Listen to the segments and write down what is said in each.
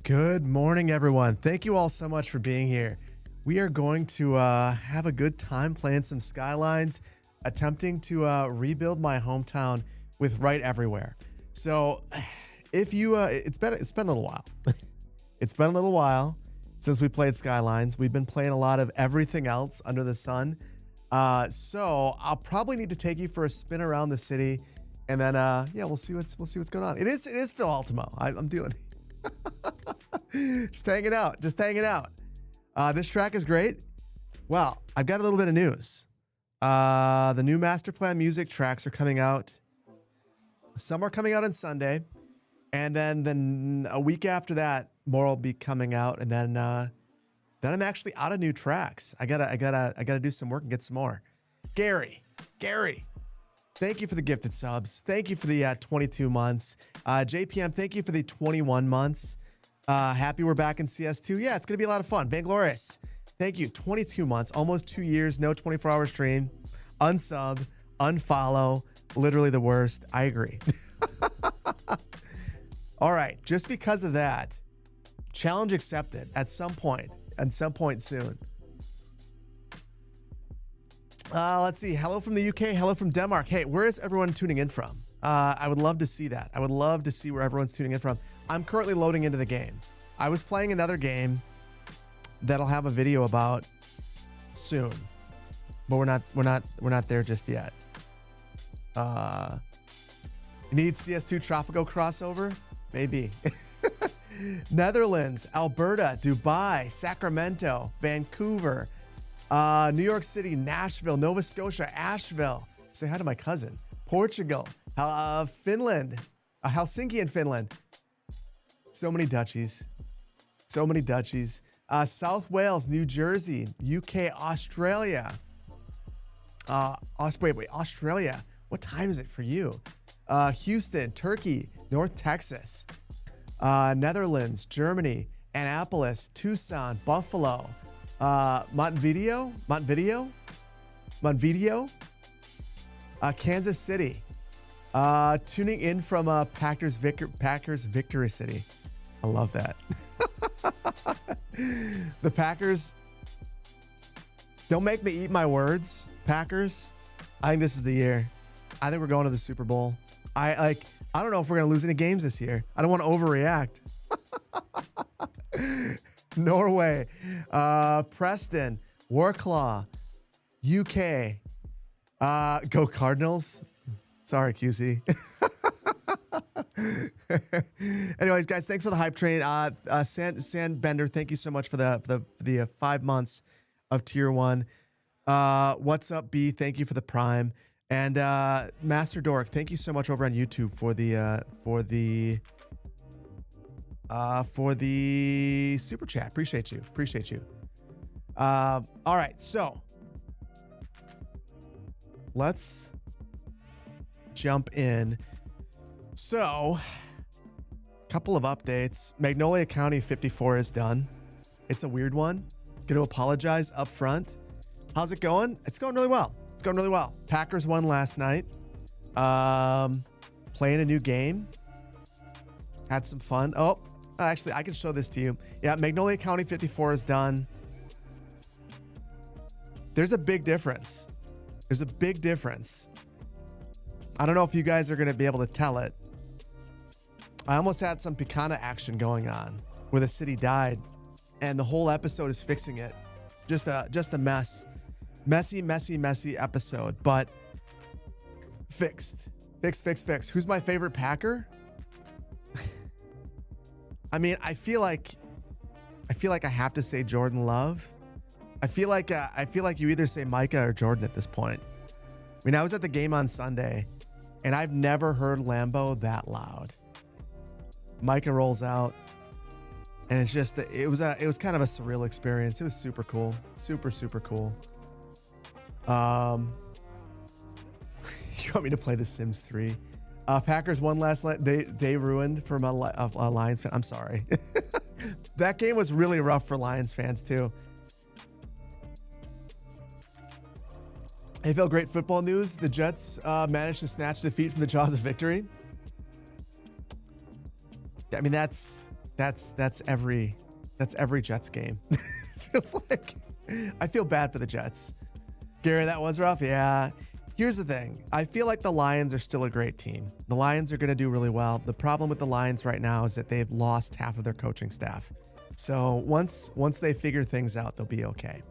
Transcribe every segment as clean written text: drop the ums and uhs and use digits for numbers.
Good morning, everyone. Thank you all so much for being here. We are going to have a good time playing some Skylines, attempting to rebuild my hometown with right everywhere. So, if you, it's been a little while. It's been a little while since we played Skylines. We've been playing a lot of everything else under the sun. So I'll probably need to take you for a spin around the city, and then yeah, we'll see what's going on. It is Phil Ultimo. I'm doing. Just hanging out. This track is great. Well, I've got a little bit of news. The new master plan music tracks are coming out. Some are coming out on Sunday, and then a week after that, more will be coming out, and then I'm actually out of new tracks. I gotta do some work and get some more. Gary, thank you for the gifted subs. Thank you for the 22 months. JPM, thank you for the 21 months. Happy we're back in CS2. Yeah, it's going to be a lot of fun. Vanglorious, thank you. 22 months, almost 2 years, no 24-hour stream. Unsub, unfollow, literally the worst. I agree. All right, just because of that, challenge accepted at some point soon. Let's see. Hello from the UK. Hello from Denmark. Hey, where is everyone tuning in from? I would love to see that. I would love to see where everyone's tuning in from. I'm currently loading into the game. I was playing another game that'll have a video about soon, but we're not there just yet. Need CS2 Tropico crossover? Maybe. Netherlands, Alberta, Dubai, Sacramento, Vancouver, New York City, Nashville, Nova Scotia, Asheville. Say hi to my cousin. Portugal, Finland, Helsinki in Finland. So many duchies. South Wales, New Jersey, UK, Australia. Wait, Australia. What time is it for you? Houston, Turkey, North Texas, Netherlands, Germany, Annapolis, Tucson, Buffalo, Montevideo, Kansas City. Tuning in from Packers Victory City. I love that. The Packers. Don't make me eat my words, Packers. I think this is the year. I think we're going to the Super Bowl. I don't know if we're going to lose any games this year. I don't want to overreact. Norway, Preston, Warclaw, UK. Go Cardinals. Sorry, QC. Anyways, guys, thanks for the hype train. Sandbender, thank you so much for the 5 months of tier 1. What's up, B? Thank you for the prime. And Master Dork, thank you so much over on YouTube for the super chat. Appreciate you. All right, so let's jump in. So, couple of updates. Magnolia County 54 is done. It's a weird one. Gonna apologize up front. How's it going? It's going really well. Packers won last night. Playing a new game. Had some fun. Oh, actually, I can show this to you. Yeah, Magnolia County 54 is done. There's a big difference. I don't know if you guys are going to be able to tell it. I almost had some Picana action going on where the city died, and the whole episode is fixing it. Just a mess. Messy episode, but fixed. Who's my favorite Packer? I mean, I feel like I have to say Jordan Love. I feel like you either say Micah or Jordan at this point. I mean, I was at the game on Sunday, and I've never heard Lambeau that loud. Micah rolls out, and it's just it was kind of a surreal experience. It was super cool, super cool. You want me to play The Sims 3? Packers won last day ruined from a Lions fan. I'm sorry. That game was really rough for Lions fans too. Hey Phil, great football news. The Jets managed to snatch defeat from the jaws of victory. I mean, that's That's every Jets game. It feels like I feel bad for the Jets. Gary, that was rough. Yeah. Here's the thing. I feel like the Lions are still a great team. The Lions are going to do really well. The problem with the Lions right now is that they've lost half of their coaching staff. So once they figure things out, they'll be okay.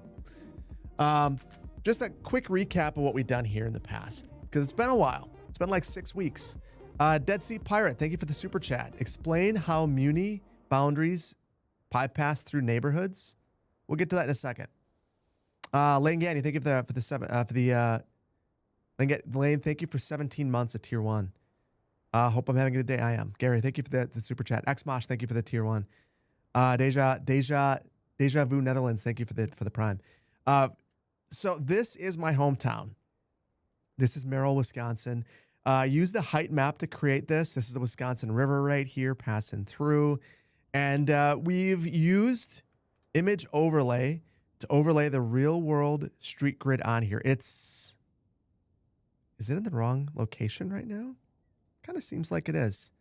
Just a quick recap of what we've done here in the past, because it's been a while. It's been like 6 weeks. Dead Sea Pirate, thank you for the super chat. Explain how Muni boundaries bypass through neighborhoods. We'll get to that in a second. Lane Ganny, thank you Lane, thank you for 17 months of tier 1. Hope I'm having a good day. I am. Gary, thank you for the super chat. Xmosh, thank you for the tier 1. Deja Vu Netherlands, thank you for the prime. So this is my hometown. This is Merrill, Wisconsin. Use the height map to create this. This is the Wisconsin River right here passing through. And we've used image overlay to overlay the real world street grid on here. Is it in the wrong location right now? Kind of seems like it is.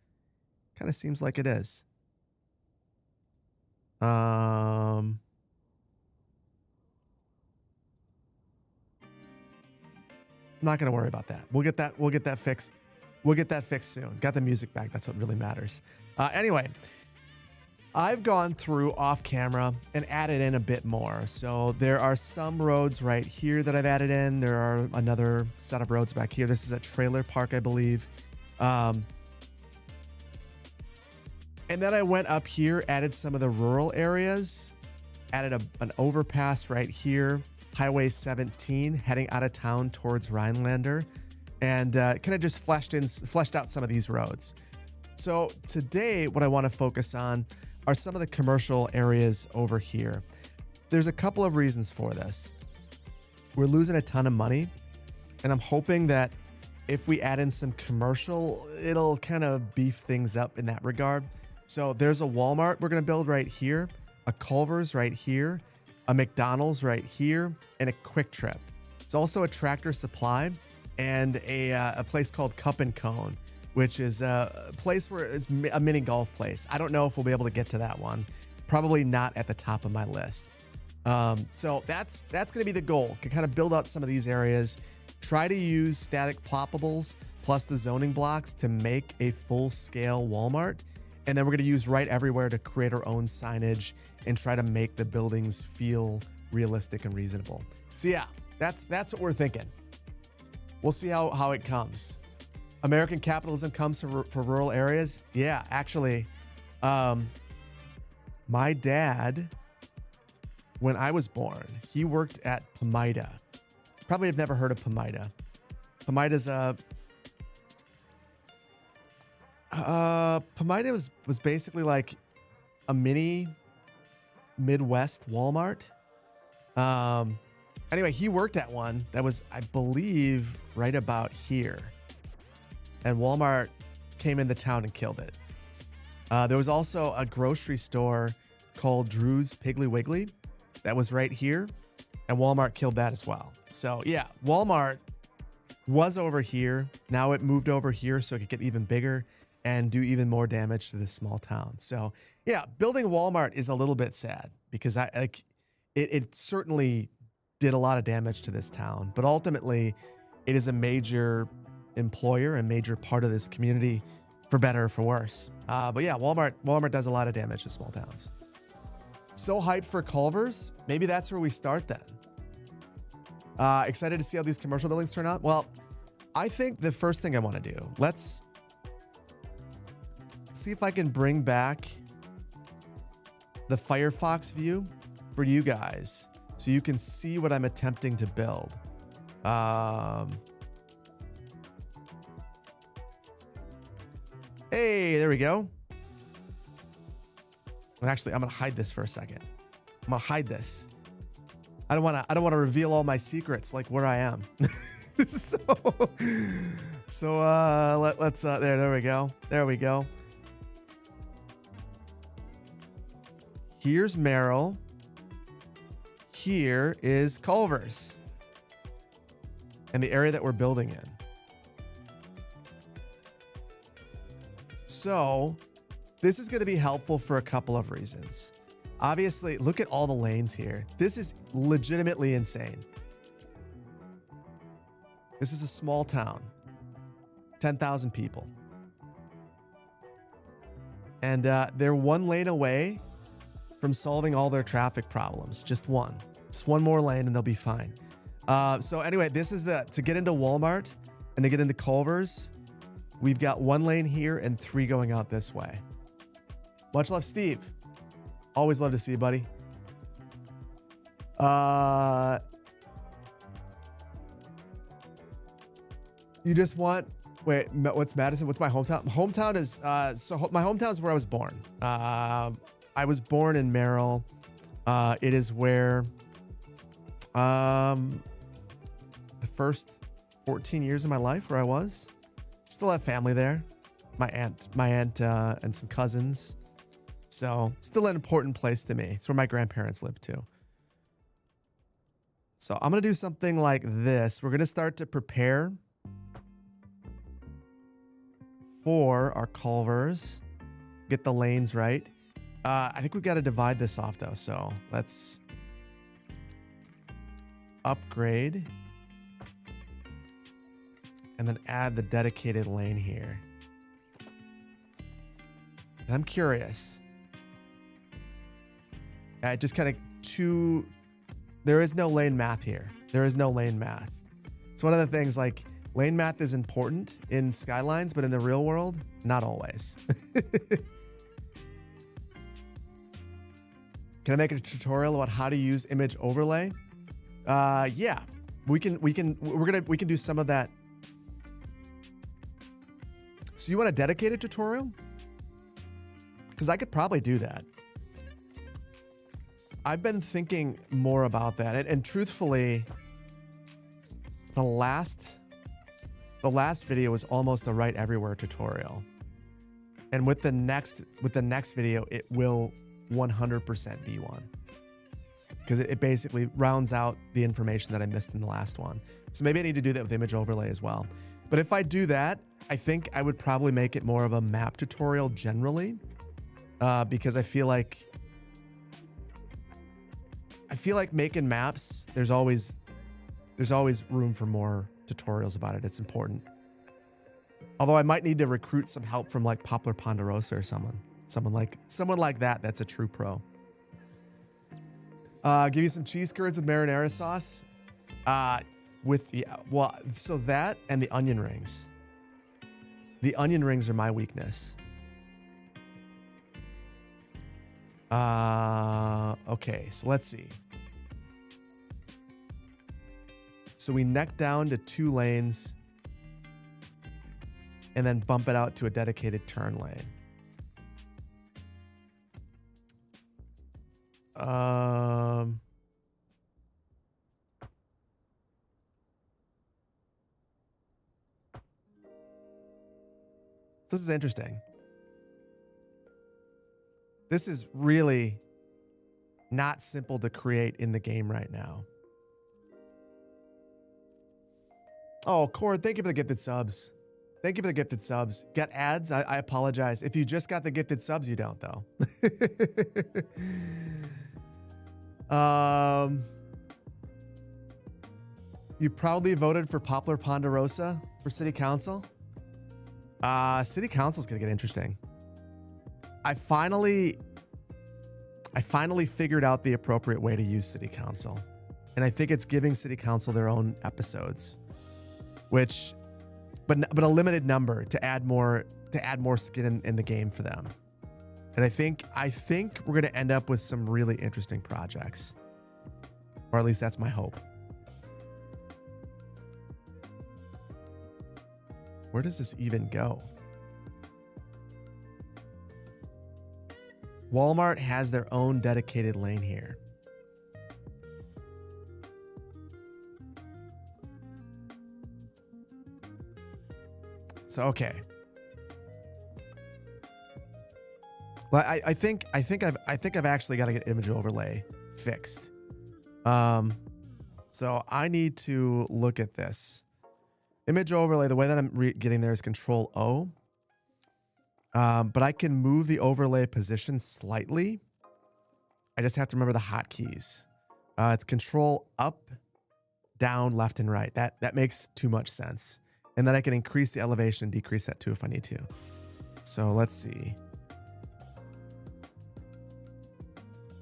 Not going to worry about that. We'll get that fixed. We'll get that fixed soon. Got the music back. That's what really matters. Anyway, I've gone through off camera and added in a bit more. So there are some roads right here that I've added in. There are another set of roads back here. This is a trailer park, I believe. And then I went up here, added some of the rural areas, added an overpass right here, Highway 17, heading out of town towards Rhinelander, and kind of just fleshed out some of these roads. So today, what I want to focus on are some of the commercial areas over here. There's a couple of reasons for this. We're losing a ton of money, and I'm hoping that if we add in some commercial, it'll kind of beef things up in that regard. So there's a Walmart we're going to build right here, a Culvers right here, a McDonald's right here, and a Quick Trip. It's also a Tractor Supply and a place called Cup and Cone, which is a place where it's a mini golf place. I don't know if we'll be able to get to that one. Probably not at the top of my list. So that's going to be the goal, to kind of build out some of these areas, try to use static ploppables plus the zoning blocks to make a full-scale Walmart. And then we're going to use right everywhere to create our own signage and try to make the buildings feel realistic and reasonable. So yeah, that's what we're thinking. We'll see how it comes. American capitalism comes for rural areas. Yeah, actually, my dad, when I was born, he worked at Pomida. Probably have never heard of Pomida. Pomida's Pomida was basically like a mini Midwest Walmart. Anyway, he worked at one that was, I believe, right about here. And Walmart came into town and killed it. There was also a grocery store called Drew's Piggly Wiggly that was right here, and Walmart killed that as well. So yeah, Walmart was over here. Now it moved over here so it could get even bigger and do even more damage to this small town. So yeah, building Walmart is a little bit sad because it certainly did a lot of damage to this town, but ultimately it is a major employer, a major part of this community, for better or for worse. But yeah, Walmart does a lot of damage to small towns. So hyped for Culvers. Maybe that's where we start then. Excited to see how these commercial buildings turn out. Well, I think the first thing I want to do, let's see if I can bring back the Firefox view for you guys so you can see what I'm attempting to build. Hey, there we go. And actually, I'm gonna hide this for a second. I'm gonna hide this. I don't wanna reveal all my secrets, like where I am. so let's there we go. There we go. Here's Merrill. Here is Culvers. And the area that we're building in. So This is going to be helpful for a couple of reasons. Obviously, look at all the lanes here. This is legitimately insane. This is a small town, 10,000 people. And they're one lane away from solving all their traffic problems. Just one more lane and they'll be fine. So anyway, this is to get into Walmart and to get into Culvers. We've got one lane here and 3 going out this way. Much love, Steve. Always love to see you, buddy. You just want... Wait, what's Madison? What's my hometown? Hometown is... my hometown is where I was born. I was born in Merrill. It is where... the first 14 years of my life where I was. Still have family there. My aunt and some cousins. So still an important place to me. It's where my grandparents live too. So I'm going to do something like this. We're going to start to prepare for our Culvers. Get the lanes right. I think we've got to divide this off though. So let's upgrade. And then add the dedicated lane here. And I'm curious. Just kind of there is no lane math here. There is no lane math. It's one of the things, like, lane math is important in Skylines, but in the real world, not always. Can I make a tutorial about how to use image overlay? Yeah, we can do some of that. So you want a dedicated tutorial? Because I could probably do that. I've been thinking more about that. And truthfully, the last video was almost a right everywhere tutorial. And with the next video, it will 100% be one. Because it basically rounds out the information that I missed in the last one. So maybe I need to do that with image overlay as well. But if I do that, I think I would probably make it more of a map tutorial generally, because I feel like making maps, there's always room for more tutorials about it. It's important. Although I might need to recruit some help from like Poplar Ponderosa or someone like that. That's a true pro. Give you some cheese curds with marinara sauce. So that and the onion rings. The onion rings are my weakness. Okay, so let's see. So we neck down to 2 lanes and then bump it out to a dedicated turn lane. This is interesting. This is really not simple to create in the game right now. Oh, Cord, thank you for the gifted subs. Thank you for the gifted subs. Got ads? I apologize. If you just got the gifted subs, you don't, though. You proudly voted for Poplar Ponderosa for City Council? City Council's gonna get interesting. I finally figured out the appropriate way to use City Council. And I think it's giving City Council their own episodes. But a limited number to add more skin in the game for them. And I think we're gonna end up with some really interesting projects. Or at least that's my hope. Where does this even go? Walmart has their own dedicated lane here. So, okay. Well, I think I've actually got to get image overlay fixed. So I need to look at this. Image overlay, the way that I'm getting there is Control O. But I can move the overlay position slightly. I just have to remember the hotkeys. It's control up, down, left, and right. That makes too much sense. And then I can increase the elevation and decrease that too if I need to. So let's see.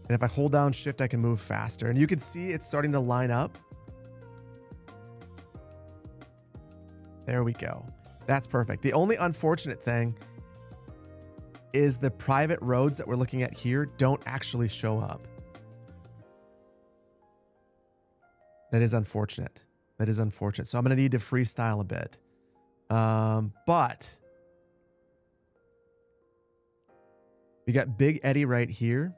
And if I hold down shift, I can move faster. And you can see it's starting to line up. There we go. That's perfect. The only unfortunate thing is the private roads that we're looking at here don't actually show up. That is unfortunate. That is unfortunate. So I'm going to need to freestyle a bit. But we got Big Eddie right here.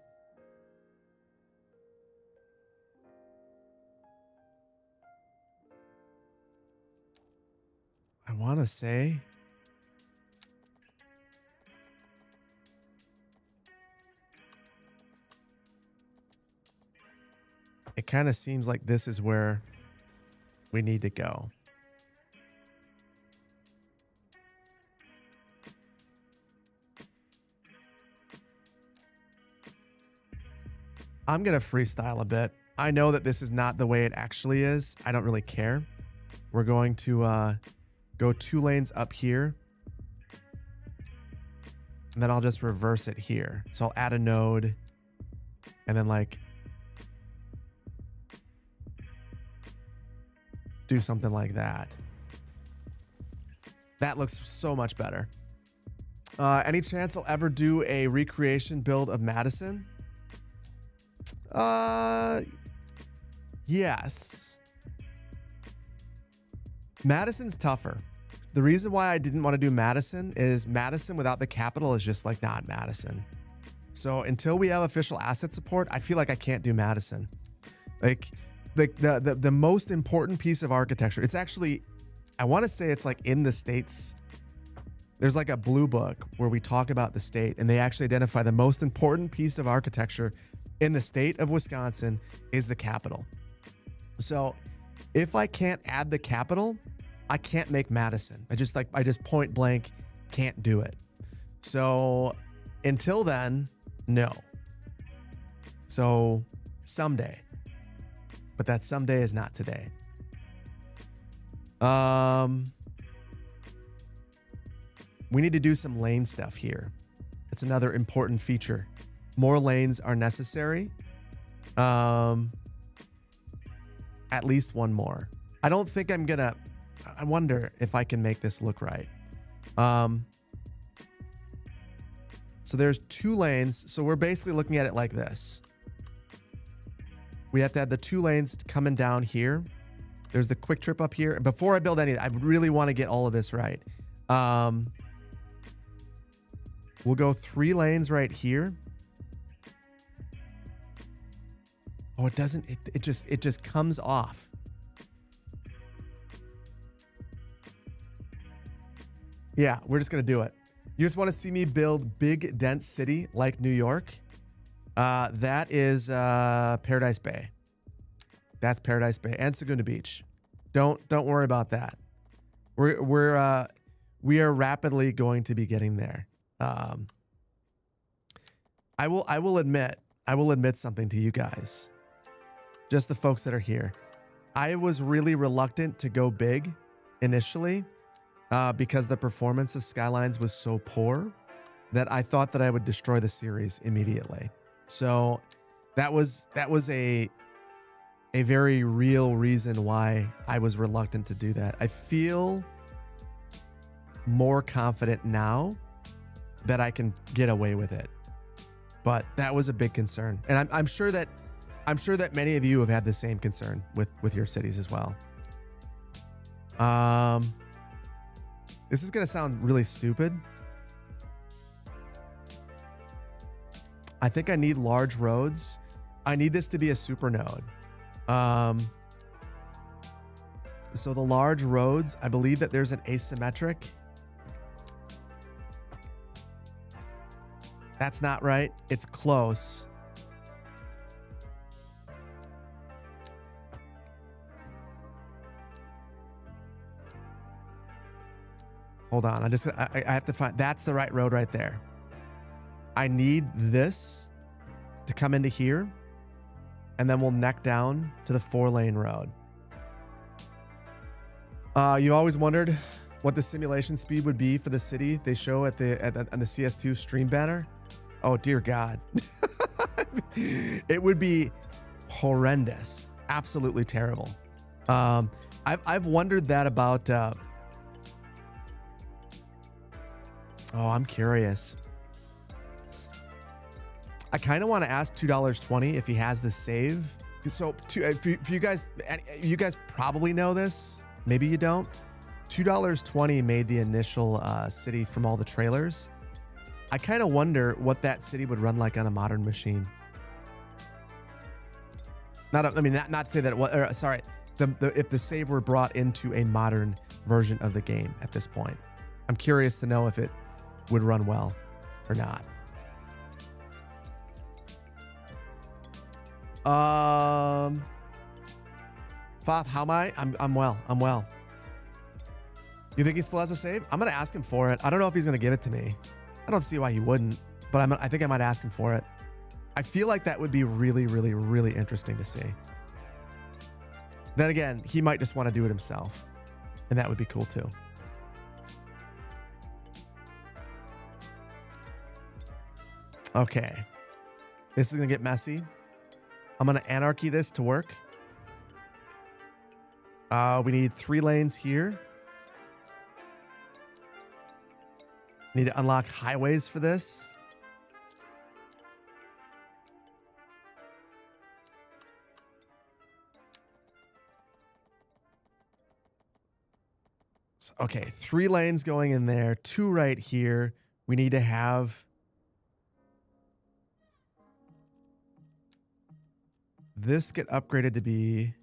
I want to say it kind of seems like this is where we need to go. I'm going to freestyle a bit. I know that this is not the way it actually is. I don't really care. We're going to go 2 lanes up here. And then I'll just reverse it here. So I'll add a node and then like do something like that. That looks so much better. Any chance I'll ever do a recreation build of Madison? Yes. Madison's tougher. The reason why I didn't want to do Madison is Madison without the capital is just like not Madison. So until we have official asset support, I feel like I can't do Madison. Like the most important piece of architecture, it's actually, I want to say it's like in the states. There's like a blue book where we talk about the state and they actually identify the most important piece of architecture in the state of Wisconsin is the capital. So if I can't add the capital, I can't make Madison. I just point blank can't do it. So until then, no. So someday, but that someday is not today. We need to do some lane stuff here. It's another important feature. More lanes are necessary. At least one more. I don't think I'm gonna, I wonder if I can make this look right. So there's 2 lanes. So we're basically looking at it like this. We have to have the 2 lanes coming down here. There's the quick trip up here. And before I build any, I really want to get all of this right. We'll go 3 lanes right here. Oh, it doesn't, it just comes off. Yeah, we're just going to do it. You just want to see me build big, dense city like New York. That is Paradise Bay. That's Paradise Bay and Saguna Beach. Don't worry about that. We are rapidly going to be getting there. I will admit something to you guys. Just the folks that are here. I was really reluctant to go big initially because the performance of Skylines was so poor that I thought that I would destroy the series immediately. So that was a very real reason why I was reluctant to do that. I feel more confident now that I can get away with it. But that was a big concern. And I'm sure that many of you have had the same concern with your cities as well. This is going to sound really stupid. I think I need large roads. I need this to be a super node. So the large roads, I believe that there's an asymmetric. That's not right. It's close. Hold on. I have to find, that's the right road right there. I need this to come into here, and then we'll neck down to the 4-lane road. You always wondered what the simulation speed would be for the city they show on the CS2 stream banner. Oh dear God. It would be horrendous. Absolutely terrible. I've wondered that about, I'm curious. I kind of want to ask $2.20 if he has the save. So if you guys probably know this, maybe you don't. $2.20 made the initial city from all the trailers. I kind of wonder what that city would run like on a modern machine. Not to say that it was, sorry, if the save were brought into a modern version of the game at this point. I'm curious to know if it would run well or not. Foth, how am I? I'm well. I'm well. You think he still has a save? I'm gonna ask him for it. I don't know if he's gonna give it to me. I don't see why he wouldn't, but I think I might ask him for it. I feel like that would be really, really, really interesting to see. Then again, he might just want to do it himself, and that would be cool too. Okay. This is gonna get messy. I'm gonna anarchy this to work. We need 3 lanes here. Need to unlock highways for this. So, okay, 3 lanes going in there, 2 right here. We need to have this get upgraded to be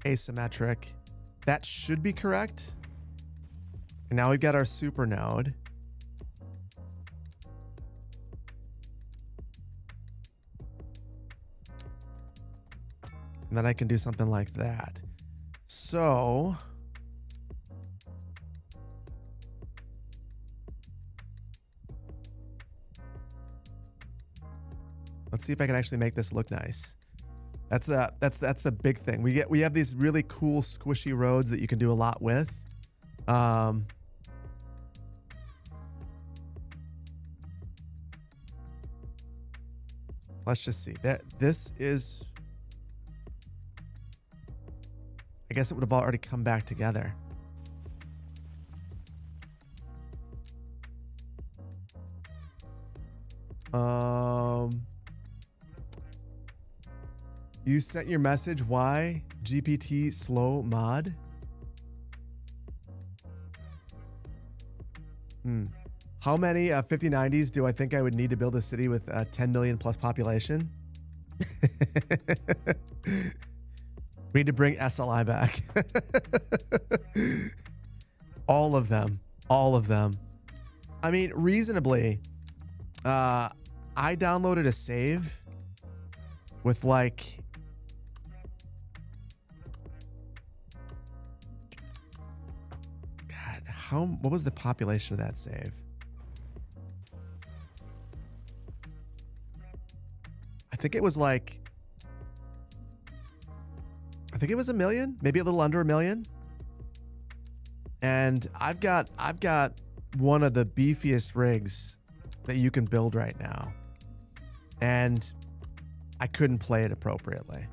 asymmetric. That should be correct. And now we've got our super node. And then I can do something like that. So let's see if I can actually make this look nice. That's the big thing. We have these really cool squishy roads that you can do a lot with. Let's just see. This is, I guess it would have already come back together. You sent your message. Why GPT slow mod? How many 5090s do I think I would need to build a city with 10 million plus population? We need to bring SLI back. All of them. All of them. I mean, reasonably, I downloaded a save with like, God, what was the population of that save? I think it was like, I think it was 1 million, maybe a little under 1 million. And I've got one of the beefiest rigs that you can build right now. And I couldn't play it appropriately.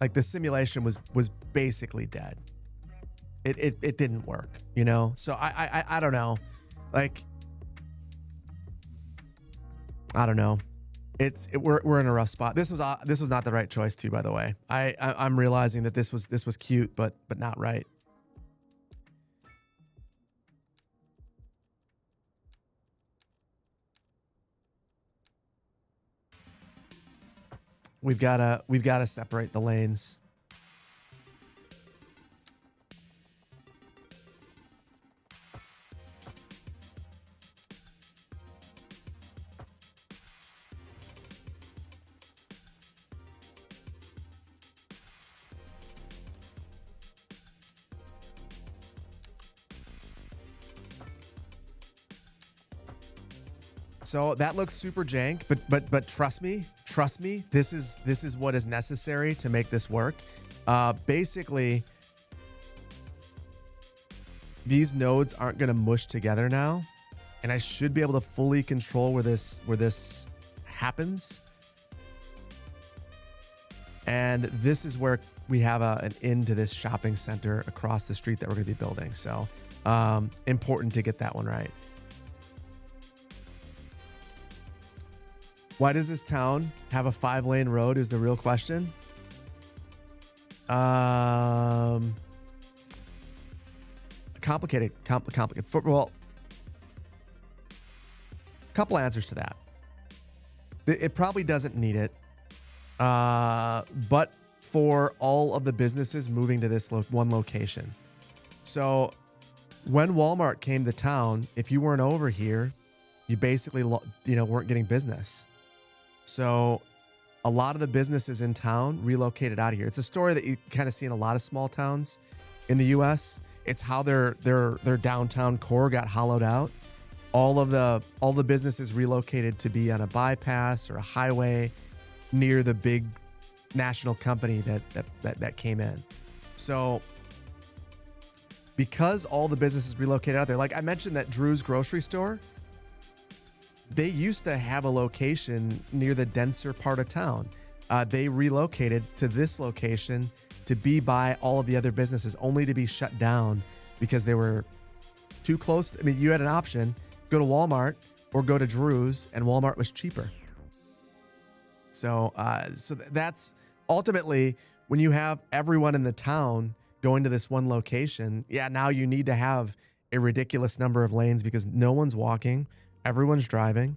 Like the simulation was basically dead. It didn't work, you know? So I don't know. Like, I don't know. We're in a rough spot. This was not the right choice too, by the way. I'm realizing that this was cute, but not right. We've got to separate the lanes. So that looks super jank, but trust me, this is what is necessary to make this work. Basically, these nodes aren't going to mush together now, and I should be able to fully control where this happens. And this is where we have an end to this shopping center across the street that we're going to be building. So important to get that one right. Why does this town have a 5-lane road is the real question. Complicated. Well, couple answers to that. It probably doesn't need it. But for all of the businesses moving to this one location. So when Walmart came to town, if you weren't over here, you basically, weren't getting business. So a lot of the businesses in town relocated out of here. It's a story that you kind of see in a lot of small towns in the US. It's how their downtown core got hollowed out. All the businesses relocated to be on a bypass or a highway near the big national company that came in. So because all the businesses relocated out there, like I mentioned that Drew's grocery store, they used to have a location near the denser part of town. They relocated to this location to be by all of the other businesses, only to be shut down because they were too close. I mean, you had an option, go to Walmart or go to Drew's, and Walmart was cheaper. So that's ultimately when you have everyone in the town going to this one location. Yeah, now you need to have a ridiculous number of lanes because no one's walking, everyone's driving,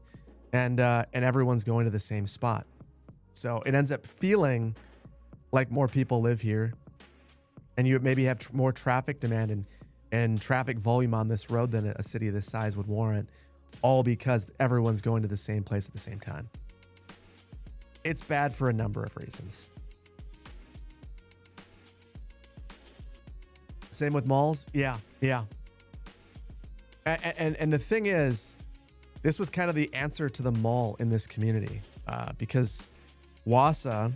and everyone's going to the same spot. So it ends up feeling like more people live here, and you maybe have more traffic demand and traffic volume on this road than a city of this size would warrant, all because everyone's going to the same place at the same time. It's bad for a number of reasons. Same with malls. Yeah. And the thing is, this was kind of the answer to the mall in this community, because Wausau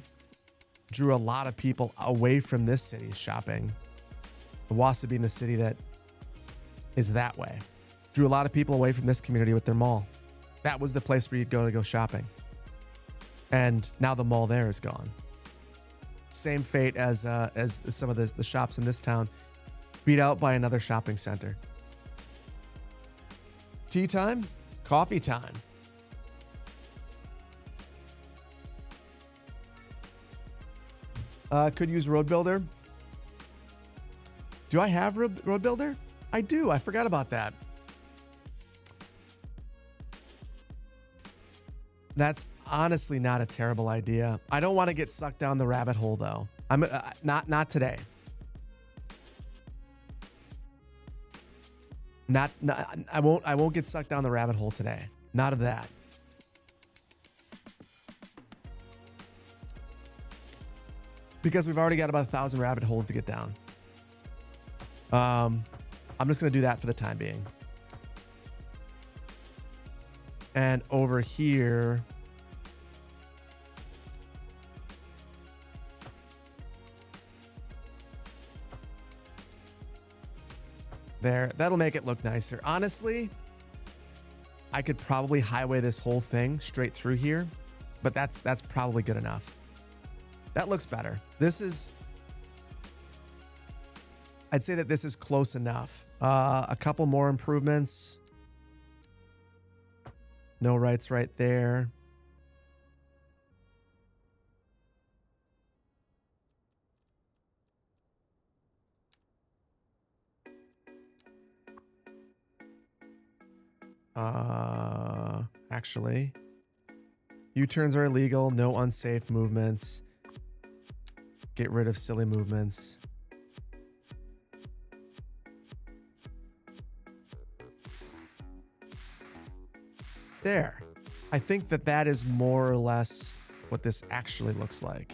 drew a lot of people away from this city shopping. Wausau being the city that is that way, drew a lot of people away from this community with their mall. That was the place where you'd go to go shopping. And now the mall there is gone. Same fate as some of the shops in this town, beat out by another shopping center. Tea time, coffee time. Could use Road Builder. Do I have Road Builder? I do. I forgot about that. That's honestly not a terrible idea. I don't want to get sucked down the rabbit hole though. I'm not today. I won't get sucked down the rabbit hole today. Not of that. Because we've already got about 1,000 rabbit holes to get down. I'm just going to do that for the time being. And over here, there, that'll make it look nicer. Honestly, I could probably highway this whole thing straight through here, but that's probably good enough. That looks better. I'd say that this is close enough. A couple more improvements. No rights right there. Actually, U-turns are illegal. No unsafe movements. Get rid of silly movements. There. I think that is more or less what this actually looks like.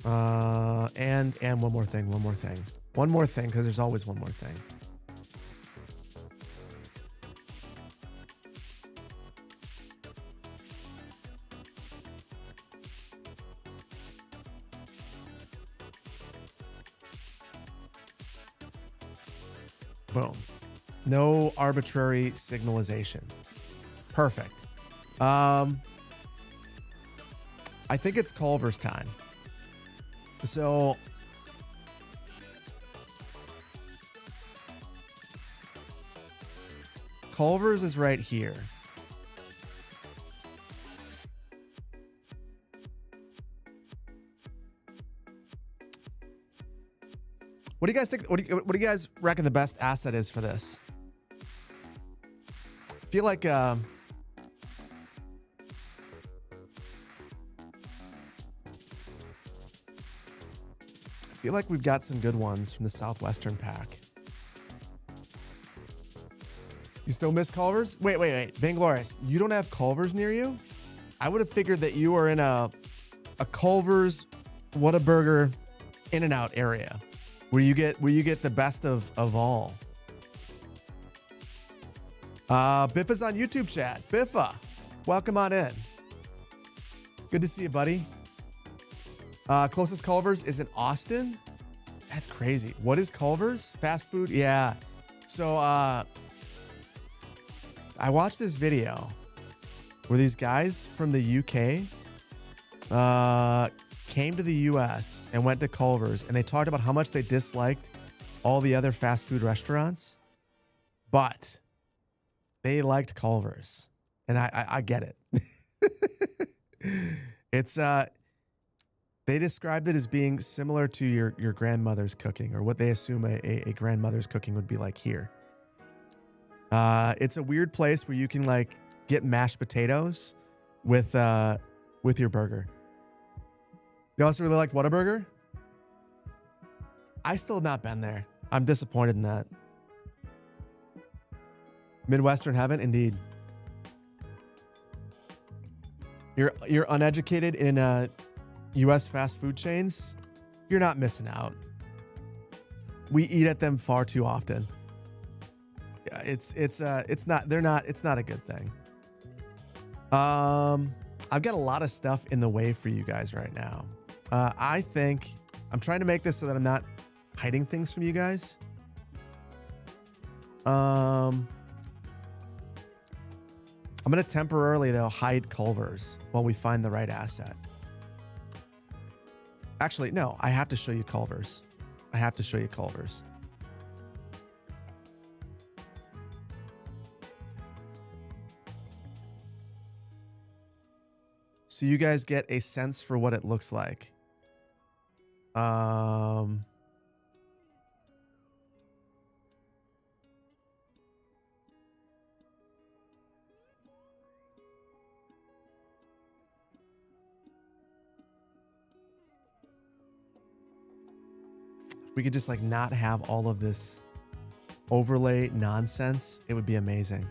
And one more thing, because there's always one more thing. Boom. No arbitrary signalization. Perfect. I think it's Culvers time. So Culvers is right here. What do you guys think? What do you guys reckon the best asset is for this? I feel like I feel like we've got some good ones from the Southwestern pack. You still miss Culvers? Wait. Vainglorious, you don't have Culvers near you? I would have figured that you were in a Culvers, Whataburger, In-N-Out area where you get the best of all. Biffa's on YouTube chat. Biffa, welcome on in. Good to see you, buddy. Closest Culvers is in Austin. That's crazy. What is Culvers? Fast food? Yeah. So I watched this video where these guys from the UK came to the US and went to Culvers, and they talked about how much they disliked all the other fast food restaurants, but they liked Culvers. And I get it. It's they described it as being similar to your grandmother's cooking, or what they assume a grandmother's cooking would be like here. It's a weird place where you can like get mashed potatoes with your burger. You also really liked Whataburger? I still have not been there. I'm disappointed in that. Midwestern heaven, indeed. You're uneducated in U.S. fast food chains. You're not missing out. We eat at them far too often. It's not a good thing. I've got a lot of stuff in the way for you guys right now. I think I'm trying to make this so that I'm not hiding things from you guys. I'm going to temporarily, though, hide Culvers while we find the right asset. Actually, no, I have to show you Culvers. I have to show you Culvers. So you guys get a sense for what it looks like. If we could just like not have all of this overlay nonsense, it would be amazing.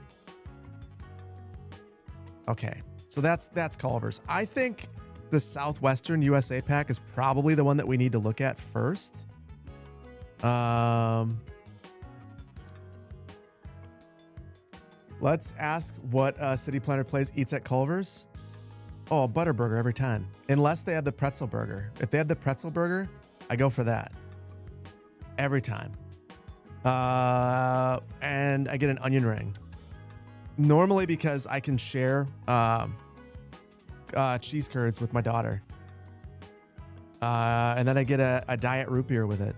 Okay, so that's Culvers. I think the Southwestern USA pack is probably the one that we need to look at first. Let's ask what City Planner Plays eats at Culvers. Oh, a Butterburger every time. Unless they have the pretzel burger. If they have the pretzel burger, I go for that. Every time. And I get an onion ring. Normally because I can share cheese curds with my daughter. And then I get a diet root beer with it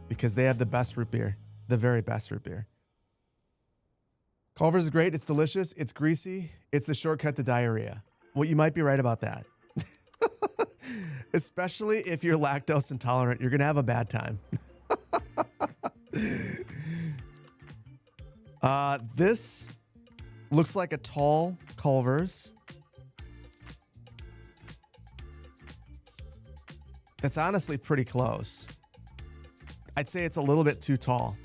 because they have the best root beer. The very best root beer. Culver's is great. It's delicious. It's greasy. It's the shortcut to diarrhea. Well, you might be right about that. Especially if you're lactose intolerant, you're going to have a bad time. This looks like a tall Culvers. It's honestly pretty close. I'd say it's a little bit too tall.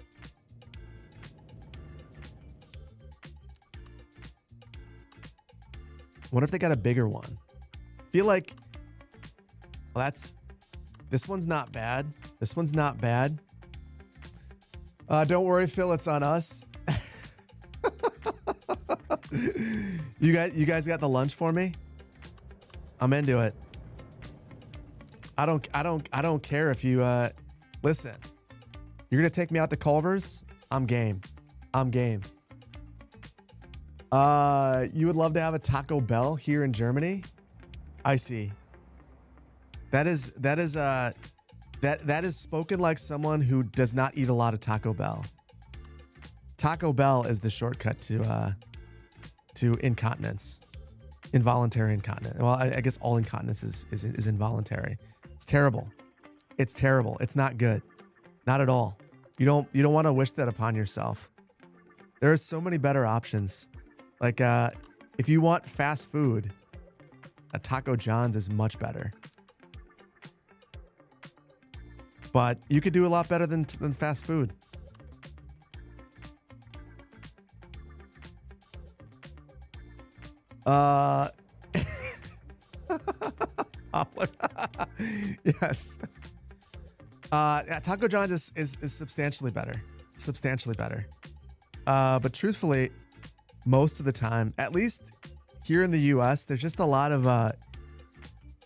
What if they got a bigger one? Feel like, well, this one's not bad. This one's not bad. Don't worry, Phil, it's on us. You guys got the lunch for me? I'm into it. I don't care if you listen. You're gonna take me out to Culvers. I'm game. I'm game. You would love to have a Taco Bell here in Germany? I see. That is spoken like someone who does not eat a lot of Taco Bell. Taco Bell is the shortcut to incontinence, involuntary incontinence. Well, I guess all incontinence is involuntary. It's terrible. It's terrible. It's not good. Not at all. You don't want to wish that upon yourself. There are so many better options. Like if you want fast food, a Taco John's is much better. But you could do a lot better than fast food. Yes. Yeah, Taco John's is substantially better. Substantially better. But truthfully, most of the time, at least here in the US, there's just a lot of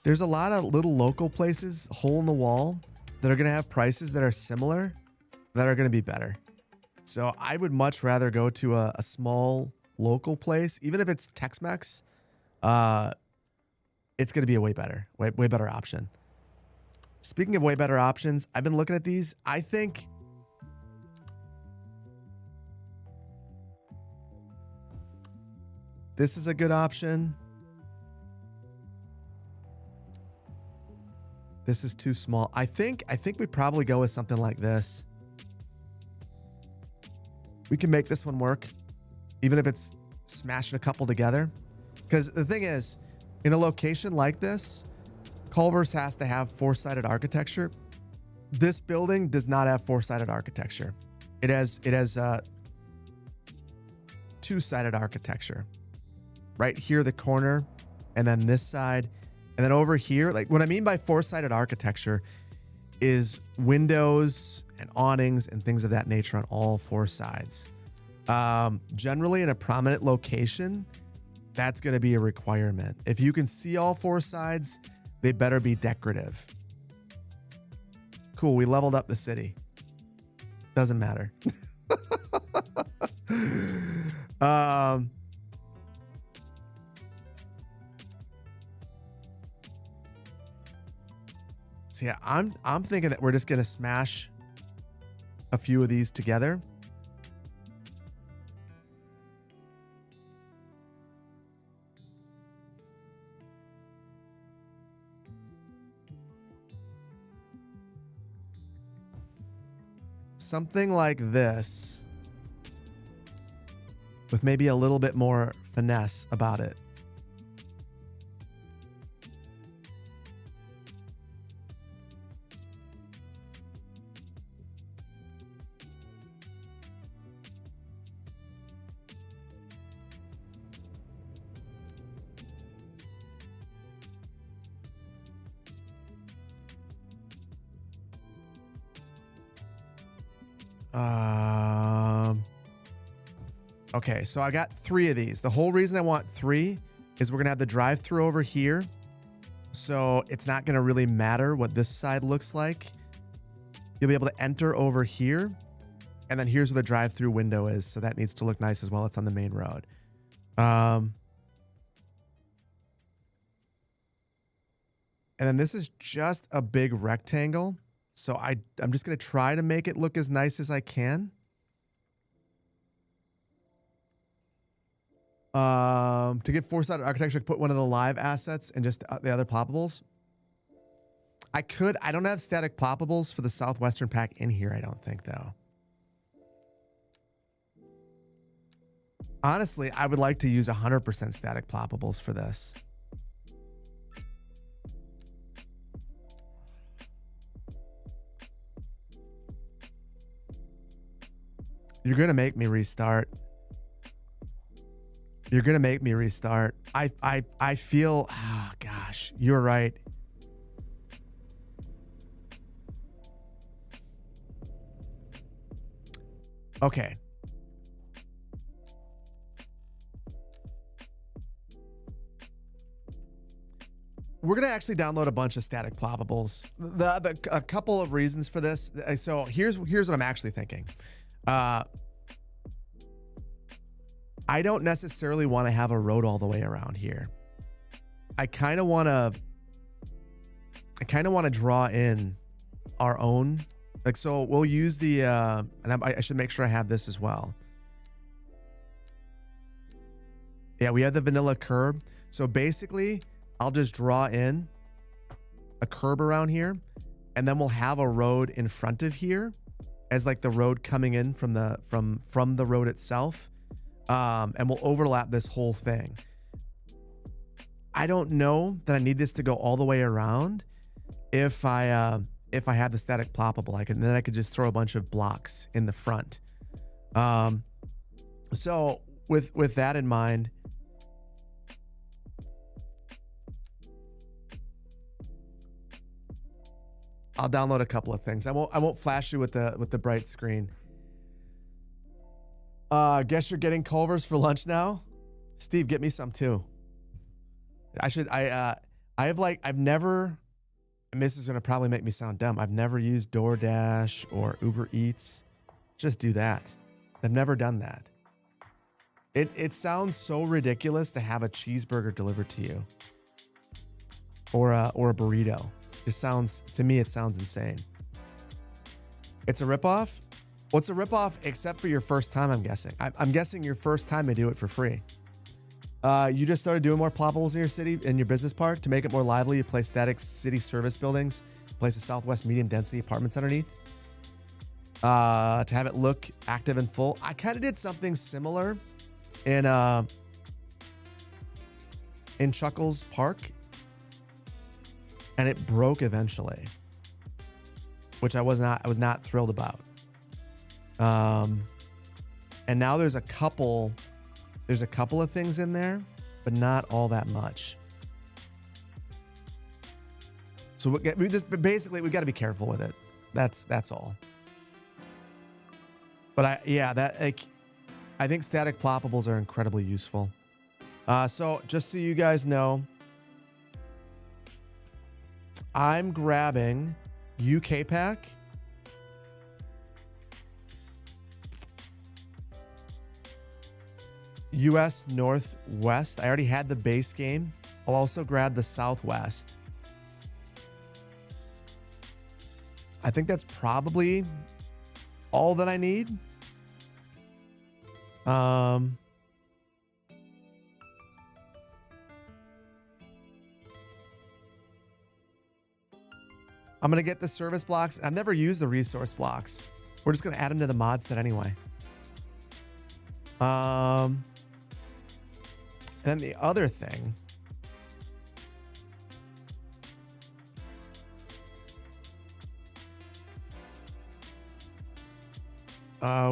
little local places, hole in the wall, that are going to have prices that are similar, that are going to be better. So I would much rather go to a small local place, even if it's Tex-Mex. It's going to be a way better option. Speaking of way better options, I've been looking at these. I think this is a good option. This is too small. I think we probably go with something like this. We can make this one work, even if it's smashing a couple together. Because the thing is, in a location like this, Culvers has to have four-sided architecture. This building does not have four-sided architecture. It has two-sided architecture. Right here, the corner, and then this side, and then over here. Like what I mean by four-sided architecture is windows and awnings and things of that nature on all four sides. Generally in a prominent location, that's going to be a requirement. If you can see all four sides, they better be decorative. Cool, we leveled up the city. Doesn't matter. So yeah, I'm thinking that we're just gonna smash a few of these together. Something like this, with maybe a little bit more finesse about it. Okay, so I got 3 of these. The whole reason I want 3 is we're gonna have the drive-through over here. So it's not gonna really matter what this side looks like. You'll be able to enter over here. And then here's where the drive-through window is. So that needs to look nice as well. It's on the main road. And then this is just a big rectangle. So I'm just gonna try to make it look as nice as I can. To get four-sided architecture, put one of the live assets and just the other ploppables. I don't have static ploppables for the Southwestern pack in here, I don't think, though. Honestly, I would like to use 100% static ploppables for this. You're going to make me restart. You're going to make me restart. I feel, oh gosh, you're right. Okay. We're going to actually download a bunch of static ploppables. A couple of reasons for this. So here's what I'm actually thinking. I don't necessarily want to have a road all the way around here. I kind of want to draw in our own, like, so we'll use the, and I should make sure I have this as well. Yeah, we have the vanilla curb. So basically I'll just draw in a curb around here, and then we'll have a road in front of here as like the road coming in from the, from the road itself. And we'll overlap this whole thing. I don't know that I need this to go all the way around. If I had the static ploppable, then I could just throw a bunch of blocks in the front. So with that in mind, I'll download a couple of things. I won't flash you with the bright screen. Guess you're getting Culvers for lunch now? Steve, get me some too. I've never, and this is going to probably make me sound dumb, I've never used DoorDash or Uber Eats. Just do that. I've never done that. It sounds so ridiculous to have a cheeseburger delivered to you. Or a burrito. It sounds, to me, it sounds insane. It's a ripoff? Well, it's a ripoff except for your first time, I'm guessing. I'm guessing your first time they do it for free. You just started doing more ploppables in your city, in your business park. To make it more lively, you place static city service buildings, place a Southwest medium density apartments underneath. To have it look active and full. I kind of did something similar in Chuckles Park, and it broke eventually, which I was not thrilled about. And now there's a couple of things in there, but not all that much. So we got to be careful with it. That's all. But I think static ploppables are incredibly useful. So just so you guys know, I'm grabbing UK pack. US Northwest. I already had the base game. I'll also grab the Southwest. I think that's probably all that I need. I'm going to get the service blocks. I've never used the resource blocks. We're just going to add them to the mod set anyway. And then the other thing,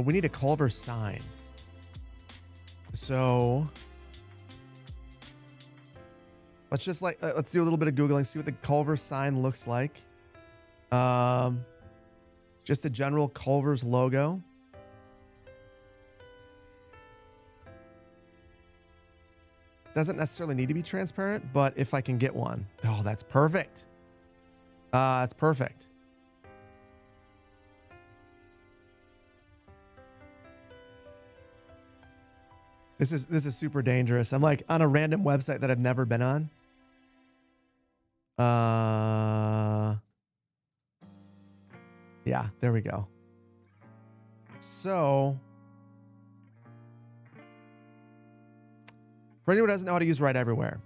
we need a Culvers sign. So let's just let's do a little bit of Googling, see what the Culvers sign looks like. Just the general Culvers logo. Doesn't necessarily need to be transparent, but if I can get one, oh, that's perfect. That's perfect. This is super dangerous. I'm like on a random website that I've never been on. Yeah, there we go. So for anyone who doesn't know how to use Right Everywhere,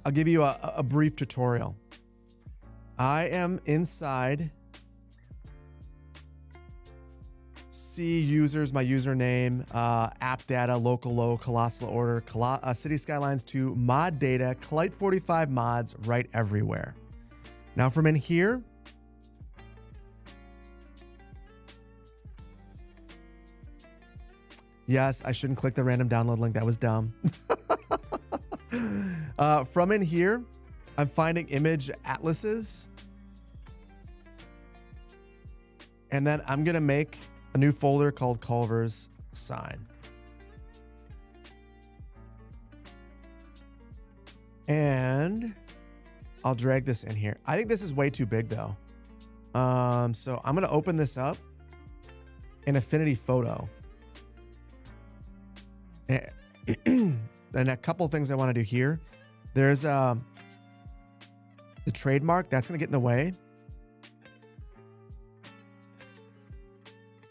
I'll give you a brief tutorial. I am inside C users, my username, app data, local low, colossal order, Cities Skylines 2, mod data, Collite 45 mods, Right Everywhere. Now from in here, yes, I shouldn't click the random download link. That was dumb. From in here, I'm finding image atlases. And then I'm going to make a new folder called Culvers sign. And I'll drag this in here. I think this is way too big though. So I'm going to open this up. in Affinity Photo. And a couple things I want to do here. There's the trademark that's going to get in the way.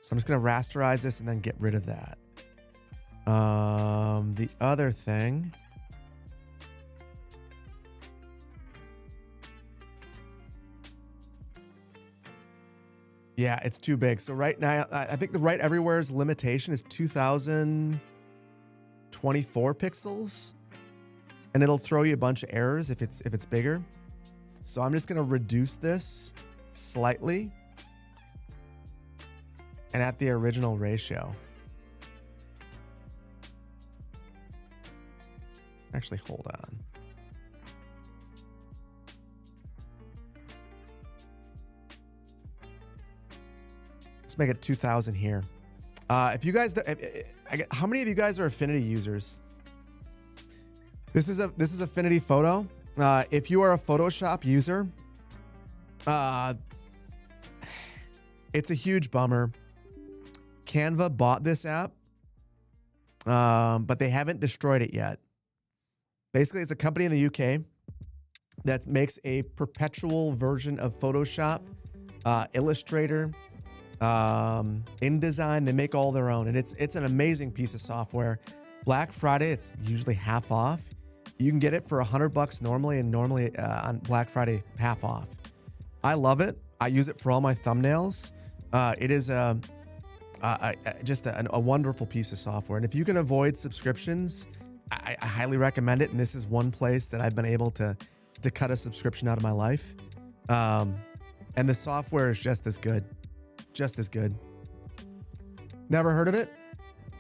So I'm just going to rasterize this and then get rid of that. The other thing. Yeah, it's too big. So right now, I think the Right Everywhere's limitation is 2024 pixels, and it'll throw you a bunch of errors if it's bigger. So I'm just gonna reduce this slightly and at the original ratio. Actually, hold on. Let's make it 2000 here. If you guys, how many of you guys are Affinity users? This is Affinity Photo. If you are a Photoshop user, it's a huge bummer. Canva bought this app, but they haven't destroyed it yet. Basically, it's a company in the UK that makes a perpetual version of Photoshop, Illustrator, InDesign. They make all their own, and it's an amazing piece of software. Black Friday, it's usually half off. You can get it for $100 normally, and normally on Black Friday, half off. I love it. I use it for all my thumbnails. It is just a wonderful piece of software. And if you can avoid subscriptions, I highly recommend it. And this is one place that I've been able to cut a subscription out of my life. And the software is just as good. Just as good. Never heard of it?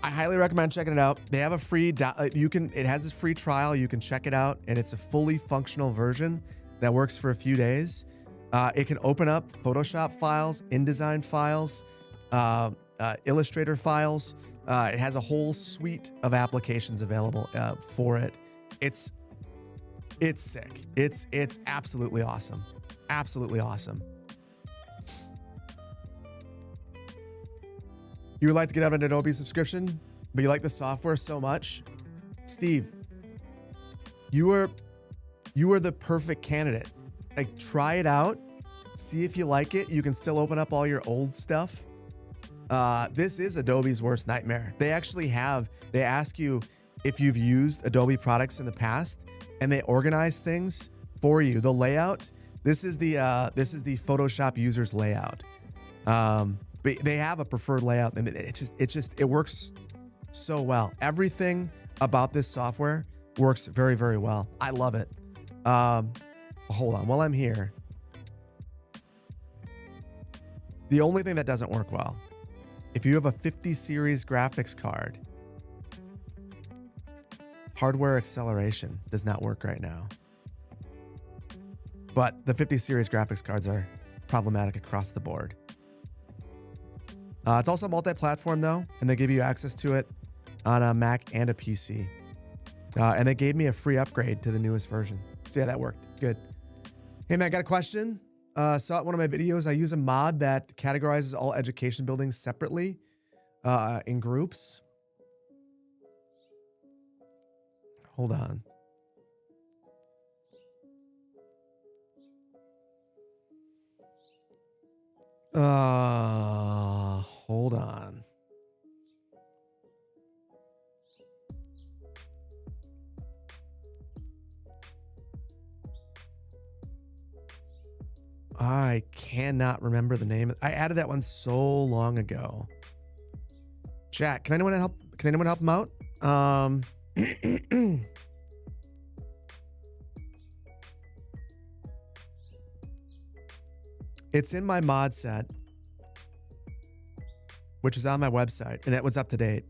I highly recommend checking it out. They have a free, it has this free trial. You can check it out, and it's a fully functional version that works for a few days. It can open up Photoshop files, InDesign files, Illustrator files. It has a whole suite of applications available for it. It's sick. It's absolutely awesome. Absolutely awesome. You would like to get out of an Adobe subscription, but you like the software so much? Steve, you are the perfect candidate. Like, try it out, see if you like it. You can still open up all your old stuff. This is Adobe's worst nightmare. They actually they ask you if you've used Adobe products in the past, and they organize things for you. The layout, this is the Photoshop user's layout. But they have a preferred layout, and it works so well. Everything about this software works very, very well. I love it. Hold on, while I'm here. The only thing that doesn't work well, if you have a 50 series graphics card, hardware acceleration does not work right now. But the 50 series graphics cards are problematic across the board. It's also multi-platform though, and they give you access to it on a Mac and a PC. And they gave me a free upgrade to the newest version. So yeah, that worked. Good. Hey man, I got a question. Saw it in one of my videos. I use a mod that categorizes all education buildings separately in groups. Hold on. Hold on. I cannot remember the name. I added that one so long ago. Chat, can anyone help him out? It's in my mod set, which is on my website, and it was up to date.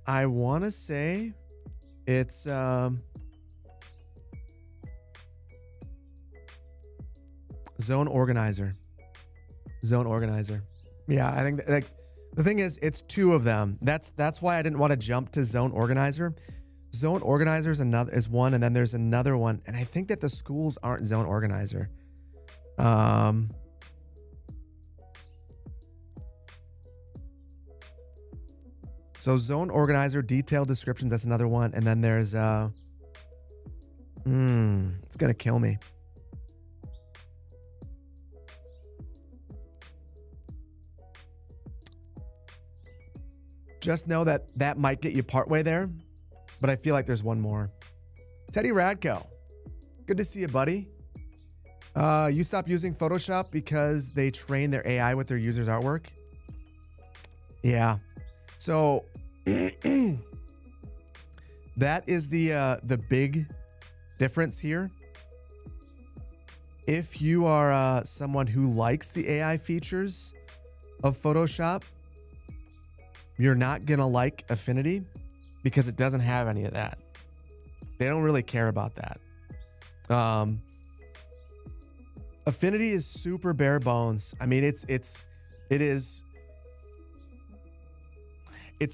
I want to say it's Zone Organizer. Zone Organizer. Yeah, I think like the thing is, it's two of them. That's why I didn't want to jump to Zone Organizer. Zone Organizer is one, and then there's another one, and I think that the schools aren't Zone Organizer. So zone organizer, detailed descriptions, that's another one. And then there's, it's going to kill me. Just know that that might get you partway there, but I feel like there's one more. Teddy Radko, good to see you, buddy. You stopped using Photoshop because they train their AI with their users' artwork? Yeah. So that is the big difference here. If you are someone who likes the AI features of Photoshop, you're not going to like Affinity because it doesn't have any of that. They don't really care about that. Affinity is super bare bones. I mean, it's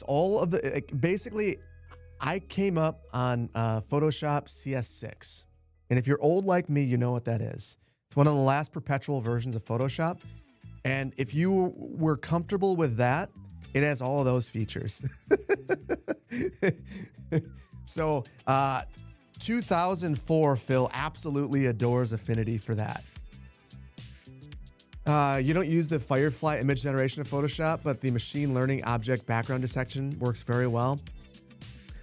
all of the, basically, I came up on Photoshop CS6. And if you're old like me, you know what that is. It's one of the last perpetual versions of Photoshop. And if you were comfortable with that, it has all of those features. So 2004, Phil absolutely adores Affinity for that. You don't use the Firefly image generation of Photoshop, but the machine learning object background detection works very well.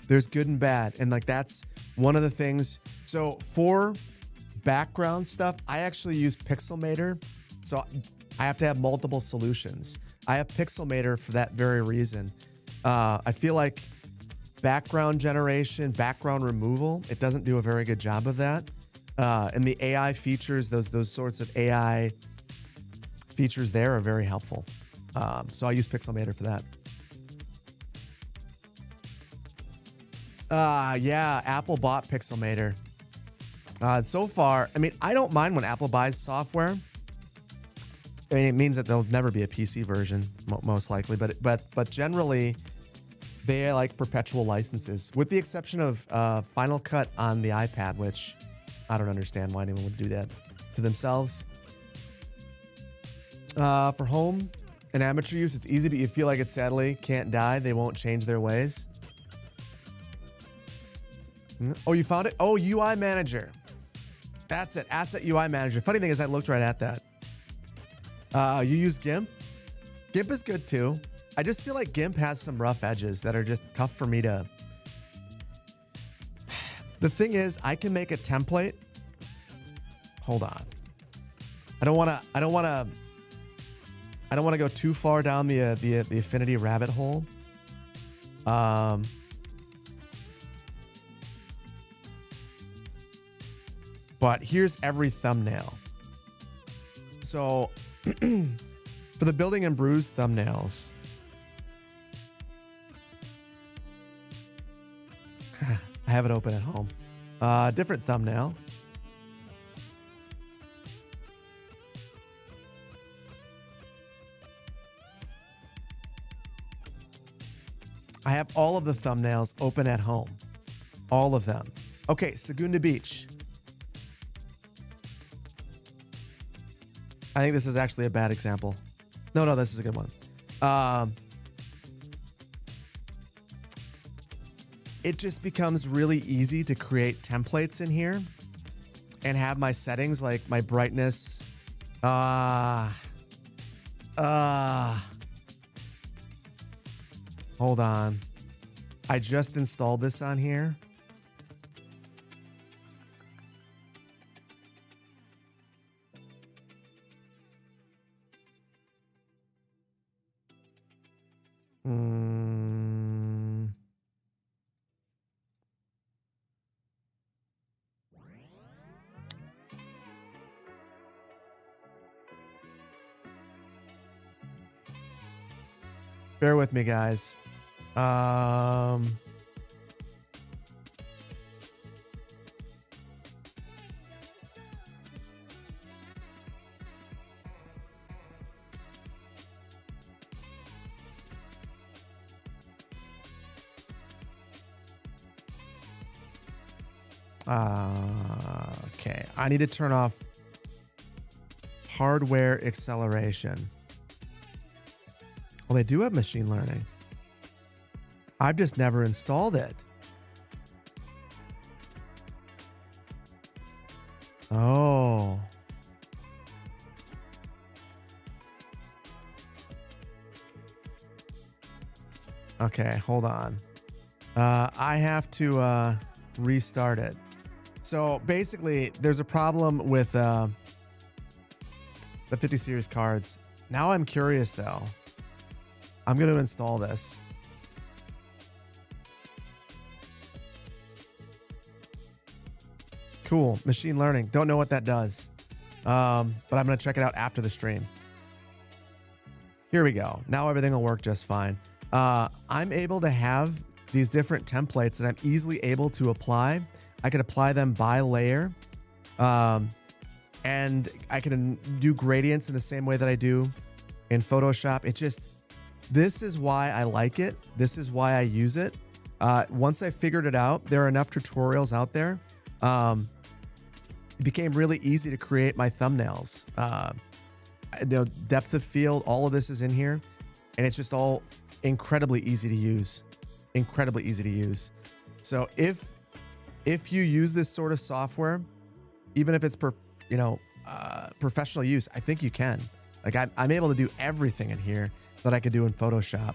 There's good and bad. And like, that's one of the things. So for background stuff, I actually use Pixelmator. So I have to have multiple solutions. I have Pixelmator for that very reason. I feel like background generation, background removal, it doesn't do a very good job of that. And the AI features, those sorts of AI features there are very helpful. So I use Pixelmator for that. Yeah, Apple bought Pixelmator. So far, I mean, I don't mind when Apple buys software. I mean, it means that there'll never be a PC version, most likely. But generally, they like perpetual licenses, with the exception of Final Cut on the iPad, which I don't understand why anyone would do that to themselves. For home and amateur use, it's easy, but you feel like it sadly can't die. They won't change their ways. Oh, you found it? Oh, UI Manager. That's it. Asset UI Manager. Funny thing is, I looked right at that. You use GIMP? GIMP is good too. I just feel like GIMP has some rough edges that are just tough for me to... The thing is, I can make a template. Hold on. I don't want to go too far down the Affinity rabbit hole. But here's every thumbnail. So for the Building and Brews thumbnails, I have it open at home. Different thumbnail. I have all of the thumbnails open at home. All of them. Okay, Segunda Beach. I think this is actually a bad example. No, this is a good one. It just becomes really easy to create templates in here and have my settings, like my brightness. Hold on. I just installed this on here. Bear with me, guys. Okay, I need to turn off hardware acceleration. Well, they do have machine learning. I've just never installed it. Oh. Okay, hold on. I have to restart it. So basically, there's a problem with the 50 series cards. Now I'm curious though. I'm going to install this. Cool. Machine learning. Don't know what that does. But I'm going to check it out after the stream. Here we go. Now everything will work just fine. I'm able to have these different templates that I'm easily able to apply. I can apply them by layer. And I can do gradients in the same way that I do in Photoshop. This is why I like it. This is why I use it. Once I figured it out, there are enough tutorials out there. It became really easy to create my thumbnails. Depth of field, all of this is in here, and it's just all incredibly easy to use. Incredibly easy to use. So if you use this sort of software, even if it's professional use, I think you can. Like I'm able to do everything in here that I could do in Photoshop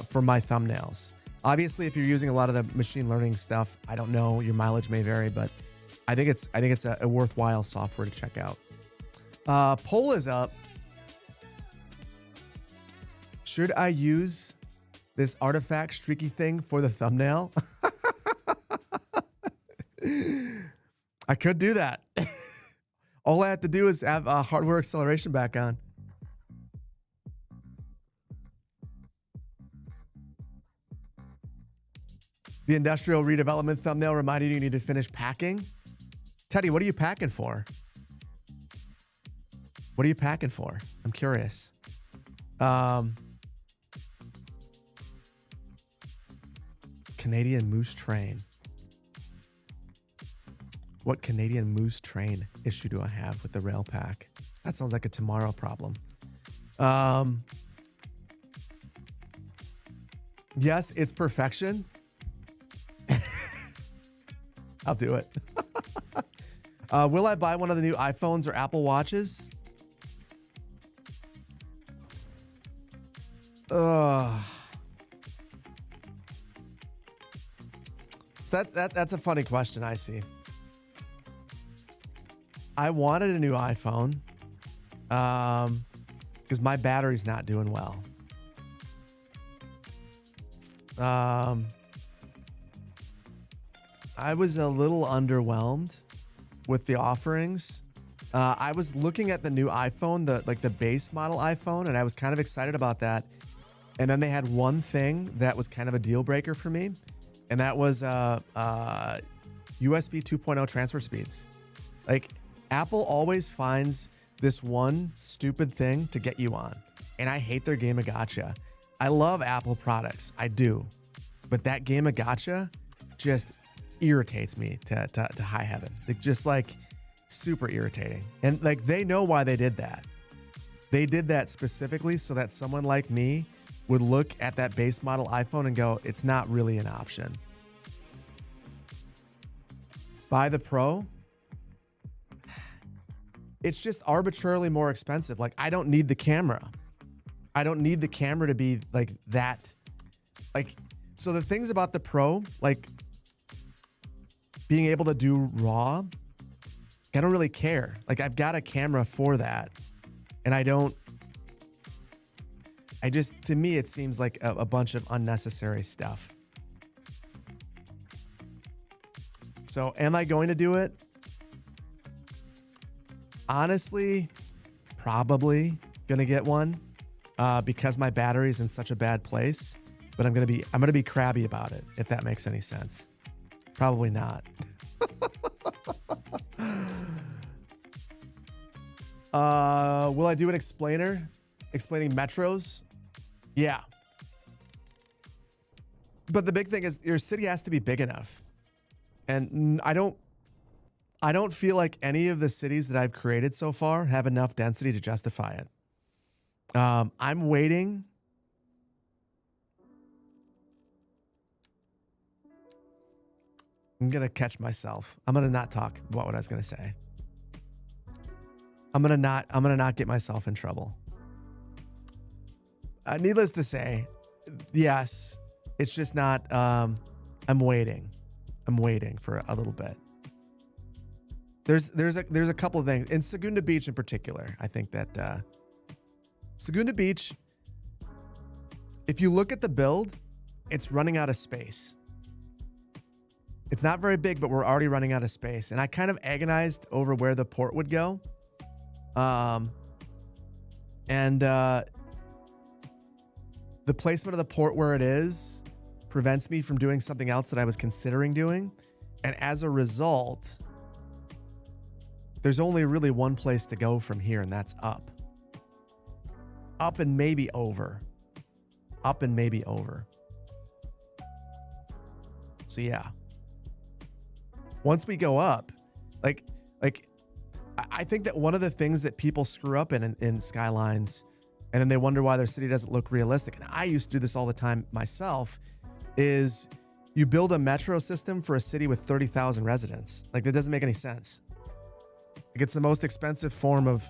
for my thumbnails. Obviously, if you're using a lot of the machine learning stuff, I don't know, your mileage may vary, but I think it's a worthwhile software to check out. Poll is up. Should I use this artifact streaky thing for the thumbnail? I could do that. All I have to do is have hardware acceleration back on. The industrial redevelopment thumbnail reminded you need to finish packing. Teddy, what are you packing for? What are you packing for? I'm curious. Canadian Moose Train. What Canadian Moose Train issue do I have with the rail pack? That sounds like a tomorrow problem. Yes, it's perfection. I'll do it. Will I buy one of the new iPhones or Apple Watches? That's a funny question, I see. I wanted a new iPhone because my battery's not doing well. I was a little underwhelmed with the offerings. I was looking at the new iPhone, the base model iPhone, and I was kind of excited about that. And then they had one thing that was kind of a deal breaker for me, and that was USB 2.0 transfer speeds. Like, Apple always finds this one stupid thing to get you on, and I hate their game of gotcha. I love Apple products, I do, but that game of gotcha just irritates me to high heaven. Just like super irritating. And like, they know why they did that. They did that specifically so that someone like me would look at that base model iPhone and go, it's not really an option. Buy the Pro. It's just arbitrarily more expensive. Like, I don't need the camera. I don't need the camera to be like that. Like, so the things about the Pro, like being able to do RAW, I don't really care. Like, I've got a camera for that. And to me, it seems like a bunch of unnecessary stuff. So am I going to do it? Honestly, probably gonna get one because my battery's in such a bad place. But I'm gonna be crabby about it, if that makes any sense. Probably not. Will I do an explainer explaining metros? Yeah. But the big thing is your city has to be big enough. And I don't feel like any of the cities that I've created so far have enough density to justify it. I'm waiting I'm going to catch myself. I'm going to not talk about what I was going to say. I'm going to not get myself in trouble. Needless to say, yes, it's just not, I'm waiting for a little bit. There's a couple of things in Segunda Beach in particular. I think that, Segunda Beach, if you look at the build, it's running out of space. It's not very big, but we're already running out of space. And I kind of agonized over where the port would go. The placement of the port where it is prevents me from doing something else that I was considering doing. And as a result, there's only really one place to go from here, and that's up. Up and maybe over. Up and maybe over. So yeah. Once we go up, like I think that one of the things that people screw up in Skylines, and then they wonder why their city doesn't look realistic, and I used to do this all the time myself, is you build a metro system for a city with 30,000 residents. Like, that doesn't make any sense. Like, it's the most expensive form of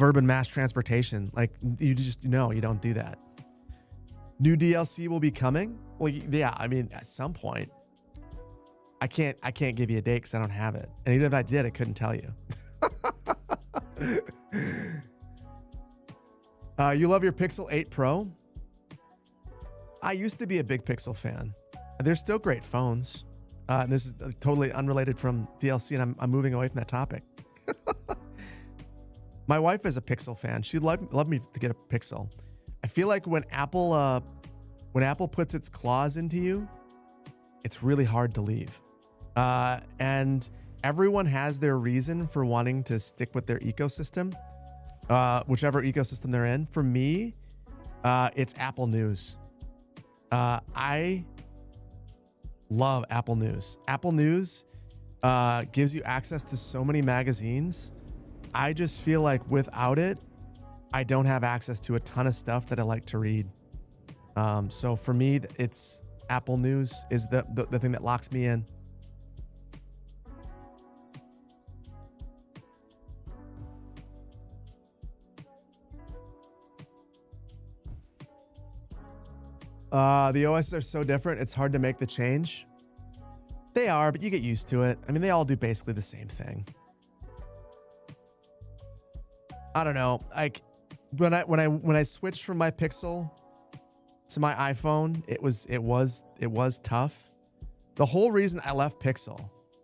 urban mass transportation. Like, you just, no, you don't do that. New DLC will be coming. Well, yeah, I mean, at some point. I can't give you a date because I don't have it. And even if I did, I couldn't tell you. You love your Pixel 8 Pro? I used to be a big Pixel fan. They're still great phones. And this is totally unrelated from DLC, and I'm moving away from that topic. My wife is a Pixel fan. She'd love me to get a Pixel. I feel like when Apple puts its claws into you, it's really hard to leave. And everyone has their reason for wanting to stick with their ecosystem, whichever ecosystem they're in. For me, it's Apple News. I love Apple News. Apple News gives you access to so many magazines. I just feel like without it, I don't have access to a ton of stuff that I like to read. So for me, it's Apple News is the thing that locks me in. The OSs are so different, it's hard to make the change. They are, but you get used to it. I mean, they all do basically the same thing. I don't know. Like when I switched from my Pixel to my iPhone, it was tough. The whole reason I left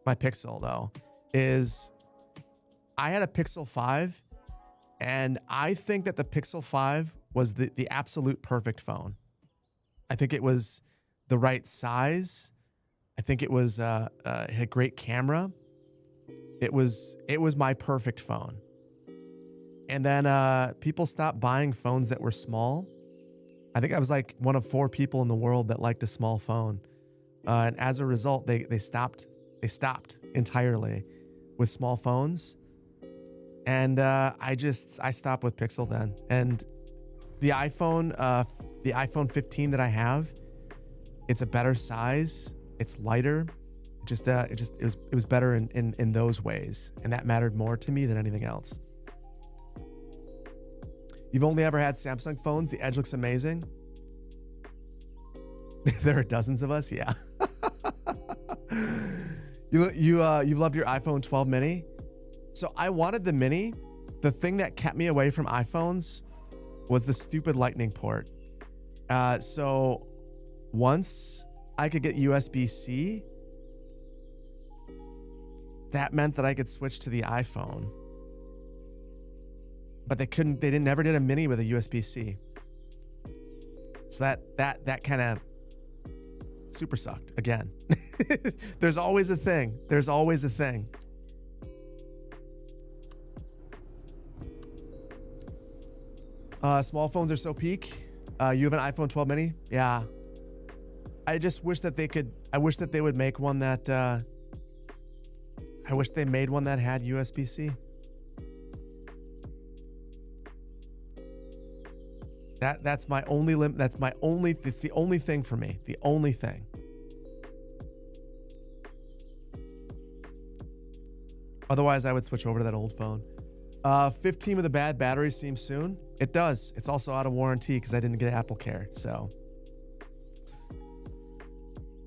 my Pixel though, is I had a Pixel 5, and I think that the Pixel 5 was the absolute perfect phone. I think it was the right size. I think it was had great camera. It was my perfect phone. And then people stopped buying phones that were small. I think I was like one of 4 people in the world that liked a small phone. And as a result, they stopped entirely with small phones. And I stopped with Pixel then. And the iPhone 15 that I have, it's a better size. It's lighter. It was better in those ways. And that mattered more to me than anything else. You've only ever had Samsung phones. The Edge looks amazing. There are dozens of us. Yeah. You've loved your iPhone 12 mini. So I wanted the mini. The thing that kept me away from iPhones was the stupid lightning port. So once I could get USB-C, that meant that I could switch to the iPhone. But they never did a mini with a USB-C. So that kind of super sucked again. There's always a thing. Small phones are so peak. You have an iPhone 12 mini? Yeah. I just wish that I wish that they would make one that, I wish they made one that had USB-C. That's my only limit. It's the only thing for me. The only thing. Otherwise, I would switch over to that old phone. 15 with a bad battery seems soon. It does. It's also out of warranty because I didn't get Apple Care. So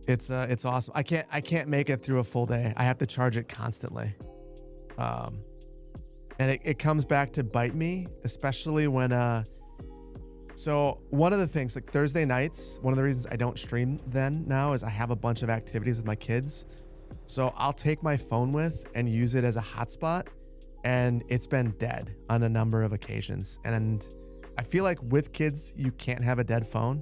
it's awesome. I can't make it through a full day. I have to charge it constantly. And it comes back to bite me, especially when so one of the things, like Thursday nights, one of the reasons I don't stream then now is I have a bunch of activities with my kids. So I'll take my phone with and use it as a hotspot, and it's been dead on a number of occasions. And I feel like with kids, you can't have a dead phone.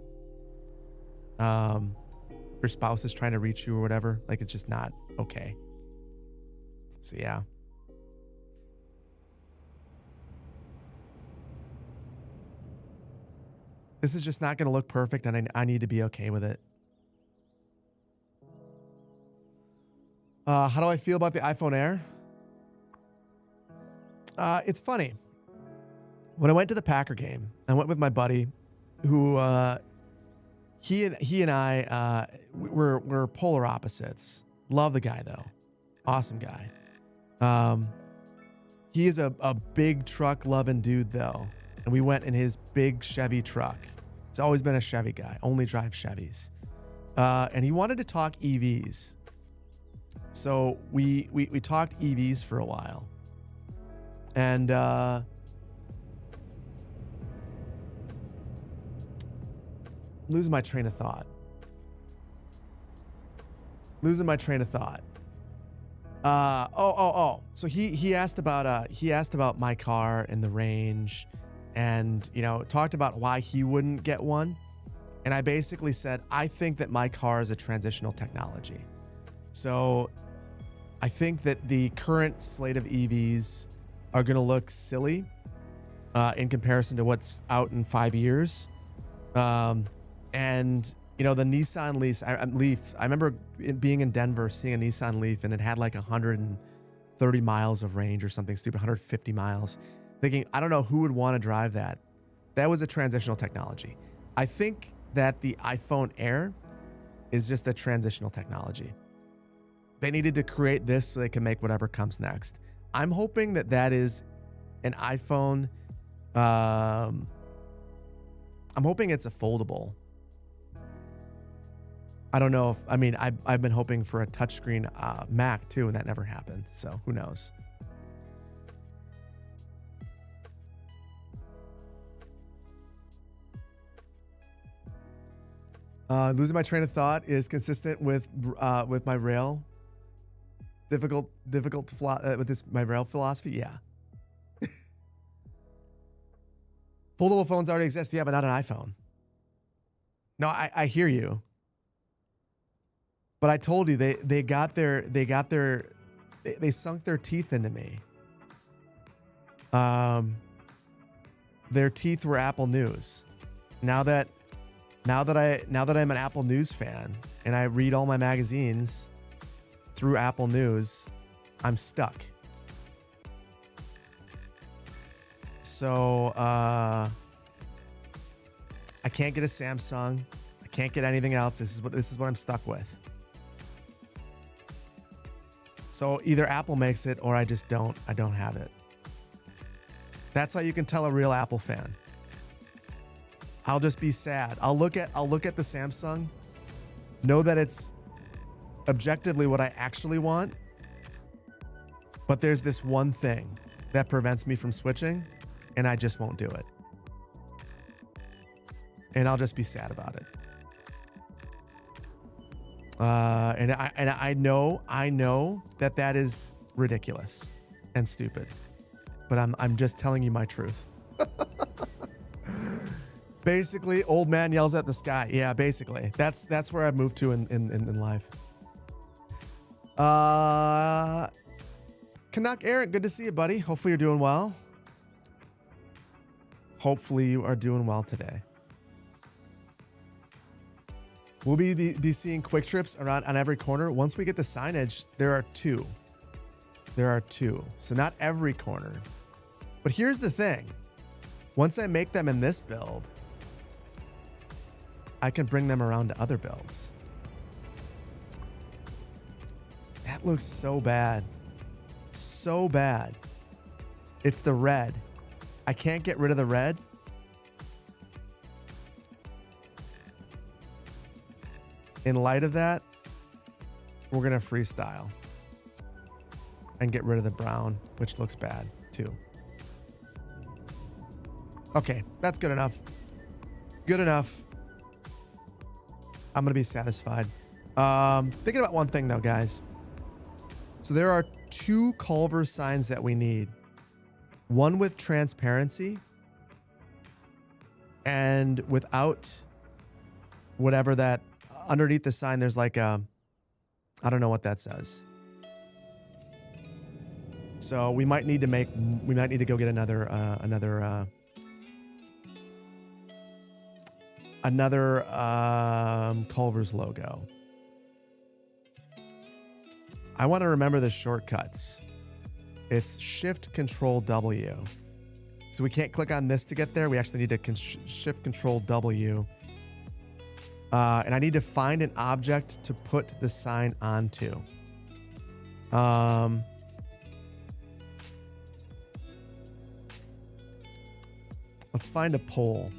Your spouse is trying to reach you or whatever. Like, it's just not okay. So yeah. This is just not going to look perfect, and I need to be okay with it. How do I feel about the iPhone Air? It's funny. When I went to the Packer game, I went with my buddy, who he and I we're polar opposites. Love the guy though, awesome guy. He is a big truck loving dude though, and we went in his big Chevy truck. He's always been a Chevy guy, only drive Chevys, and he wanted to talk EVs. So we talked EVs for a while, and losing my train of thought. So he asked about my car and the range, and talked about why he wouldn't get one. And I basically said, I think that my car is a transitional technology. So I think that the current slate of EVs are going to look silly in comparison to what's out in 5 years. And the Nissan Leaf, I remember being in Denver, seeing a Nissan Leaf, and it had like 130 miles of range or something stupid, 150 miles. Thinking, I don't know who would want to drive that. That was a transitional technology. I think that the iPhone Air is just a transitional technology. They needed to create this so they can make whatever comes next. I'm hoping that that is an iPhone. I'm hoping it's a foldable. I don't know if, I've been hoping for a touchscreen Mac too, and that never happened. So who knows? Losing my train of thought is consistent with my rail. Difficult with my rail philosophy. Yeah. Foldable phones already exist. Yeah, but not an iPhone. No, I hear you. But I told you they sunk their teeth into me. Their teeth were Apple News. Now that I'm an Apple News fan and I read all my magazines through Apple News, I'm stuck. So I can't get a Samsung. I can't get anything else. This is what I'm stuck with. So either Apple makes it or I just don't have it. That's how you can tell a real Apple fan. I'll just be sad. I'll look at the Samsung, know that it's objectively what I actually want, but there's this one thing that prevents me from switching, and I just won't do it. And I'll just be sad about it. And I know that is ridiculous and stupid, but I'm just telling you my truth. Basically, old man yells at the sky. Yeah, basically. That's where I've moved to in life. Canuck Aaron, good to see you, buddy. Hopefully you're doing well. Hopefully you are doing well today. We'll be seeing quick trips around on every corner. Once we get the signage, there are two. So not every corner. But here's the thing. Once I make them in this build, I can bring them around to other builds. That looks so bad. so bad. It's the red. I can't get rid of the red. In light of that, we're going to freestyle and get rid of the brown, which looks bad too. Okay, that's good enough. Good enough. I'm going to be satisfied. Thinking about one thing though, guys. So there are 2 Culvers signs that we need. One with transparency and without whatever that underneath the sign, there's like a, I don't know what that says. So we might need to go get another Culvers logo. I want to remember the shortcuts. It's Shift Control W. So we can't click on this to get there. We actually need to Shift Control W. And I need to find an object to put the sign onto. Let's find a pole.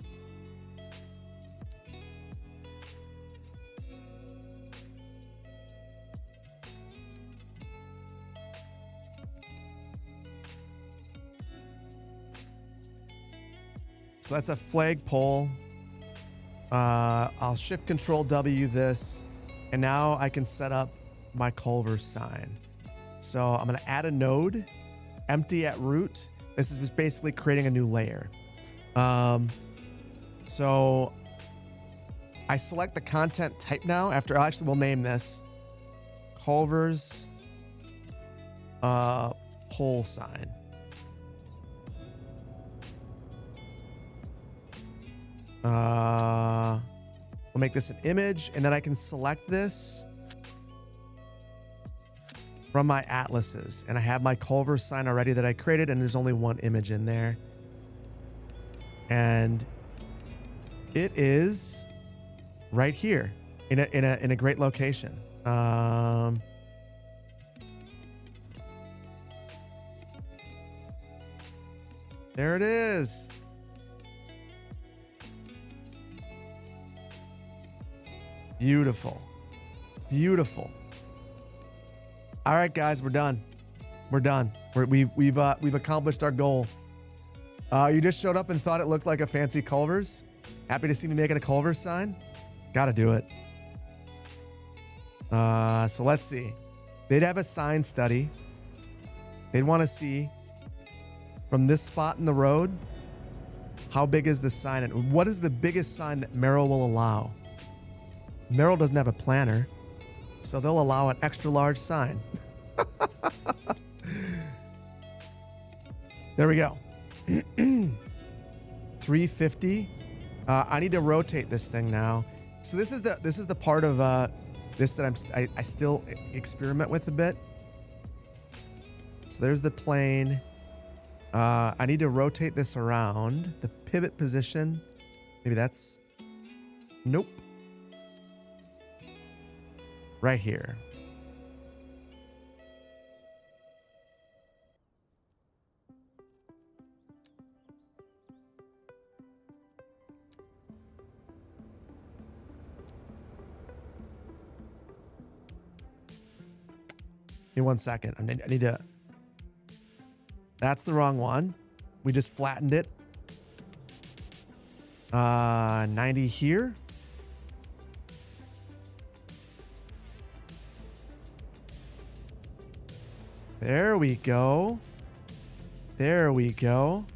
So that's a flag pole. I'll Shift Control W this, and now I can set up my Culvers sign. So I'm going to add a node, empty at root. This is just basically creating a new layer. So I select the content type now. We'll name this Culvers pole sign. We'll make this an image, and then I can select this from my atlases. And I have my Culvers sign already that I created, and there's only one image in there. And it is right here in a great location. There it is. Beautiful. Beautiful. All right, guys, we're done. We're done. We've accomplished our goal. You just showed up and thought it looked like a fancy Culvers. Happy to see me making a Culvers sign. Got to do it. So let's see. They'd have a sign study. They'd want to see from this spot in the road, how big is the sign and what is the biggest sign that Merrill will allow? Merrill doesn't have a planner, so they'll allow an extra large sign. There we go. 350. I need to rotate this thing now. So this is the part of this that I still experiment with a bit. So there's the plane. I need to rotate this around the pivot position. Maybe that's, nope. Right here. Give me 1 second. I need to. That's the wrong one. We just flattened it. 90 here. There we go. There we go.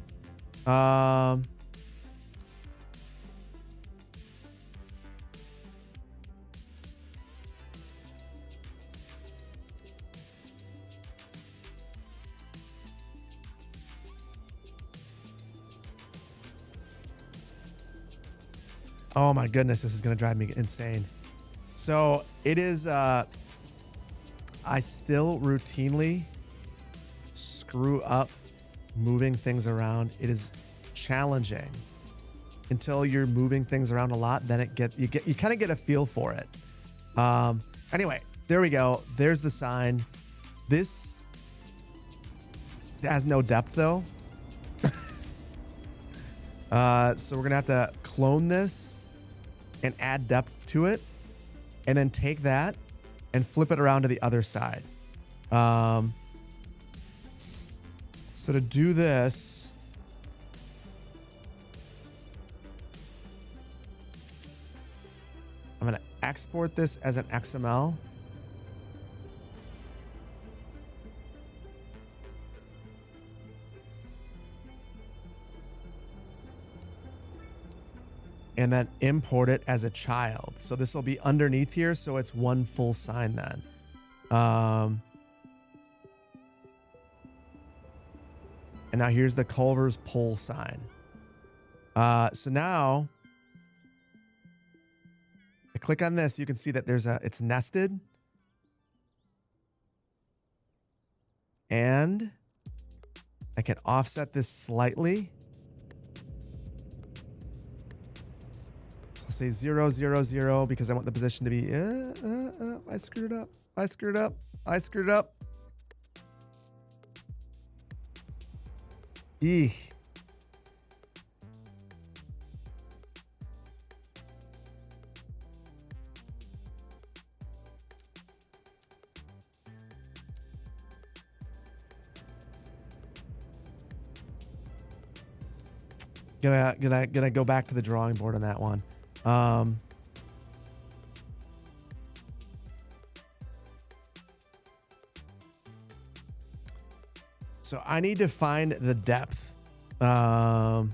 Oh my goodness, this is going to drive me insane. So it is, I still routinely screw up moving things around. It is challenging until you're moving things around a lot. Then you kind of get a feel for it. Anyway, there we go. There's the sign. This It has no depth though. So we're gonna have to clone this and add depth to it, and then take that and flip it around to the other side. So to do this, I'm gonna export this as an XML. And then import it as a child. So this will be underneath here, so it's one full sign then. And now here's the Culvers pole sign. So now, I click on this, you can see that it's nested. And I can offset this slightly. Say 0, 0, 0 because I want the position to be. I screwed up. I screwed up. I screwed up. Eek. Gonna go back to the drawing board on that one. So I need to find the depth, and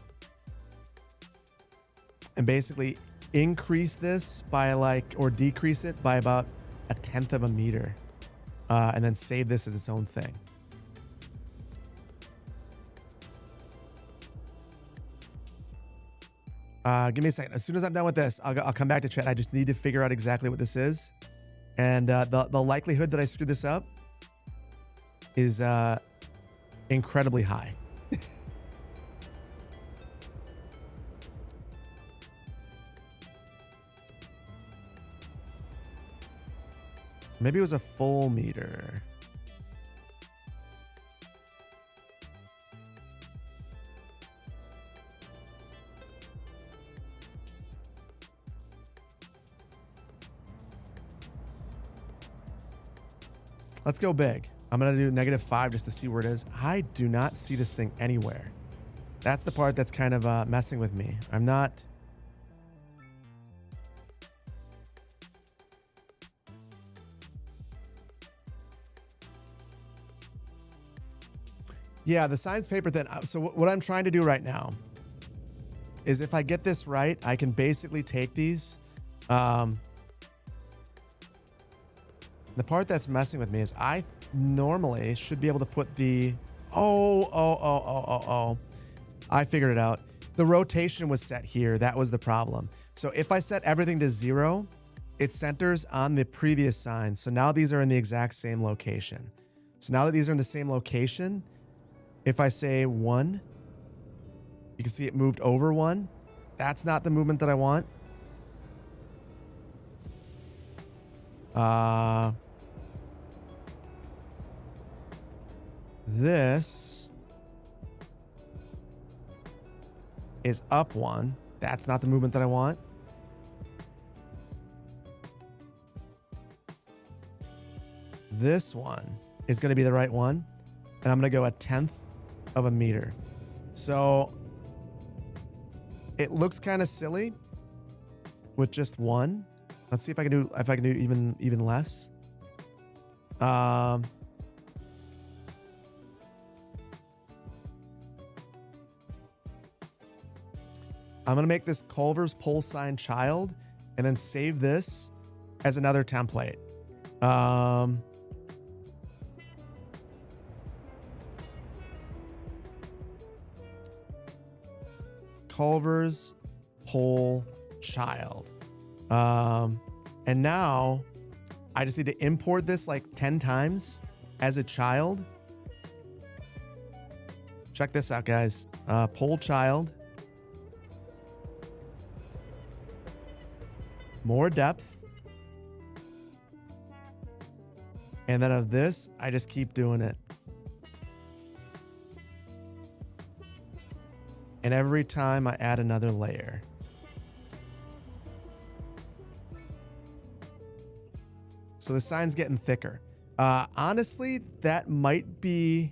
basically increase this by or decrease it by about 1/10 of a meter, and then save this as its own thing. Give me a second. As soon as I'm done with this, I'll come back to chat. I just need to figure out exactly what this is. And the likelihood that I screwed this up is incredibly high. Maybe it was a full meter. Let's go big. I'm going to do -5 just to see where it is. I do not see this thing anywhere. That's the part that's kind of messing with me. I'm not... Yeah, the science paper then. So what I'm trying to do right now is if I get this right, I can basically take these. The part that's messing with me is I normally should be able to put the... Oh. I figured it out. The rotation was set here. That was the problem. So if I set everything to 0, it centers on the previous sign. So now these are in the exact same location. So now that these are in the same location, if I say 1, you can see it moved over 1. That's not the movement that I want. This is up 1. That's not the movement that I want. This one is going to be the right one. And I'm going to go 1/10 of a meter. So it looks kind of silly with just 1. Let's see if I can do even less. I'm going to make this Culvers pole sign child and then save this as another template. Culvers pole child. And now I just need to import this like 10 times as a child. Check this out, guys. Pole child. More depth. And then of this, I just keep doing it. And every time I add another layer. So the sign's getting thicker. Honestly, that might be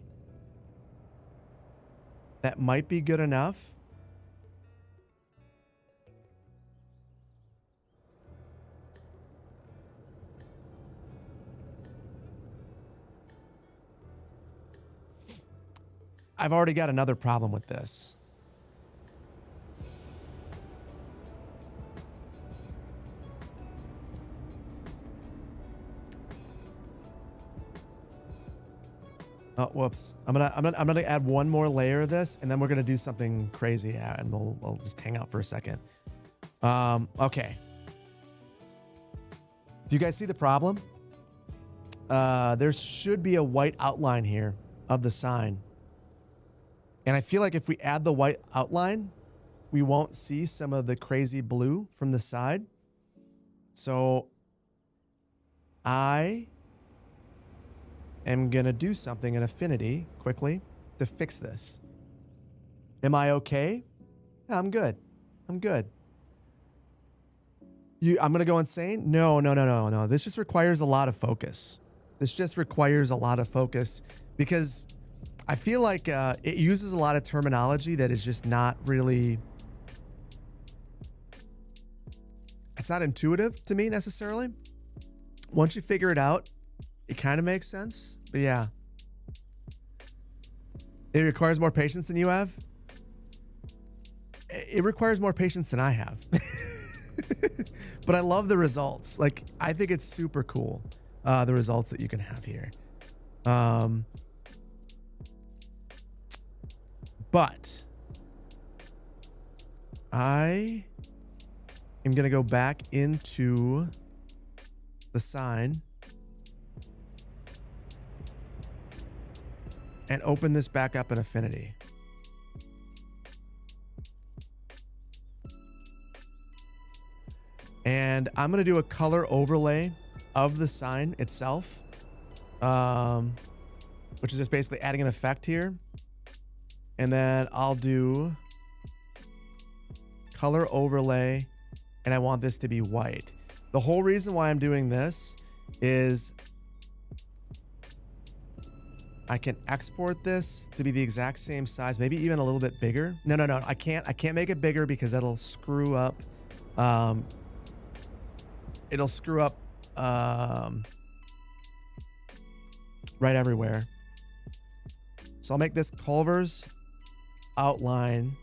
good enough. I've already got another problem with this. Oh, whoops. I'm gonna add one more layer of this, and then we're gonna do something crazy, and we'll just hang out for a second. Okay. Do you guys see the problem? There should be a white outline here of the sign. And I feel like if we add the white outline, we won't see some of the crazy blue from the side. So I am going to do something in Affinity quickly to fix this. Am I okay? Yeah, I'm good. I'm good. I'm going to go insane? No. This just requires a lot of focus. This just requires a lot of focus because I feel like it uses a lot of terminology that is just not really... It's not intuitive to me necessarily. Once you figure it out, it kind of makes sense. But yeah. It requires more patience than you have. It requires more patience than I have. But I love the results. Like, I think it's super cool, the results that you can have here. But I am going to go back into the sign and open this back up in Affinity. And I'm going to do a color overlay of the sign itself, which is just basically adding an effect here. And then I'll do color overlay, and I want this to be white. The whole reason why I'm doing this is I can export this to be the exact same size, maybe even a little bit bigger. No, I can't make it bigger because that'll screw up. It'll screw up right everywhere. So I'll make this Culvers outline,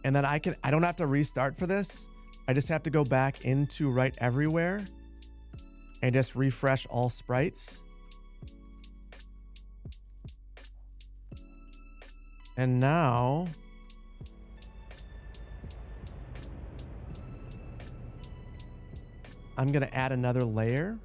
and then I don't have to restart for this. I just have to go back into right everywhere and just refresh all sprites. And now I'm going to add another layer.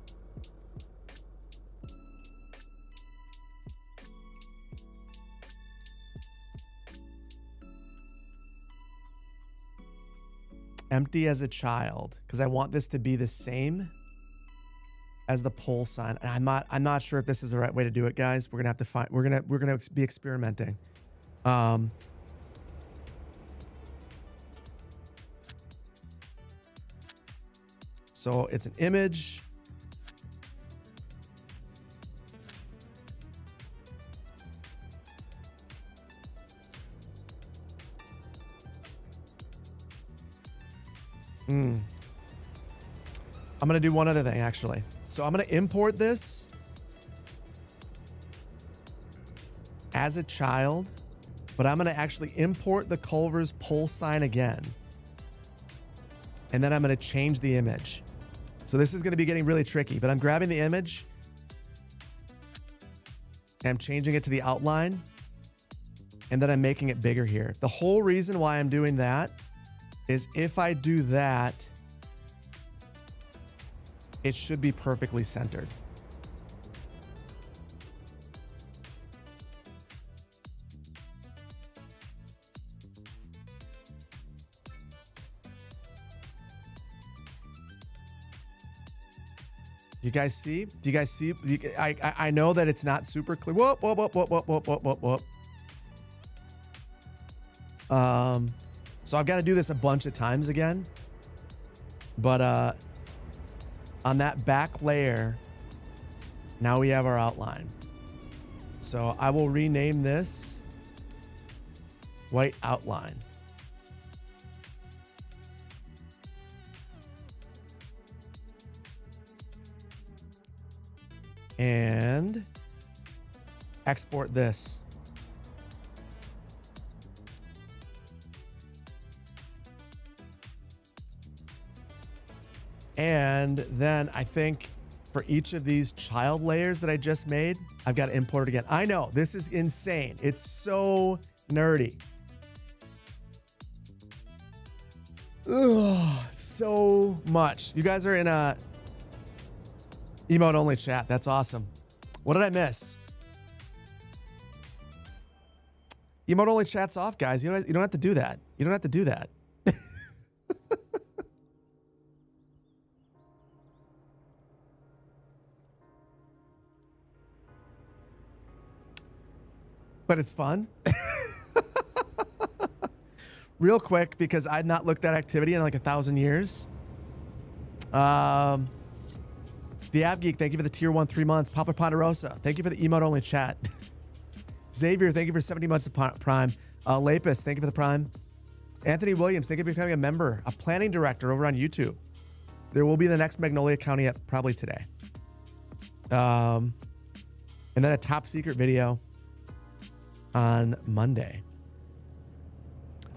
Empty as a child, because I want this to be the same as the pole sign. And I'm not sure if this is the right way to do it, guys. We're gonna have to find. We're gonna be experimenting. So it's an image. I'm going to do one other thing, actually. So I'm going to import this as a child, but I'm going to actually import the Culvers pole sign again. And then I'm going to change the image. So this is going to be getting really tricky, but I'm grabbing the image and I'm changing it to the outline. And then I'm making it bigger here. The whole reason why I'm doing that is if I do that, it should be perfectly centered. You guys see? Do you guys see? I know that it's not super clear. Whoop. So I've got to do this a bunch of times again. But on that back layer, now we have our outline. So I will rename this white outline. And export this. And then I think for each of these child layers that I just made, I've got to import it again. I know, this is insane. It's so nerdy. Ugh, so much. You guys are in a emote only chat. That's awesome. What did I miss? Emote only chat's off, guys. You don't have to do that. You don't have to do that. But it's fun. Real quick, because I'd not looked at activity in like 1,000 years. The App Geek, thank you for the tier 1 3 months. Papa Ponderosa, thank you for the emote only chat. Xavier, thank you for 70 months of Prime. Lapis, thank you for the Prime. Anthony Williams, thank you for becoming a member, a planning director over on YouTube. There will be the next Magnolia County up probably today. And then a top secret video on Monday.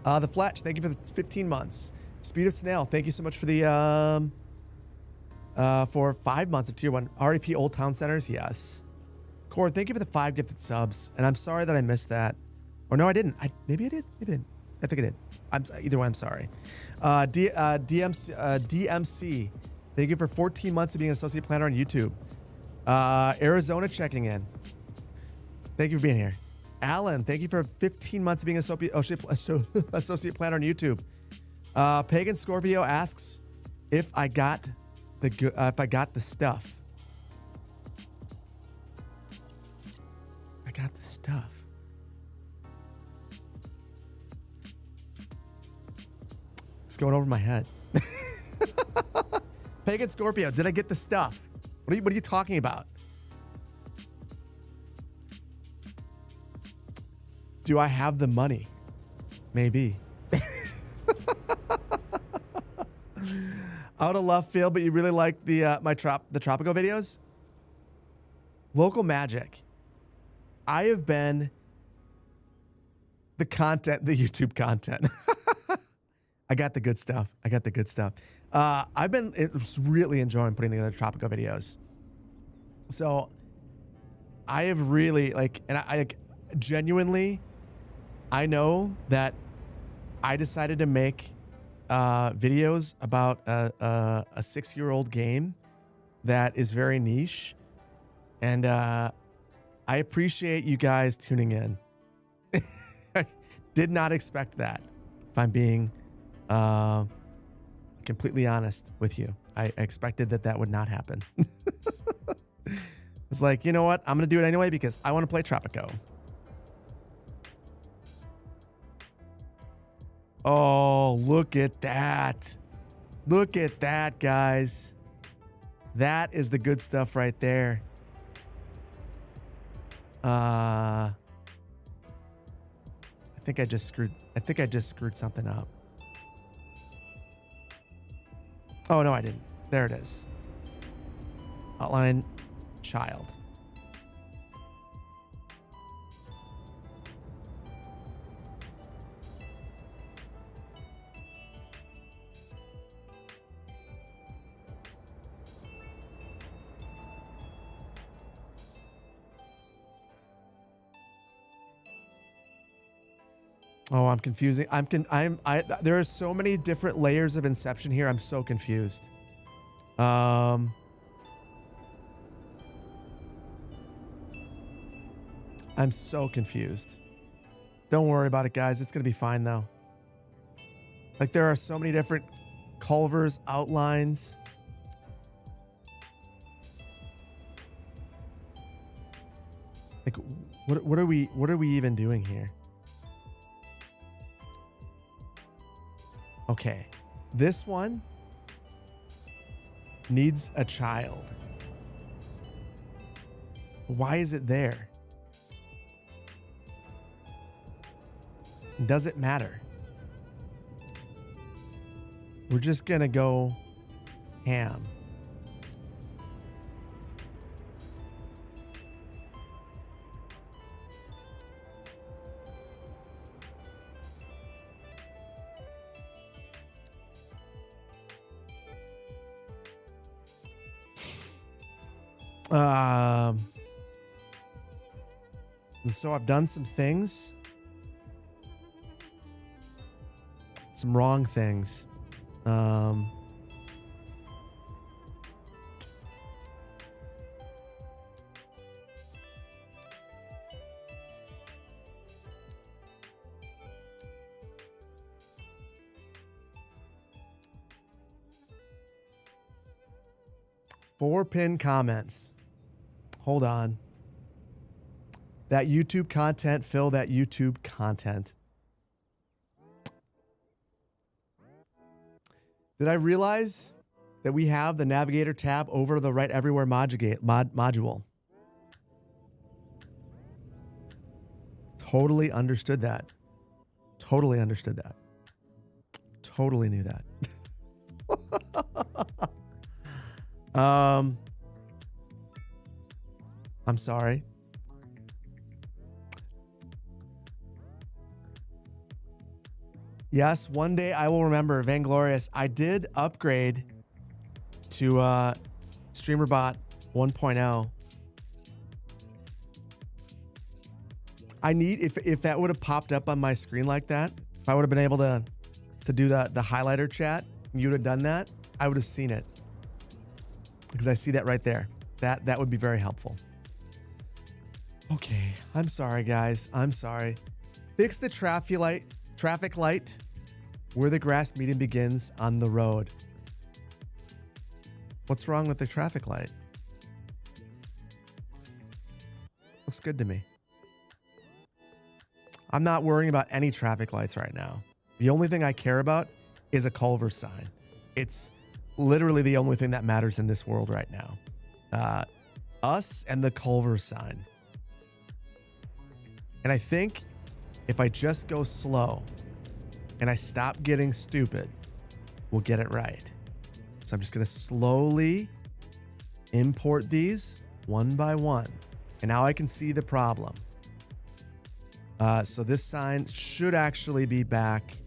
The Fletch, thank you for the 15 months. Speed of Snail, thank you so much for the for 5 months of tier 1. REP Old Town Centers, yes. Cord, thank you for the 5 gifted subs. And I'm sorry that I missed that. Or no, I didn't. Maybe I did. Maybe I didn't. I think I did. Either way, I'm sorry. DMC, thank you for 14 months of being an associate planner on YouTube. Arizona checking in. Thank you for being here. Alan, thank you for 15 months of being an associate planner on YouTube. Pagan Scorpio asks if I got the stuff. I got the stuff. It's going over my head. Pagan Scorpio, did I get the stuff? What are you talking about? Do I have the money? Maybe. Out of left field, but you really like the the Tropico videos? Local magic. I have been the YouTube content. I got the good stuff. I've been really enjoying putting together Tropico videos. So I have really and I genuinely, I know that I decided to make videos about a 6-year-old game that is very niche, and I appreciate you guys tuning in. I did not expect that, if I'm being completely honest with you. I expected that would not happen. It's like, you know what? I'm going to do it anyway because I want to play Tropico. Oh, look at that. Look at that, guys. That is the good stuff right there. I think I just screwed something up. Oh, no, I didn't. There it is. Outline child. Oh, I'm confusing. There are so many different layers of Inception here. I'm so confused. I'm so confused. Don't worry about it, guys. It's going to be fine, though. Like, there are so many different Culvers outlines. Like, what are we even doing here? Okay. This one needs a child. Why is it there? Does it matter? We're just gonna go ham. So I've done some things, some wrong things. 4 pinned comments. Hold on. That YouTube content, Phil, that YouTube content. Did I realize that we have the Navigator tab over the Right Everywhere module? Totally understood that. Totally understood that. Totally knew that. I'm sorry. Yes, one day I will remember. Vainglorious. I did upgrade to StreamerBot 1.0. I need, if that would have popped up on my screen like that, if I would have been able to do the highlighter chat, and you would have done that, I would have seen it. Because I see that right there. That would be very helpful. Okay, I'm sorry, guys. I'm sorry. Fix the traffic light where the grass median begins on the road. What's wrong with the traffic light? Looks good to me. I'm not worrying about any traffic lights right now. The only thing I care about is a Culvers sign. It's literally the only thing that matters in this world right now. Us and the Culvers sign. And I think if I just go slow and I stop getting stupid, we'll get it right. So I'm just going to slowly import these one by one. And now I can see the problem. So this sign should actually be back.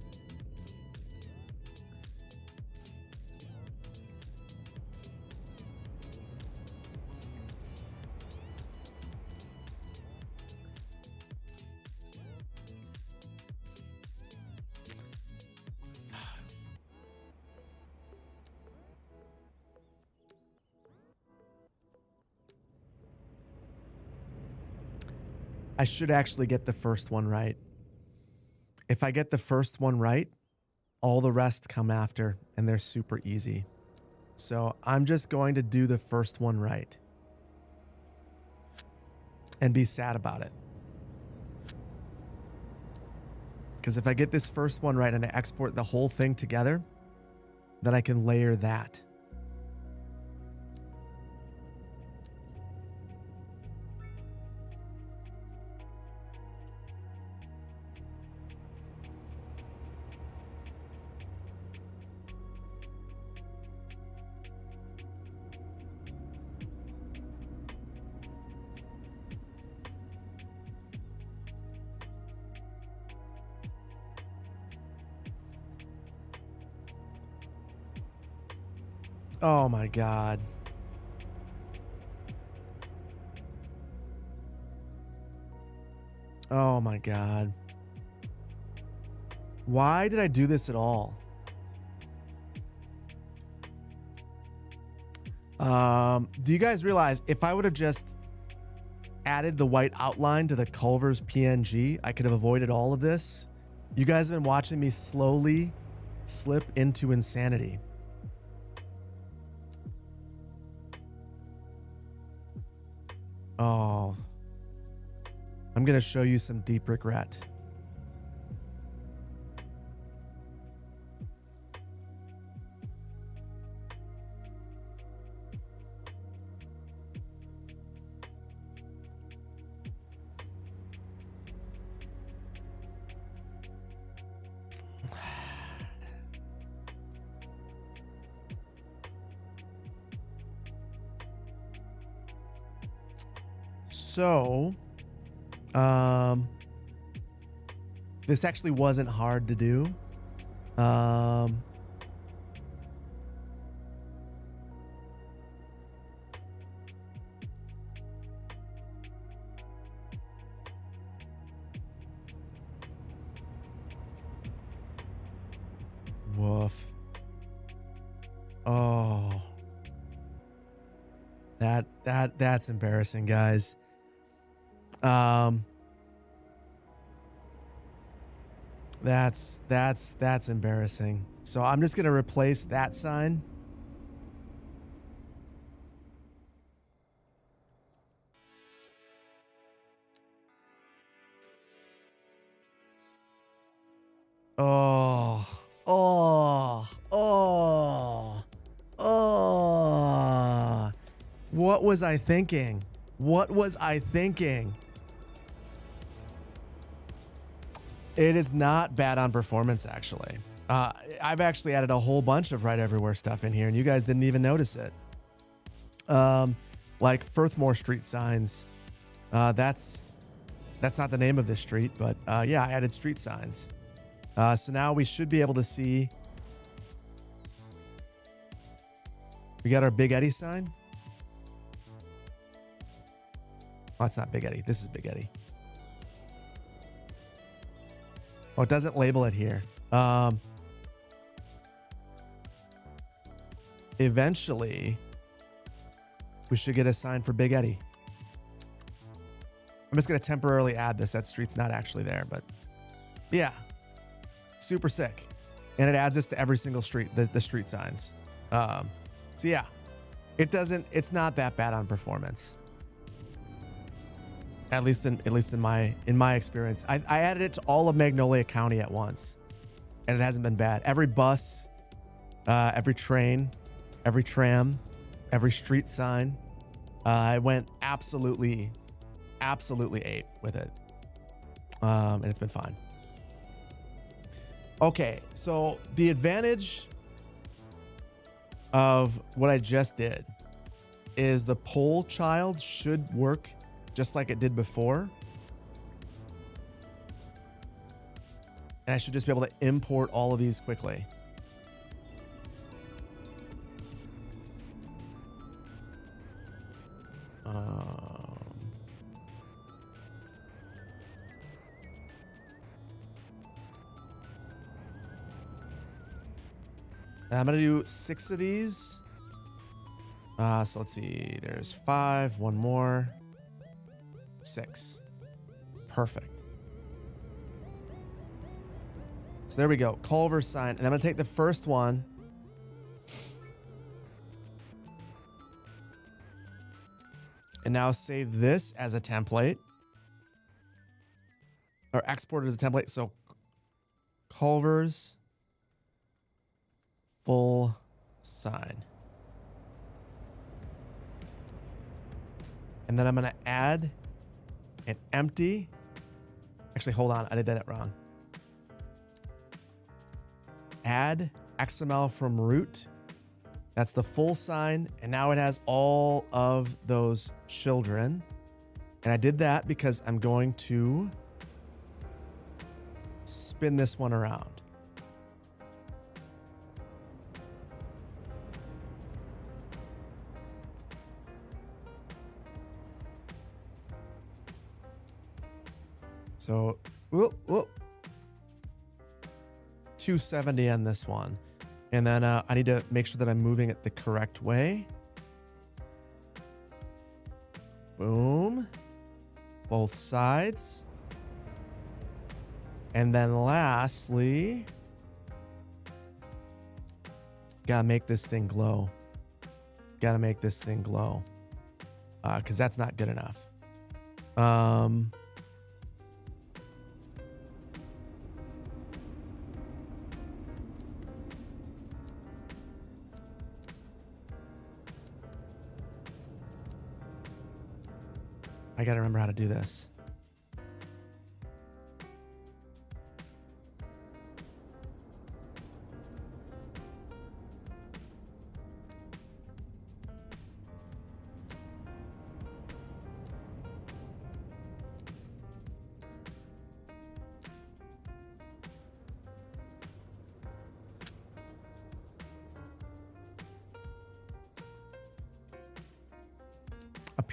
I should actually get the first one right. If I get the first one right, all the rest come after, and they're super easy. So I'm just going to do the first one right and be sad about it. Because if I get this first one right and I export the whole thing together, then I can layer that. Oh my God. Oh my God. Why did I do this at all? Do you guys realize if I would have just added the white outline to the Culvers PNG, I could have avoided all of this? You guys have been watching me slowly slip into insanity. Oh, I'm going to show you some deep regret. So, this actually wasn't hard to do. Woof. Oh. That's embarrassing, guys. That's embarrassing. So I'm just gonna replace that sign. Oh, oh, oh, oh. What was I thinking? What was I thinking? It is not bad on performance, actually. I've actually added a whole bunch of Right Everywhere stuff in here, and you guys didn't even notice it. Like Firthmore Street signs. That's not the name of this street, but yeah, I added street signs. So now we should be able to see. We got our Big Eddie sign. Oh, it's not Big Eddie. This is Big Eddie. Oh, it doesn't label it here. Eventually, we should get a sign for Big Eddie. I'm just going to temporarily add this. That street's not actually there, but yeah, super sick. And it adds this to every single street, the street signs. So yeah, it's not that bad on performance. At least in my experience. I added it to all of Magnolia County at once, and it hasn't been bad. Every bus, every train, every tram, every street sign, I went absolutely ape with it, and it's been fine. Okay, so the advantage of what I just did is the poll child should work just like it did before. And I should just be able to import all of these quickly. I'm going to do 6 of these. So let's see. There's 5, one more. 6. Perfect. So there we go. Culvers sign. And I'm going to take the first one. And now save this as a template. Or export it as a template. So Culvers full sign. And then I'm going to add an empty. Actually, hold on. I did that wrong. Add XML from root. That's the full sign. And now it has all of those children. And I did that because I'm going to spin this one around. So, 270 on this one. And then I need to make sure that I'm moving it the correct way. Boom. Both sides. And then lastly, gotta make this thing glow. Gotta make this thing glow. Because that's not good enough. I gotta remember how to do this.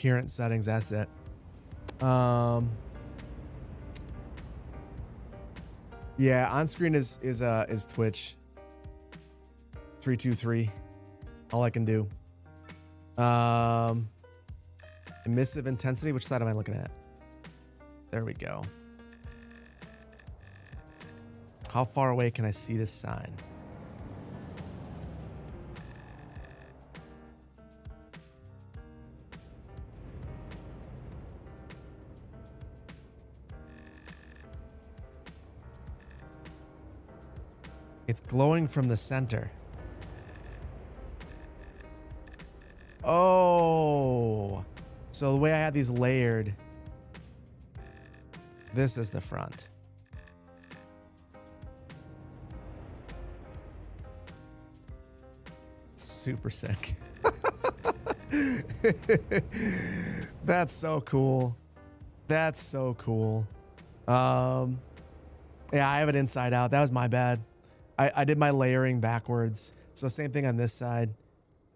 appearance settings. That's it. Yeah, on screen is Twitch 323. All I can do. Emissive intensity. Which side am I looking at? There we go. How far away can I see this sign? It's glowing from the center. Oh, so the way I had these layered, this is the front. Super sick. That's so cool. That's so cool. Yeah, I have it inside out. That was my bad. I did my layering backwards. So same thing on this side.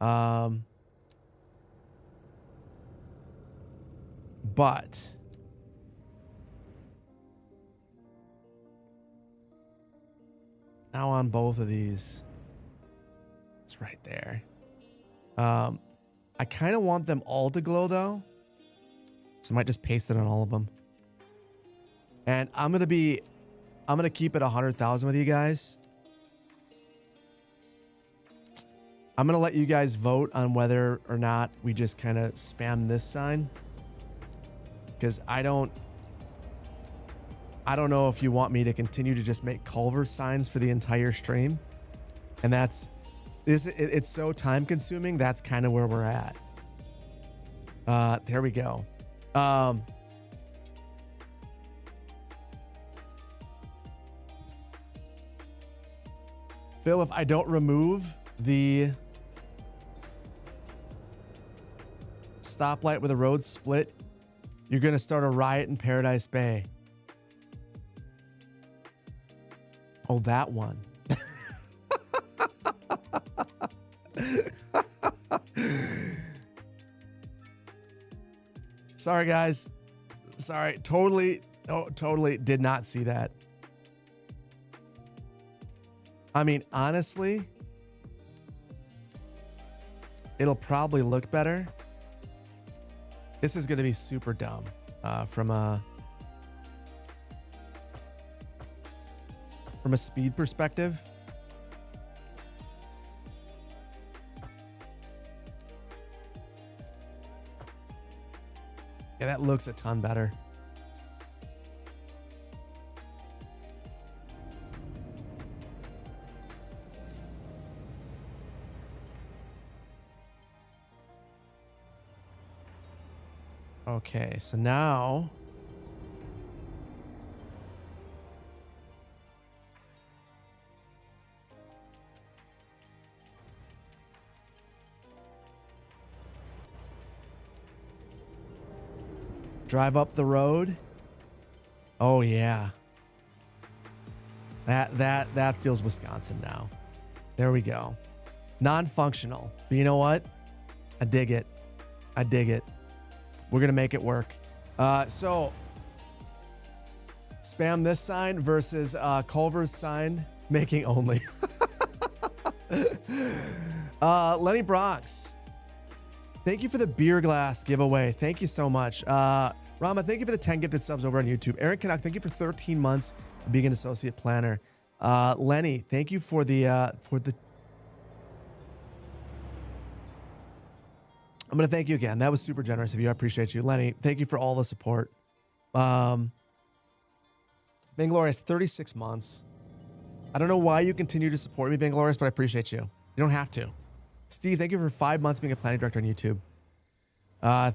But now on both of these, it's right there. I kind of want them all to glow though. So I might just paste it on all of them. And I'm going to keep it 100,000 with you guys. I'm going to let you guys vote on whether or not we just kind of spam this sign. Because I don't know if you want me to continue to just make Culvers signs for the entire stream. And it's so time consuming. That's kind of where we're at. There we go. Phil, if I don't remove the stoplight where the road split, you're going to start a riot in Paradise Bay. Oh, that one. Sorry, guys. Sorry. Totally did not see that. I mean, honestly, it'll probably look better. This is going to be super dumb from a speed perspective. Yeah, that looks a ton better. Okay, so now drive up the road. Oh yeah. That feels Wisconsin now. There we go. Non-functional. But you know what? I dig it. I dig it. We're going to make it work. So spam this sign versus Culver's sign making only. Lenny Bronx. Thank you for the beer glass giveaway. Thank you so much. Rama, thank you for the 10 gifted subs over on YouTube. Aaron Canuck, thank you for 13 months of being an associate planner. Lenny, thank you for the I'm going to thank you again. That was super generous of you. I appreciate you. Lenny, thank you for all the support. Vainglorious, 36 months. I don't know why you continue to support me, Vainglorious, but I appreciate you. You don't have to. Steve, thank you for 5 months being a planning director on YouTube.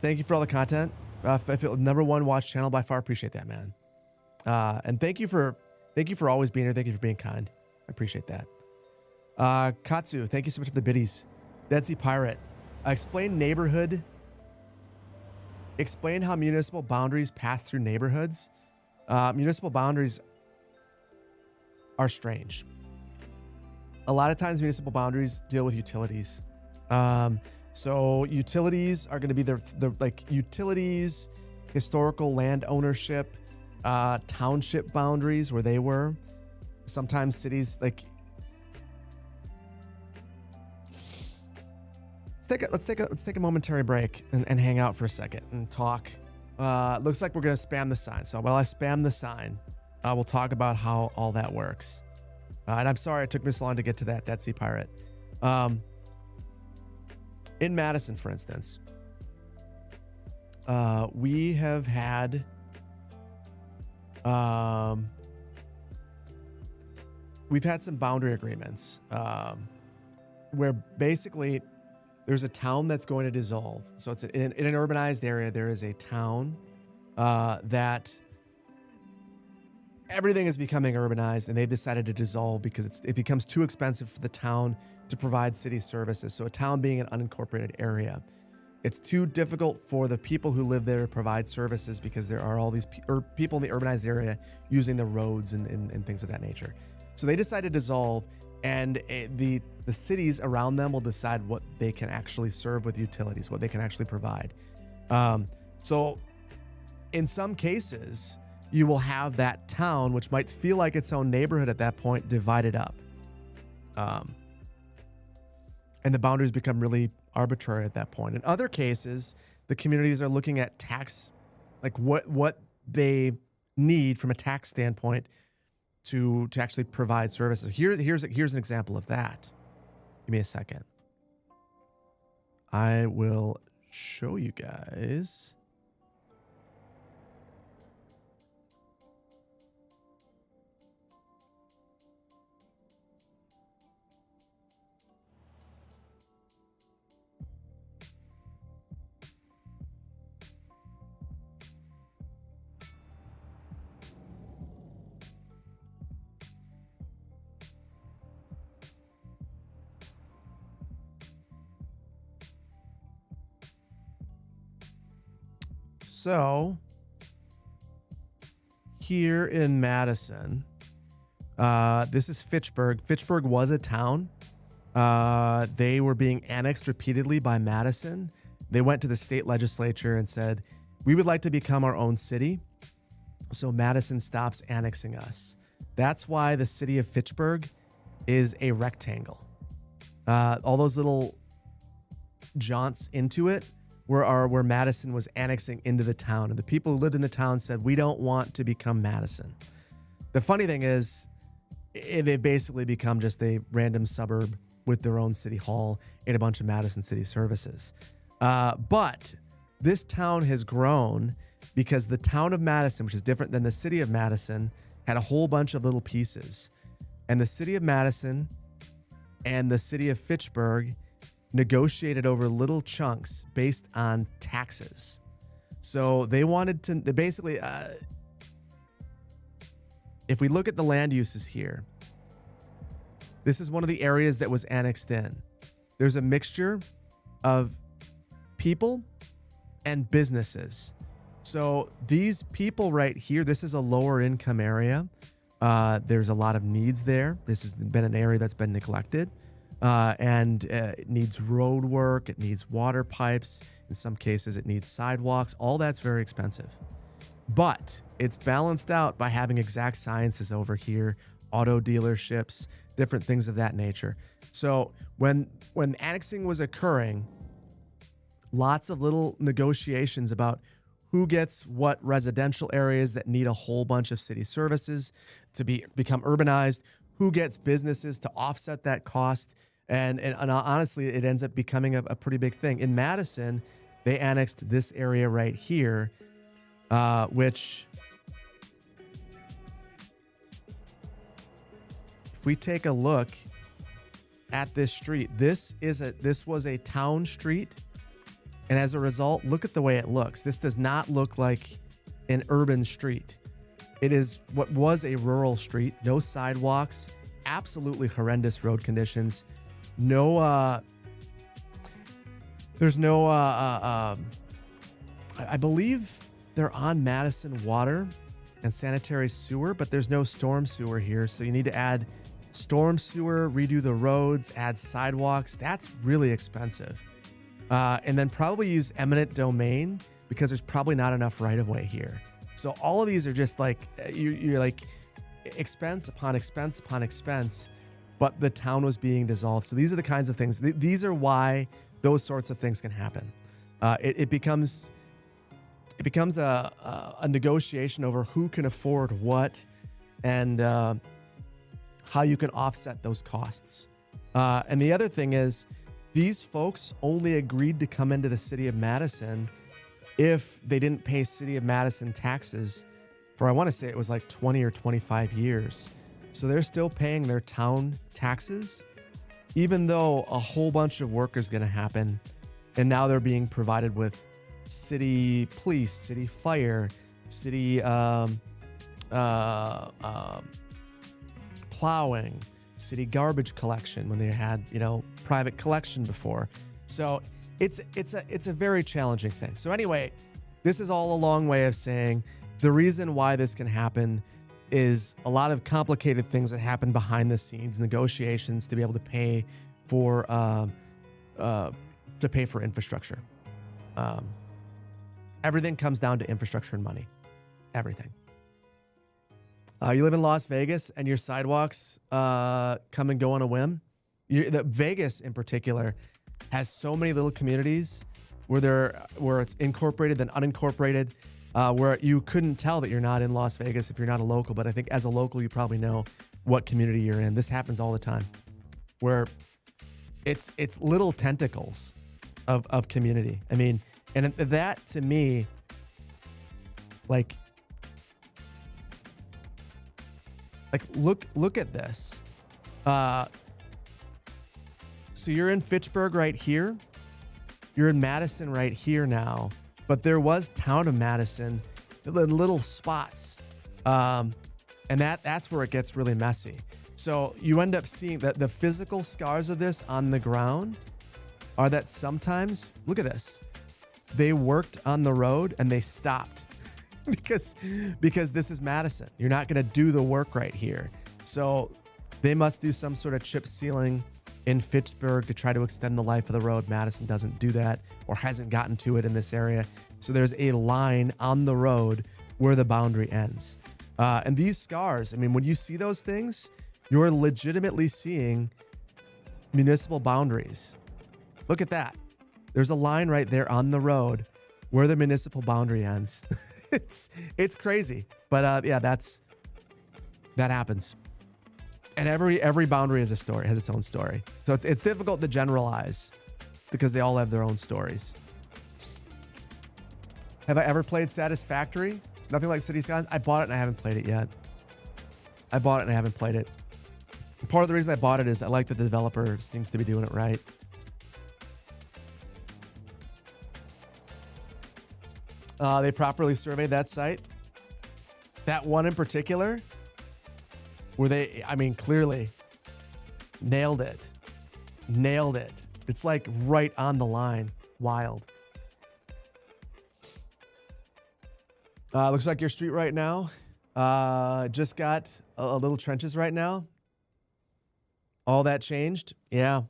Thank you for all the content. I feel #1 watch channel by far. Appreciate that, man. And thank you for always being here. Thank you for being kind. I appreciate that. Katsu, thank you so much for the biddies. Dead Sea Pirate. Explain how municipal boundaries pass through neighborhoods. Municipal boundaries are strange. A lot of times municipal boundaries deal with utilities. So utilities are going to be the like utilities, historical land ownership, township boundaries where they were. Sometimes cities like. Let's take a momentary break and hang out for a second and talk. Looks like we're gonna spam the sign. So while I spam the sign, we'll talk about how all that works. And I'm sorry it took me so long to get to that Dead Sea Pirate. In Madison, for instance, we have had we've had some boundary agreements where basically there's a town that's going to dissolve. So it's in an urbanized area. There is a town that everything is becoming urbanized, and they've decided to dissolve because it becomes too expensive for the town to provide city services. So a town being an unincorporated area, it's too difficult for the people who live there to provide services because there are all these people in the urbanized area using the roads and things of that nature. So they decide to dissolve, and the cities around them will decide what they can actually serve with utilities, what they can actually provide. So in some cases, you will have that town, which might feel like its own neighborhood at that point, divided up. And the boundaries become really arbitrary at that point. In other cases, the communities are looking at tax, like what they need from a tax standpoint to actually provide services. Here's an example of that. Give me a second. I will show you guys. So here in Madison, this is Fitchburg. Fitchburg was a town. They were being annexed repeatedly by Madison. They went to the state legislature and said, we would like to become our own city. So Madison stops annexing us. That's why the city of Fitchburg is a rectangle. All those little jaunts into it where Madison was annexing into the town. And the people who lived in the town said, we don't want to become Madison. The funny thing is, they've basically become just a random suburb with their own city hall and a bunch of Madison city services. But this town has grown because the town of Madison, which is different than the city of Madison, had a whole bunch of little pieces. And the city of Madison and the city of Fitchburg negotiated over little chunks based on taxes. So they wanted to basically, if we look at the land uses here, this is one of the areas that was annexed in. There's a mixture of people and businesses. So these people right here, this is a lower income area. There's a lot of needs there. This has been an area that's been neglected. And it needs road work, it needs water pipes, in some cases it needs sidewalks. All that's very expensive. But it's balanced out by having Exact Sciences over here, auto dealerships, different things of that nature. So when annexing was occurring, lots of little negotiations about who gets what residential areas that need a whole bunch of city services to become urbanized, who gets businesses to offset that cost. And honestly, it ends up becoming a pretty big thing. In Madison, they annexed this area right here, which, if we take a look at this street, this was a town street. And as a result, look at the way it looks. This does not look like an urban street. It is what was a rural street, no sidewalks, absolutely horrendous road conditions. There's no, I believe they're on Madison water and sanitary sewer, but there's no storm sewer here. So you need to add storm sewer, redo the roads, add sidewalks. That's really expensive. And then probably use eminent domain because there's probably not enough right of way here. So all of these are just like, you're like expense upon expense upon expense, but the town was being dissolved. So these are the kinds of things, these are why those sorts of things can happen. It becomes a negotiation over who can afford what and how you can offset those costs. And the other thing is, these folks only agreed to come into the city of Madison if they didn't pay city of Madison taxes for, I want to say it was like 20 or 25 years. So they're still paying their town taxes, even though a whole bunch of work is going to happen. And now they're being provided with city police, city fire, city plowing, city garbage collection when they had, private collection before. So it's a very challenging thing. So anyway, this is all a long way of saying the reason why this can happen is a lot of complicated things that happen behind the scenes, negotiations to be able to pay for infrastructure. Everything comes down to infrastructure and money. Everything. You live in Las Vegas and your sidewalks come and go on a whim. Vegas in particular has so many little communities where it's incorporated then unincorporated, where you couldn't tell that you're not in Las Vegas if you're not a local. But I think as a local, you probably know what community you're in. This happens all the time, where it's little tentacles of community. I mean, and that to me, like look at this. So you're in Fitchburg right here. You're in Madison right here now. But there was town of Madison, the little spots. And that's where it gets really messy. So you end up seeing that the physical scars of this on the ground are that sometimes, look at this, they worked on the road and they stopped because this is Madison. You're not going to do the work right here. So they must do some sort of chip sealing in Fitchburg to try to extend the life of the road. Madison doesn't do that or hasn't gotten to it in this area. So there's a line on the road where the boundary ends. And these scars, I mean, when you see those things, you're legitimately seeing municipal boundaries. Look at that. There's a line right there on the road where the municipal boundary ends. It's crazy. But yeah, that happens. And every boundary has its own story. So it's difficult to generalize because they all have their own stories. Have I ever played Satisfactory? Nothing like Cities Skylines. I bought it and I haven't played it yet. And part of the reason I bought it is I like that the developer seems to be doing it right. They properly surveyed that site. That one in particular, where they, I mean, clearly nailed it. It's like right on the line. Wild. Looks like your street right now just got a little trenches right now. All that changed. Yeah.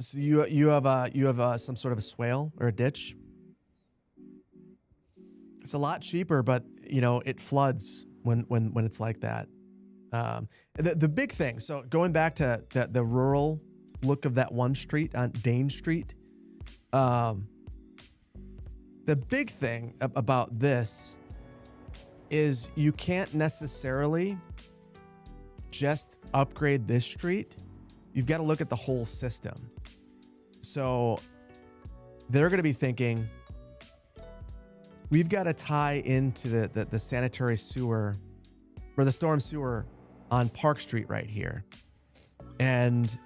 So you have some sort of a swale or a ditch. It's a lot cheaper, but it floods when it's like that. The big thing. So going back to the rural look of that one street on Dane Street, the big thing about this is you can't necessarily just upgrade this street. You've got to look at the whole system. So they're going to be thinking, we've got to tie into the sanitary sewer or the storm sewer on Park Street right here. And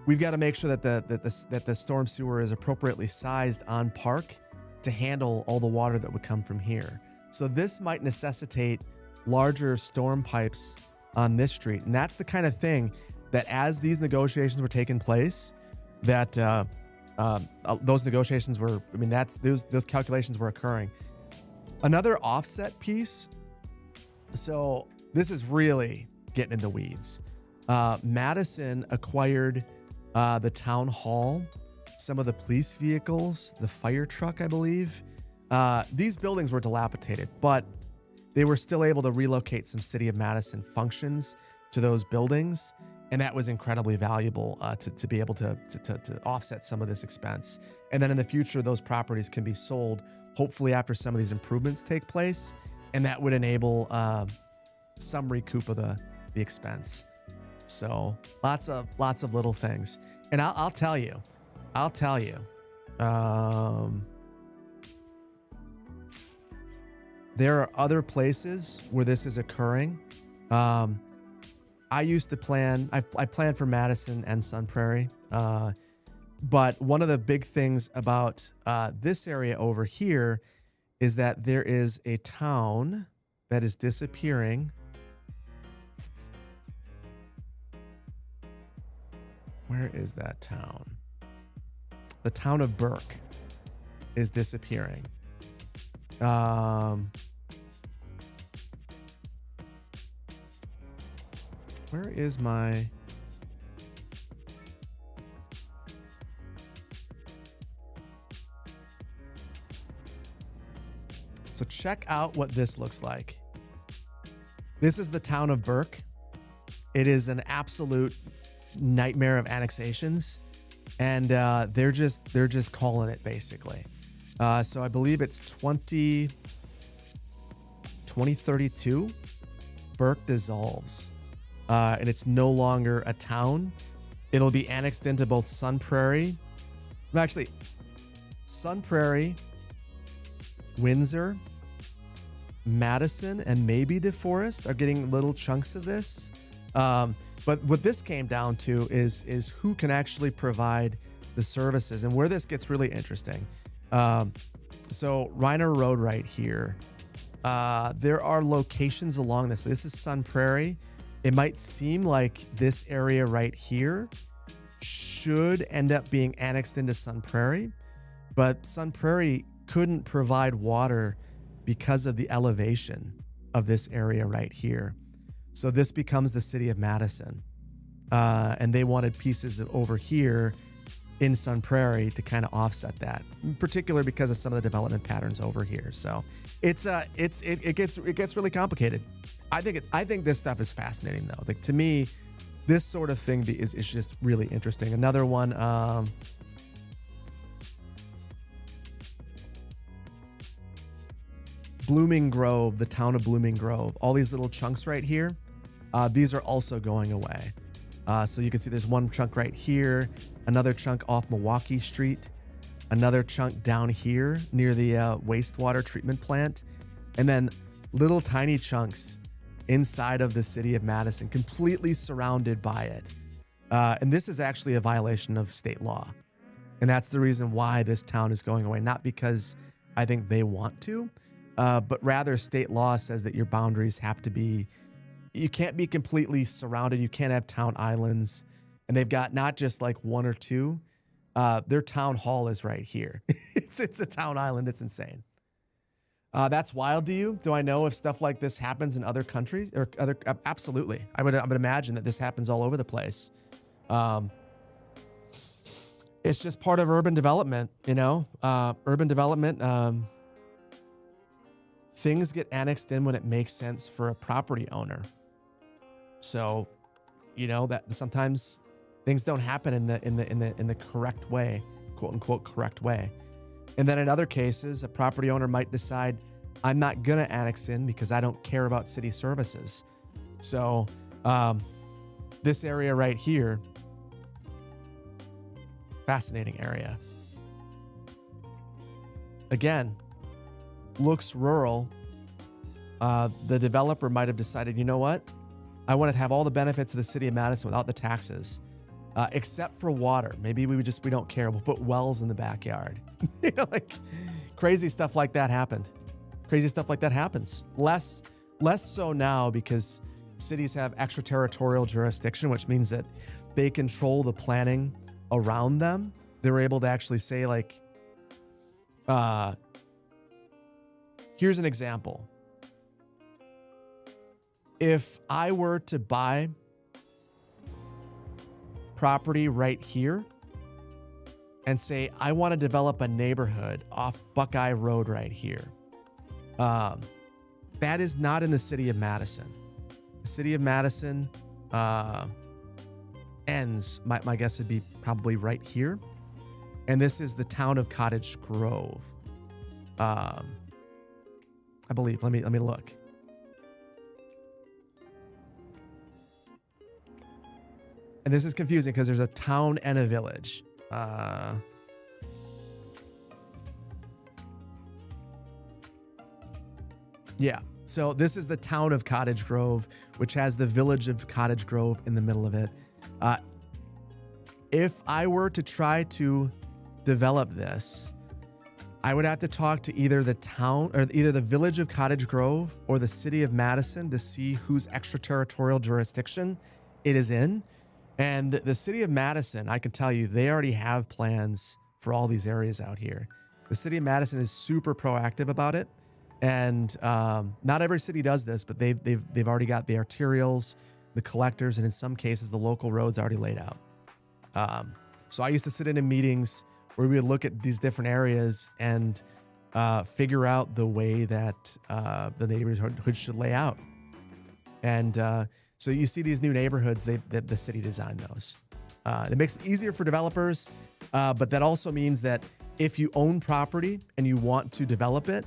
we've got to make sure that the storm sewer is appropriately sized on Park to handle all the water that would come from here. So this might necessitate larger storm pipes on this street. And that's the kind of thing that as these negotiations were taking place, that those negotiations were, I mean, those calculations were occurring. Another offset piece. So this is really getting in the weeds. Madison acquired the town hall, some of the police vehicles, the fire truck, I believe. These buildings were dilapidated, but they were still able to relocate some City of Madison functions to those buildings. And that was incredibly valuable to be able to offset some of this expense. And then in the future, those properties can be sold, hopefully after some of these improvements take place. And that would enable some recoup of the expense. So lots of little things. And I'll tell you, there are other places where this is occurring. I used to plan, I planned for Madison and Sun Prairie. But one of the big things about this area over here is that there is a town that is disappearing. Where is that town? The town of Burke is disappearing. Where is my... So check out what this looks like. This is the town of Burke. It is an absolute nightmare of annexations, and they're just calling it basically. So I believe it's 2032. Burke dissolves, and it's no longer a town. It'll be annexed into both Sun Prairie, actually, Sun Prairie, Windsor, Madison, and maybe DeForest are getting little chunks of this. But what this came down to is who can actually provide the services, and where this gets really interesting. So Reiner Road right here, there are locations along this. This is Sun Prairie. It might seem like this area right here should end up being annexed into Sun Prairie, but Sun Prairie couldn't provide water because of the elevation of this area right here. So this becomes the City of Madison. And they wanted pieces of over here in Sun Prairie to kind of offset that, in particular because of some of the development patterns over here. So it gets really complicated. I think this stuff is fascinating though. Like, to me, this sort of thing is just really interesting. Another one, Blooming Grove, the town of Blooming Grove, all these little chunks right here, these are also going away. So you can see there's one chunk right here, another chunk off Milwaukee Street, another chunk down here near the wastewater treatment plant, and then little tiny chunks inside of the City of Madison, completely surrounded by it. And this is actually a violation of state law. And that's the reason why this town is going away. Not because I think they want to, but rather state law says that your boundaries have to be, you can't be completely surrounded. You can't have town islands. And they've got not just like one or two. Their town hall is right here. It's a town island. It's insane. That's wild to you? Do I know if stuff like this happens in other countries or other? Absolutely. I would imagine that this happens all over the place. It's just part of urban development, you know. Urban development. Things get annexed in when it makes sense for a property owner. So, you know, that sometimes things don't happen in the correct way, quote unquote correct way. And then in other cases, a property owner might decide, I'm not going to annex in because I don't care about city services. So this area right here, fascinating area. Again, looks rural. The developer might have decided, you know what? I want to have all the benefits of the City of Madison without the taxes, except for water. Maybe we don't care. We'll put wells in the backyard. You know, like crazy stuff like that happened. Crazy stuff like that happens. Less so now because cities have extraterritorial jurisdiction, which means that they control the planning around them. They're able to actually say, like, here's an example. If I were to buy property right here and say, I want to develop a neighborhood off Buckeye Road right here. That is not in the city of Madison. The city of Madison ends, my guess would be probably right here. And this is the town of Cottage Grove. I believe, let me look. And this is confusing because there's a town and a village. Yeah. So this is the town of Cottage Grove, which has the village of Cottage Grove in the middle of it. If I were to try to develop this, I would have to talk to either the town or either the village of Cottage Grove or the city of Madison to see whose extraterritorial jurisdiction it is in. And the city of Madison, I can tell you, they already have plans for all these areas out here. The city of Madison is super proactive about it. And not every city does this, but they've already got the arterials, the collectors, and in some cases, the local roads already laid out. So I used to sit in meetings where we would look at these different areas and figure out the way that the neighborhood should lay out. And so you see these new neighborhoods, the city designed those. It makes it easier for developers, but that also means that if you own property and you want to develop it,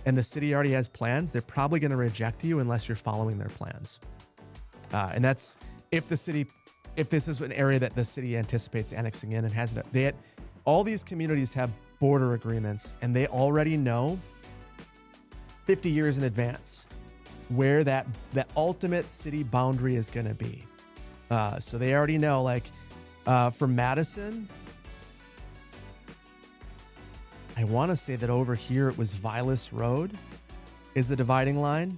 and the city already has plans, they're probably going to reject you unless you're following their plans. And that's if this is an area that the city anticipates annexing in and has it. All these communities have border agreements, and they already know 50 years in advance where that ultimate city boundary is going to be. So they already know, like for Madison, I want to say that over here it was Vilas Road is the dividing line,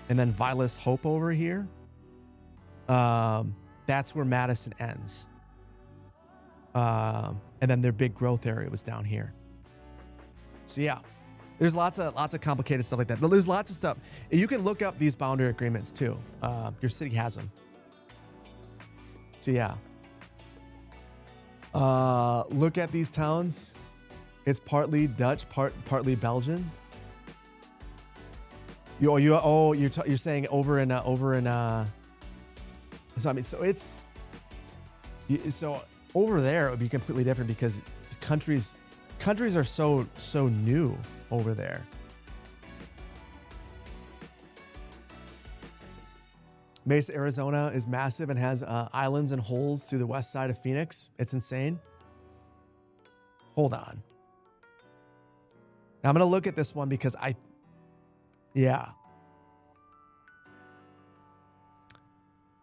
and then Vilas Hope over here. That's where Madison ends. And then their big growth area was down here. So yeah, there's lots of complicated stuff like that. But there's lots of stuff. You can look up these boundary agreements too. Your city has them. So yeah. Look at these towns. It's partly Dutch, partly Belgian. You're saying over in so I mean, so over there it would be completely different because the countries are so new over there. Mesa, Arizona is massive and has islands and holes through the west side of Phoenix. It's insane. Hold on. I'm going to look at this one because yeah.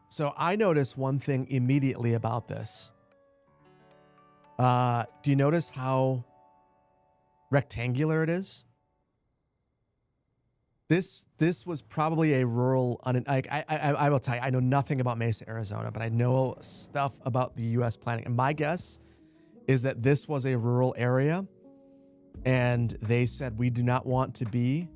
So I noticed one thing immediately about this. Do you notice how rectangular it is? This was probably a rural, I will tell you, I know nothing about Mesa, Arizona, but I know stuff about the U.S. planning. And my guess is that this was a rural area. And they said, we do not want to be,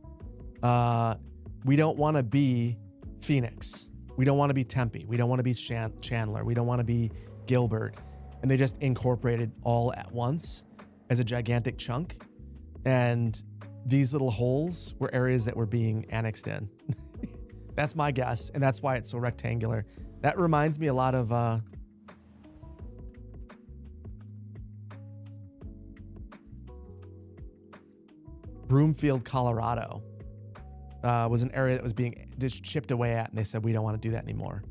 we don't want to be Phoenix. We don't want to be Tempe. We don't want to be Chandler. We don't want to be Gilbert. And they just incorporated all at once as a gigantic chunk. And these little holes were areas that were being annexed in. That's my guess. And that's why it's so rectangular. That reminds me a lot of, Broomfield, Colorado, was an area that was being just chipped away at, and they said, we don't want to do that anymore.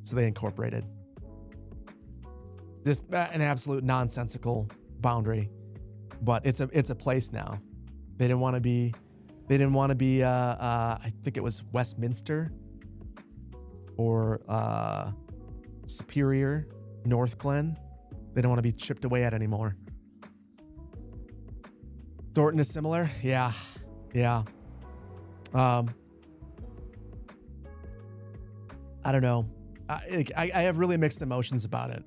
So they incorporated just an absolute nonsensical boundary, but it's a place now. They didn't want to be, I think it was Westminster or Superior, North Glen. They don't want to be chipped away at anymore. Thornton is similar. Yeah. I don't know. I have really mixed emotions about it.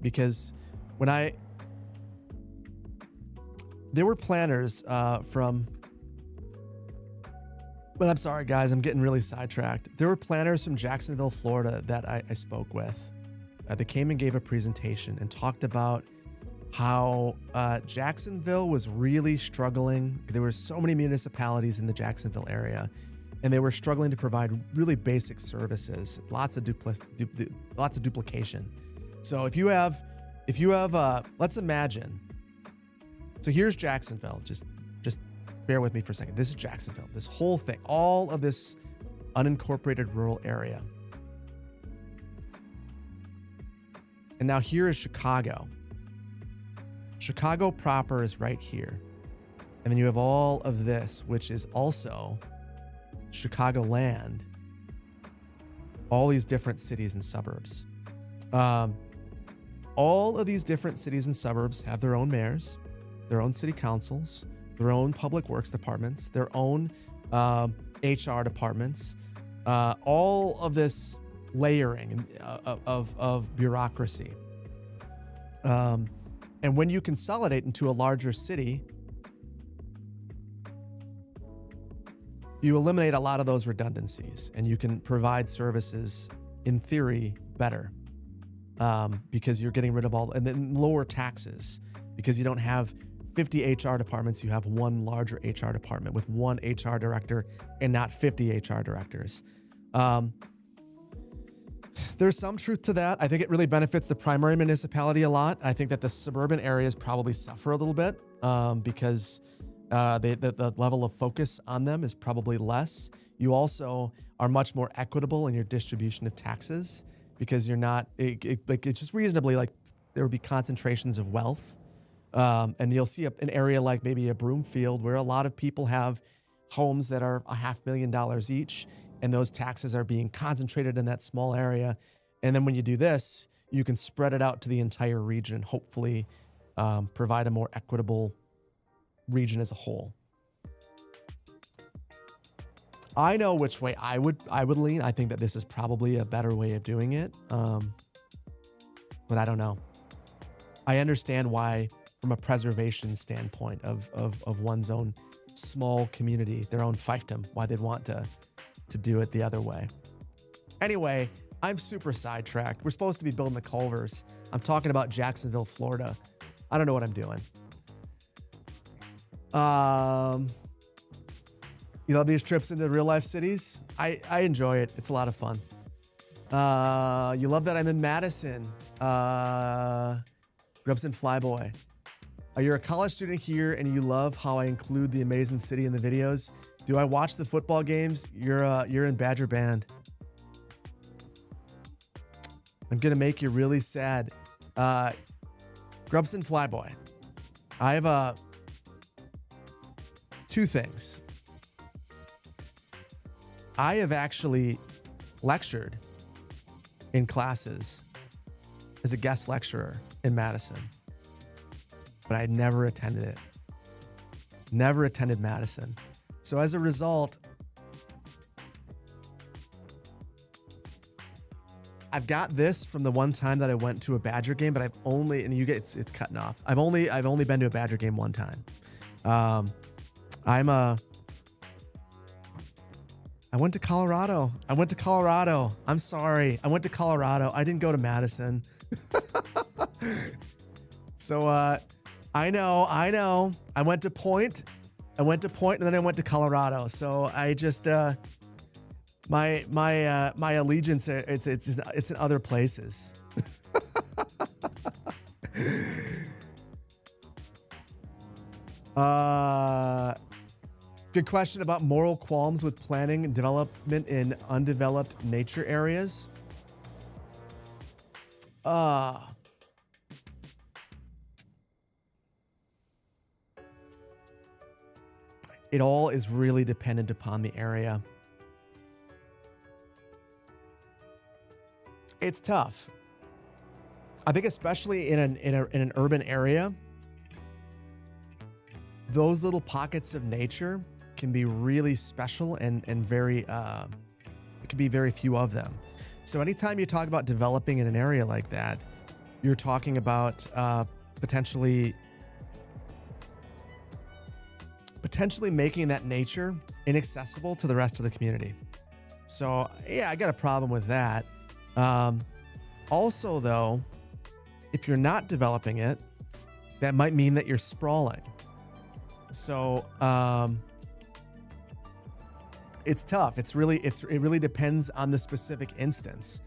Because when there were planners but I'm sorry guys, I'm getting really sidetracked. There were planners from Jacksonville, Florida that I spoke with. they came and gave a presentation and talked about how Jacksonville was really struggling. There were so many municipalities in the Jacksonville area, and they were struggling to provide really basic services. Lots of duplication. So if you have, let's imagine. So here's Jacksonville. Just bear with me for a second. This is Jacksonville. This whole thing, all of this unincorporated rural area. And now here is Chicago. Chicago proper is right here. And then you have all of this, which is also Chicagoland. All these different cities and suburbs. All of these different cities and suburbs have their own mayors, their own city councils, their own public works departments, their own HR departments, all of this layering of bureaucracy. And when you consolidate into a larger city, you eliminate a lot of those redundancies, and you can provide services, in theory, better, because you're getting rid of all, and then lower taxes, because you don't have 50 HR departments, you have one larger HR department with one HR director and not 50 HR directors. There's some truth to that. I think it really benefits the primary municipality a lot. I think that the suburban areas probably suffer a little bit because the level of focus on them is probably less. You also are much more equitable in your distribution of taxes because you're not, it's just reasonably like there would be concentrations of wealth. And you'll see an area like maybe a Broomfield where a lot of people have homes that are $500,000 each, and those taxes are being concentrated in that small area. And then when you do this, you can spread it out to the entire region and hopefully provide a more equitable region as a whole. I know which way I would lean. I think that this is probably a better way of doing it. But I don't know. I understand why, from a preservation standpoint of one's own small community, their own fiefdom, why they'd want to do it the other way. Anyway, I'm super sidetracked. We're supposed to be building the Culvers. I'm talking about Jacksonville, Florida. I don't know what I'm doing. You love these trips into real life cities? I enjoy it. It's a lot of fun. You love that I'm in Madison. Grubson Flyboy. You're a college student here and you love how I include the amazing city in the videos. Do I watch the football games? You're in Badger Band. I'm gonna make you really sad. Grubson Flyboy. I have two things. I have actually lectured in classes as a guest lecturer in Madison, but I never attended it. Never attended Madison. So as a result, I've got this from the one time that I went to a Badger game, but I've only, and you get, it's cutting off. I've only been to a Badger game one time. I went to Colorado. I'm sorry. I went to Colorado. I didn't go to Madison. So, I know. I went to Point, and then I went to Colorado. So I just, my allegiance, it's in other places. Good question about moral qualms with planning and development in undeveloped nature areas. It all is really dependent upon the area. It's tough. I think especially in an urban area, those little pockets of nature can be really special and very, it can be very few of them. So anytime you talk about developing in an area like that, you're talking about potentially making that nature inaccessible to the rest of the community. So yeah, I got a problem with that. Also, though, if you're not developing it, that might mean that you're sprawling. So it's tough. It really depends on the specific instance.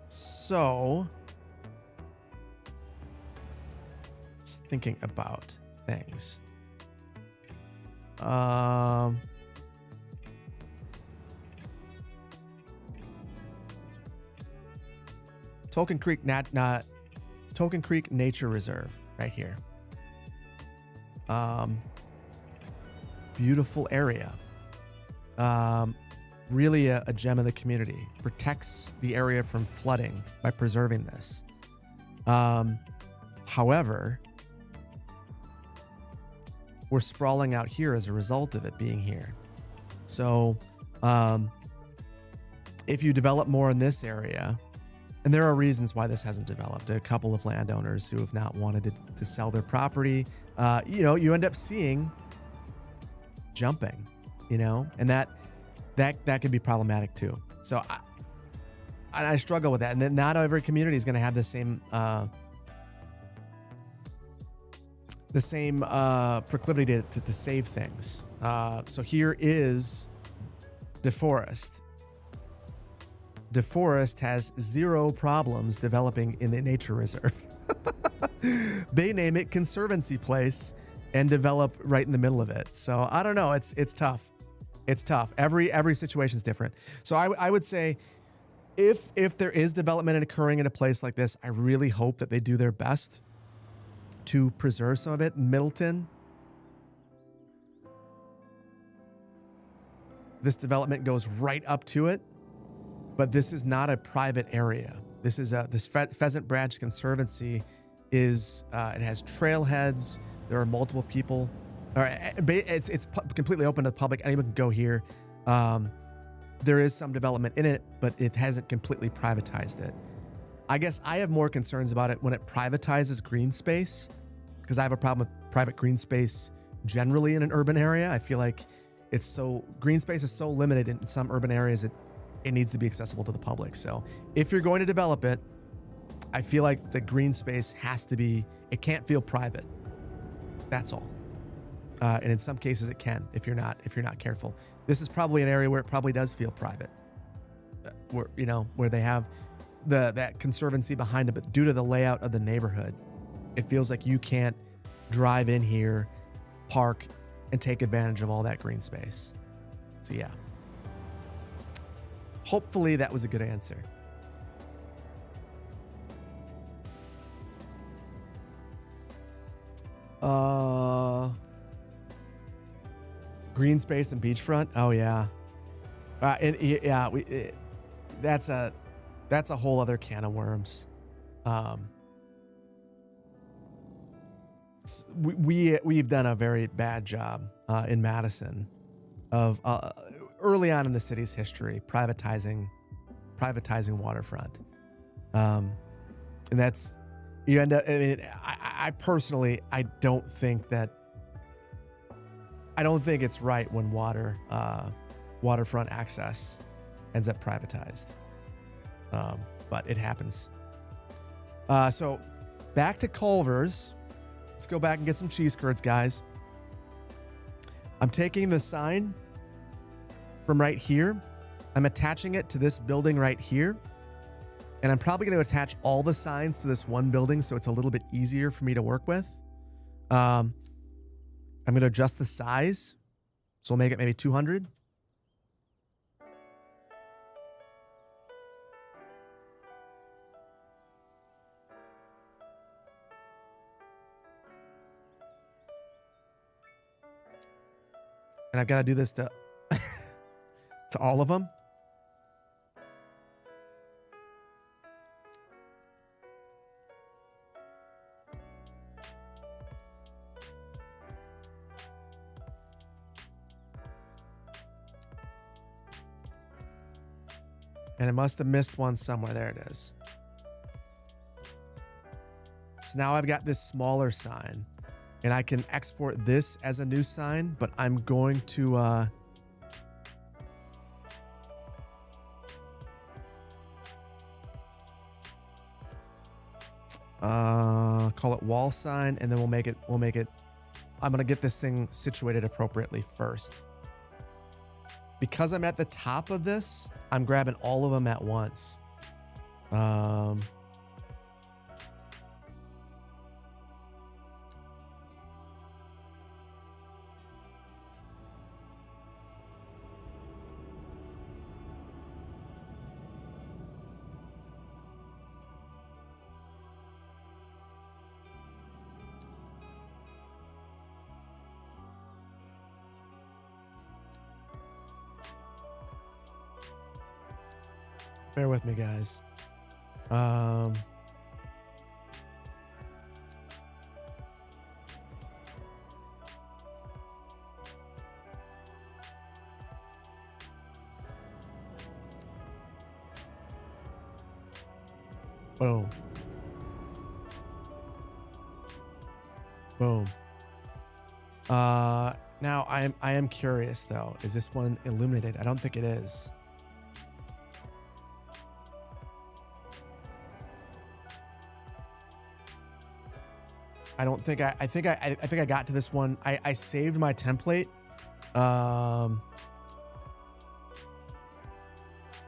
So, just thinking about things. Tolkien Creek, Tolkien Creek Nature Reserve, right here. Beautiful area. Really a gem of the community. Protects the area from flooding by preserving this. However, we're sprawling out here as a result of it being here. So, if you develop more in this area, and there are reasons why this hasn't developed. A couple of landowners who have not wanted to sell their property. You end up seeing jumping, and that can be problematic too. So I struggle with that. And then not every community is going to have the same proclivity to save things. So here is DeForest. DeForest has zero problems developing in the nature reserve. They name it Conservancy Place and develop right in the middle of it. So I don't know. It's tough. It's tough. Every situation is different. So I would say if there is development occurring in a place like this, I really hope that they do their best to preserve some of it. Middleton, this development goes right up to it, but this is not a private area. This is this Pheasant Branch Conservancy is it has trailheads. There are multiple people. It's completely open to the public. Anyone can go here. There is some development in it, but it hasn't completely privatized it. I guess I have more concerns about it when it privatizes green space, because I have a problem with private green space generally in an urban area. I feel like green space is so limited in some urban areas that it needs to be accessible to the public. So if you're going to develop it, I feel like the green space it can't feel private. That's all. And in some cases it can, if you're not careful. This is probably an area where it probably does feel private, where they have that conservancy behind it, but due to the layout of the neighborhood, it feels like you can't drive in here, park, and take advantage of all that green space. So yeah. Hopefully that was a good answer. Green space and beachfront. Oh yeah. That's a whole other can of worms. We've done a very bad job in Madison of early on in the city's history privatizing waterfront, and that's you end up. I mean, I personally don't think it's right when waterfront access ends up privatized, but it happens. So back to Culvers. Let's go back and get some cheese curds, guys. I'm taking the sign from right here. I'm attaching it to this building right here. And I'm probably going to attach all the signs to this one building so it's a little bit easier for me to work with. I'm going to adjust the size. So we'll make it maybe 200. And I've got to do this to to all of them. And I must have missed one somewhere. There it is. So now I've got this smaller sign. and I can export this as a new sign, but I'm going to call it wall sign, and then we'll make it I'm gonna get this thing situated appropriately first. Because I'm at the top of this, I'm grabbing all of them at once. Bear with me, guys. Boom. Boom. Now I am curious though. Is this one illuminated? I don't think it is. I don't think I think I got to this one. I saved my template. I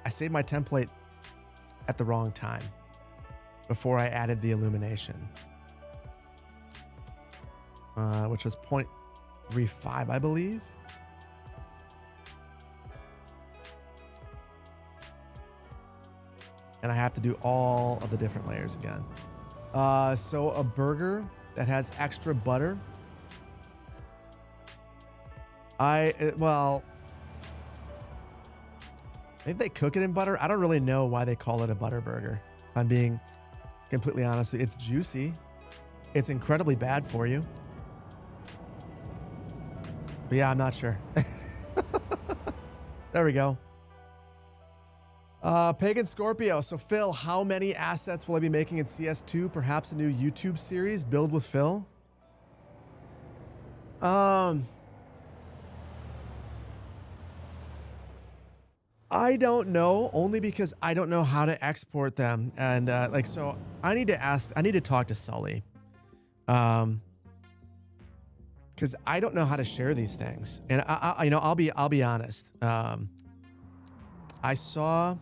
saved my template at the wrong time before I added the illumination, which was 0.35, I believe. And I have to do all of the different layers again. So a burger that has extra butter. Well, I think they cook it in butter. I don't really know why they call it a butter burger. If I'm being completely honest. It's juicy. It's incredibly bad for you. But yeah, I'm not sure. There we go. Pagan Scorpio. So Phil, how many assets will I be making in CS2? Perhaps a new YouTube series, Build with Phil? I don't know, only because I don't know how to export them. And so I need to talk to Sully. Because I don't know how to share these things. And I'll be honest. I saw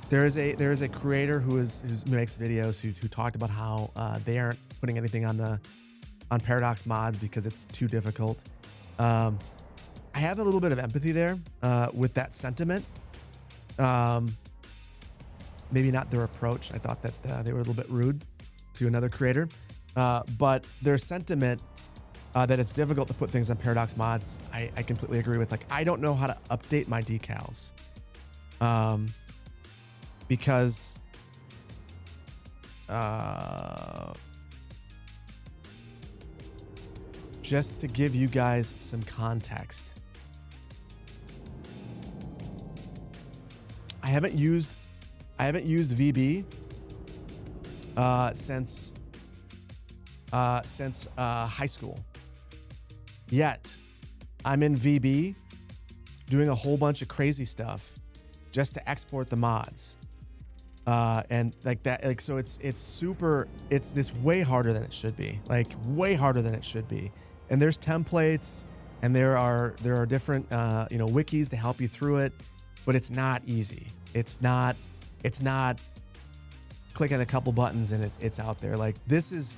there is a creator who makes videos who talked about how they aren't putting anything on Paradox mods because it's too difficult. I have a little bit of empathy there with that sentiment. Maybe not their approach. I thought that they were a little bit rude to another creator, but their sentiment that it's difficult to put things on Paradox mods, I completely agree with. Like, I don't know how to update my decals because just to give you guys some context, I haven't used VB since high school. Yet I'm in VB doing a whole bunch of crazy stuff just to export the mods. And like that, like, so it's this way harder than it should be, like way harder than it should be. And there's templates and there are different, wikis to help you through it, but it's not easy. It's not clicking a couple buttons and it's out there. Like this is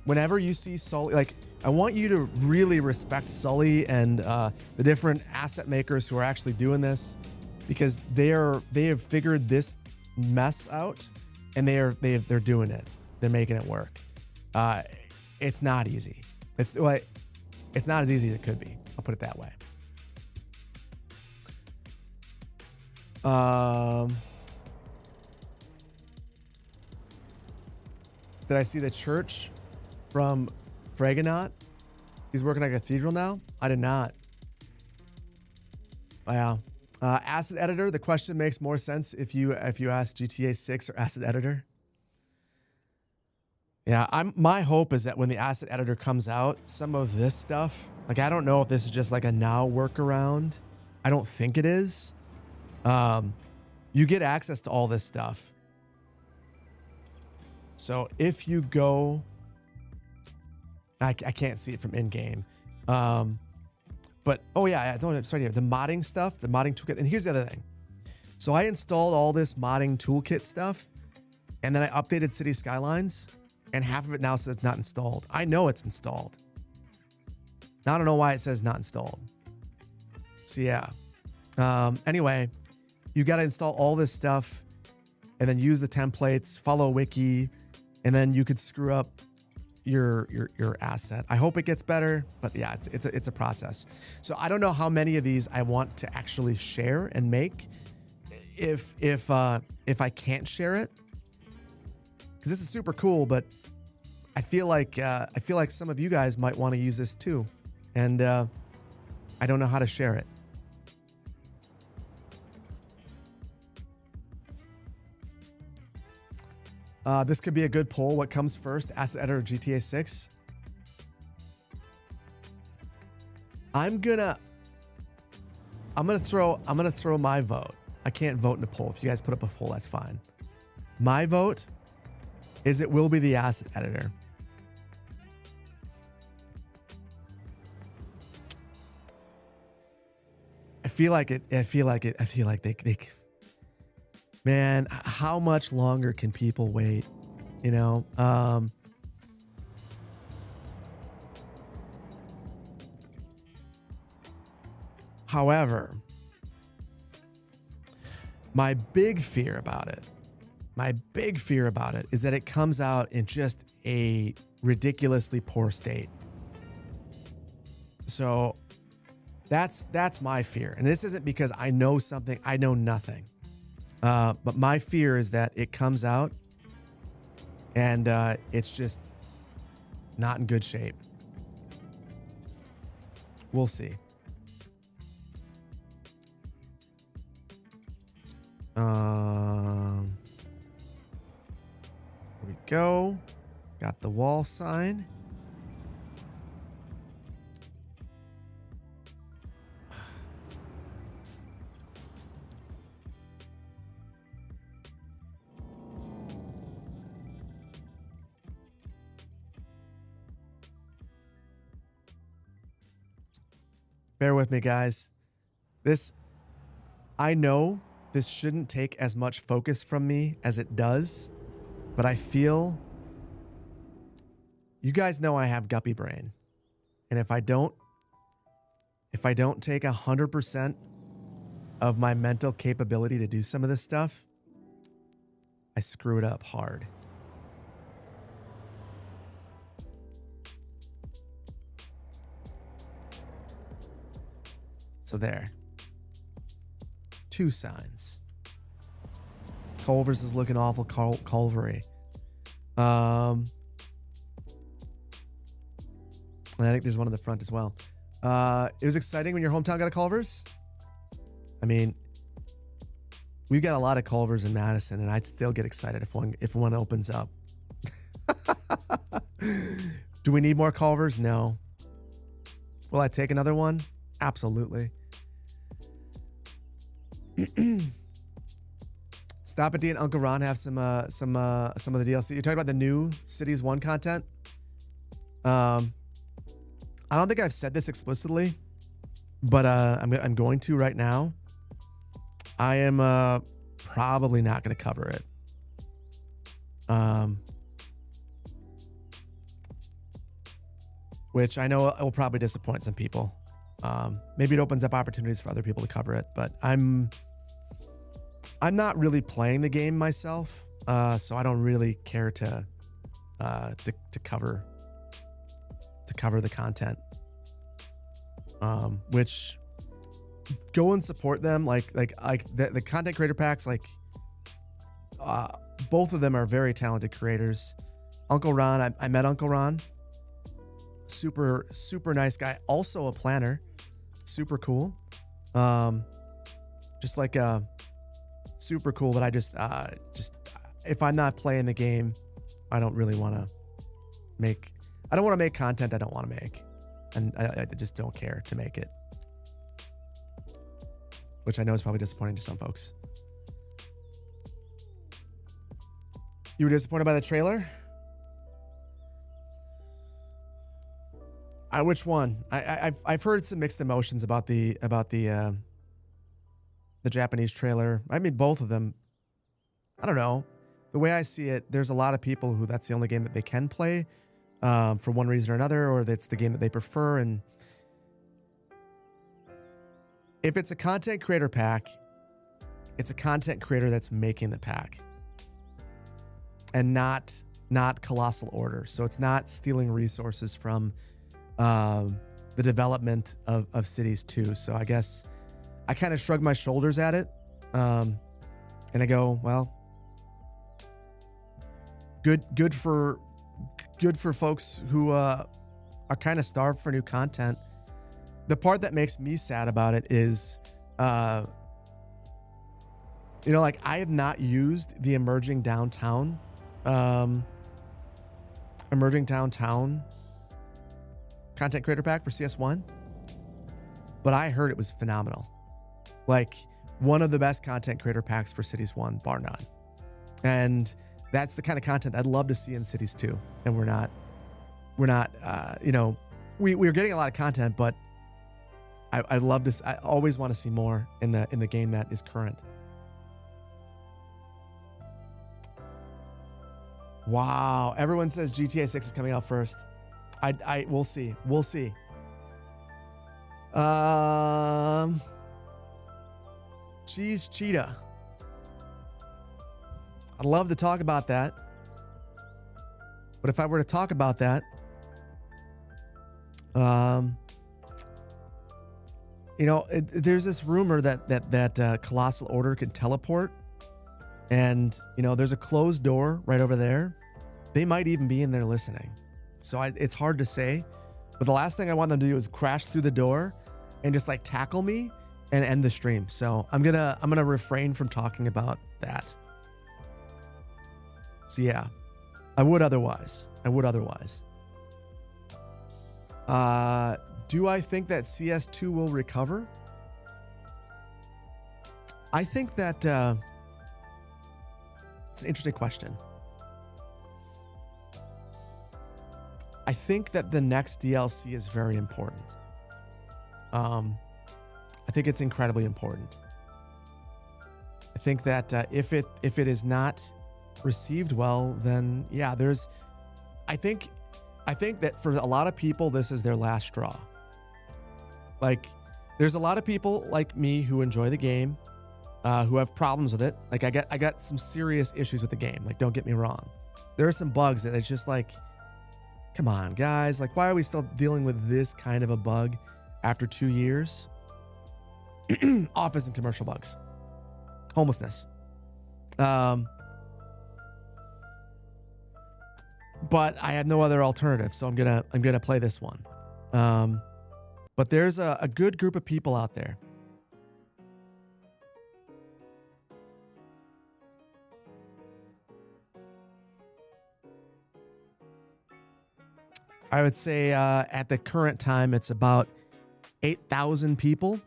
whenever you see Sully, like I want you to really respect Sully and the different asset makers who are actually doing this, because they have figured this mess out and they're doing it. They're making it work. It's not easy. It's not as easy as it could be. I'll put it that way. Did I see the church from Fragonaut? He's working at a cathedral now? I did not. Wow. Asset Editor, the question makes more sense if you ask GTA 6 or Asset Editor. Yeah, my hope is that when the asset editor comes out, some of this stuff, like I don't know if this is just like a now workaround. I don't think it is. You get access to all this stuff. So if you go, I can't see it from in-game. But oh yeah, I don't, sorry, the modding stuff, the modding toolkit. And here's the other thing. So I installed all this modding toolkit stuff, and then I updated Cities Skylines, and half of it now says it's not installed. I know it's installed. Now I don't know why it says not installed. So yeah. Anyway, you got to install all this stuff, and then use the templates, follow wiki, and then you could screw up your asset. I hope it gets better, but yeah, it's a process. So I don't know how many of these I want to actually share and make. If I can't share it, because this is super cool, but I feel like some of you guys might want to use this too, and I don't know how to share it. This could be a good poll. What comes first, asset editor or GTA 6? I'm gonna throw my vote. I can't vote in a poll. If you guys put up a poll, that's fine. My vote is it will be the asset editor. I feel like they man, how much longer can people wait? You know, however, my big fear about it is that it comes out in just a ridiculously poor state. So that's my fear. And this isn't because I know something, I know nothing. But my fear is that it comes out and it's just not in good shape. We'll see. Here we go. Got the wall sign. Bear with me, guys. I know this shouldn't take as much focus from me as it does, but I feel, you guys know I have guppy brain. And if I don't take 100% of my mental capability to do some of this stuff, I screw it up hard. So there. 2 signs. Culvers is looking awful Culvery. And I think there's one in the front as well. It was exciting when your hometown got a Culvers. I mean, we've got a lot of Culvers in Madison, and I'd still get excited if one opens up. Do we need more Culvers? No. Will I take another one? Absolutely. Stop at D and Uncle Ron have some of the DLC. You're talking about the new Cities 1 content. I don't think I've said this explicitly, but I'm going to right now. I am probably not going to cover it. Which I know will probably disappoint some people. Maybe it opens up opportunities for other people to cover it, but I'm not really playing the game myself, so I don't really care to cover the content. Which go and support them, like the content creator packs. Both of them are very talented creators. Uncle Ron, I met Uncle Ron. Super nice guy. Also a planner. Super cool. Super cool, but I just if I'm not playing the game, I don't really want to I don't want to make content I don't want to make. And I just don't care to make it. Which I know is probably disappointing to some folks. You were disappointed by the trailer? Which one? I've heard some mixed emotions about the Japanese trailer. I mean, both of them. I don't know. The way I see it, there's a lot of people who that's the only game that they can play for one reason or another, or that's the game that they prefer. And if it's a content creator pack, it's a content creator that's making the pack, and not Colossal Order. So it's not stealing resources from the development of Cities 2. So I guess I kind of shrug my shoulders at it, and I go, well, good for folks who are kind of starved for new content. The part that makes me sad about it is, like I have not used the emerging downtown content creator pack for CS1, but I heard it was phenomenal. Like one of the best content creator packs for Cities 1, bar none. And that's the kind of content I'd love to see in Cities 2. And we're not, we're getting a lot of content, but I always want to see more in the game that is current. Wow. Everyone says GTA 6 is coming out first. We'll see. We'll see. Cheese Cheetah. I'd love to talk about that. But if I were to talk about that, there's this rumor that Colossal Order can teleport, and there's a closed door right over there. They might even be in there listening. So it's hard to say, but the last thing I want them to do is crash through the door and just like tackle me and end the stream. So I'm gonna refrain from talking about that. So yeah, I would otherwise. Do I think that CS2 will recover? I think that it's an interesting question. I think that the next DLC is very important. I think it's incredibly important. I think that if it is not received well, then yeah, I think that for a lot of people, this is their last straw. Like, there's a lot of people like me who enjoy the game, who have problems with it. Like, I got some serious issues with the game. Like, don't get me wrong. There are some bugs that it's just like, come on, guys. Like, why are we still dealing with this kind of a bug after 2 years? Office and commercial bugs. Homelessness. But I have no other alternative, so I'm gonna play this one. But there's a good group of people out there. I would say at the current time, it's about 8,000 people.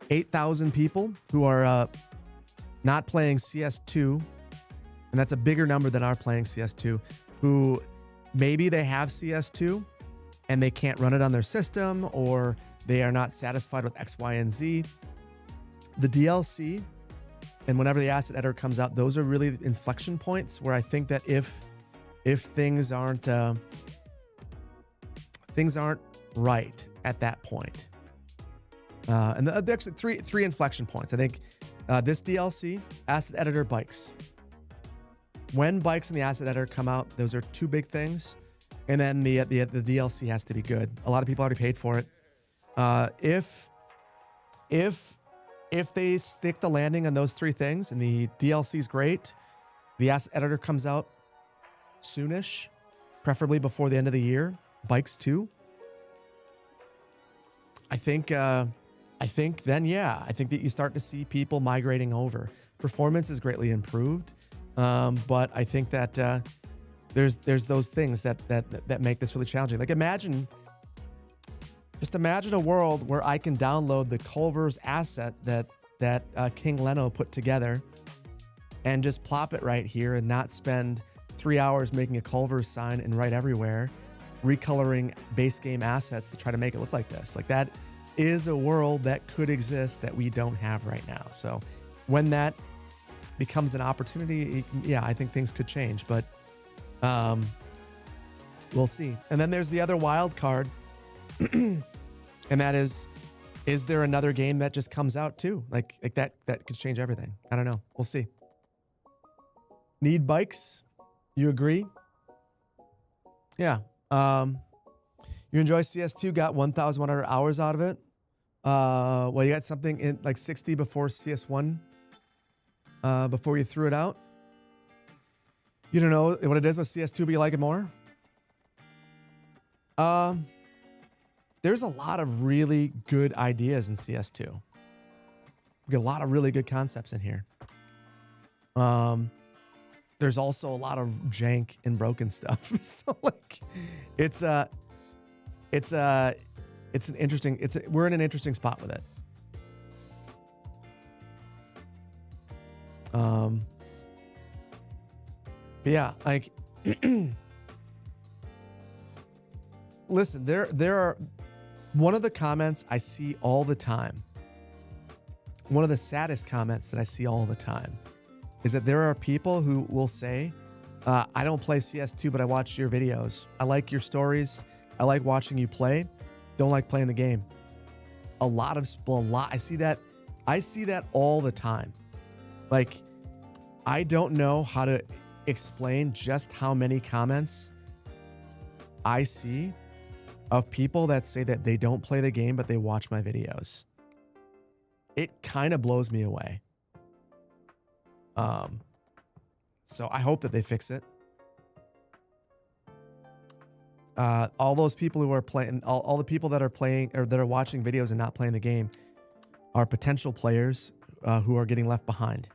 8,000 people who are not playing CS2, and that's a bigger number than are playing CS2, who maybe they have CS2 and they can't run it on their system, or they are not satisfied with X, Y, and Z. The DLC, and whenever the asset editor comes out, those are really inflection points where I think that if things aren't right at that point, and actually three inflection points. I think this DLC, asset editor, bikes. When bikes and the asset editor come out, those are two big things. And then the DLC has to be good. A lot of people already paid for it. If they stick the landing on those three things and the DLC is great, the asset editor comes out soonish, preferably before the end of the year. Bikes too. I think then, yeah, I think that you start to see people migrating over. Performance is greatly improved. But I think that there's those things that make this really challenging. Like just imagine a world where I can download the Culvers asset that King Leno put together and just plop it right here and not spend 3 hours making a Culvers sign and write everywhere, recoloring base game assets to try to make it look like this. Like that is a world that could exist that we don't have right now. So when that becomes an opportunity, yeah, I think things could change, but we'll see. And then there's the other wild card, and that is there another game that just comes out too? Like that could change everything. I don't know. We'll see. Need bikes? You agree? Yeah. You enjoy CS2, got 1,100 hours out of it. Well, you got something in like 60 before CS1, before you threw it out. You don't know what it is with CS2, but you like it more? There's a lot of really good ideas in CS2. We get a lot of really good concepts in here. There's also a lot of jank and broken stuff. So like, we're in an interesting spot with it. But yeah, like, listen, there are, one of the comments I see all the time, one of the saddest comments that I see all the time is that there are people who will say, I don't play CS2, but I watch your videos. I like your stories. I like watching you play. Don't like playing the game. I see that all the time. Like, I don't know how to explain just how many comments I see of people that say that they don't play the game, but they watch my videos. It kind of blows me away. So I hope that they fix it. All those people who are playing, all the people that are playing or that are watching videos and not playing the game are potential players who are getting left behind.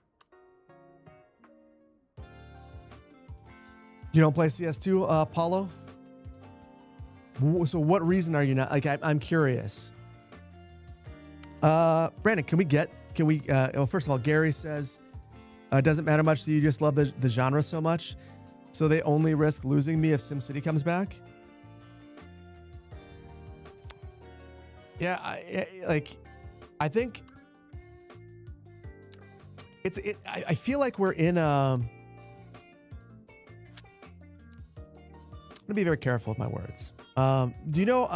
You don't play CS2, Paulo? So what reason are you not? Like, I'm curious. Brandon, well, first of all, Gary says, it doesn't matter much, so you just love the genre so much, so they only risk losing me if SimCity comes back? Yeah, I think I feel like we're in I'm gonna be very careful with my words. Do you know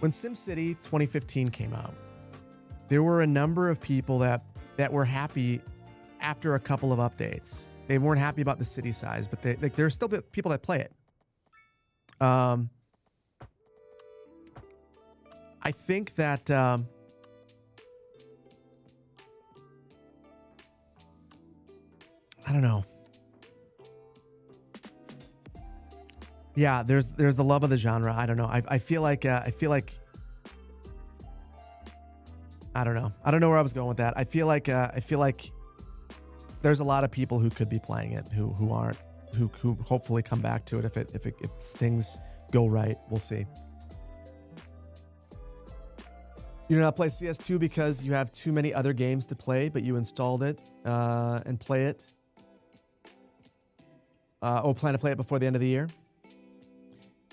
when SimCity 2015 came out, there were a number of people that were happy after a couple of updates. They weren't happy about the city size, but there's still the people that play it. I think that I don't know. Yeah, there's the love of the genre. I don't know. I feel like I don't know. I don't know where I was going with that. I feel like there's a lot of people who could be playing it who aren't, who hopefully come back to it if things go right. We'll see. You do not play CS2 because you have too many other games to play, but you installed it and play it. Plan to play it before the end of the year.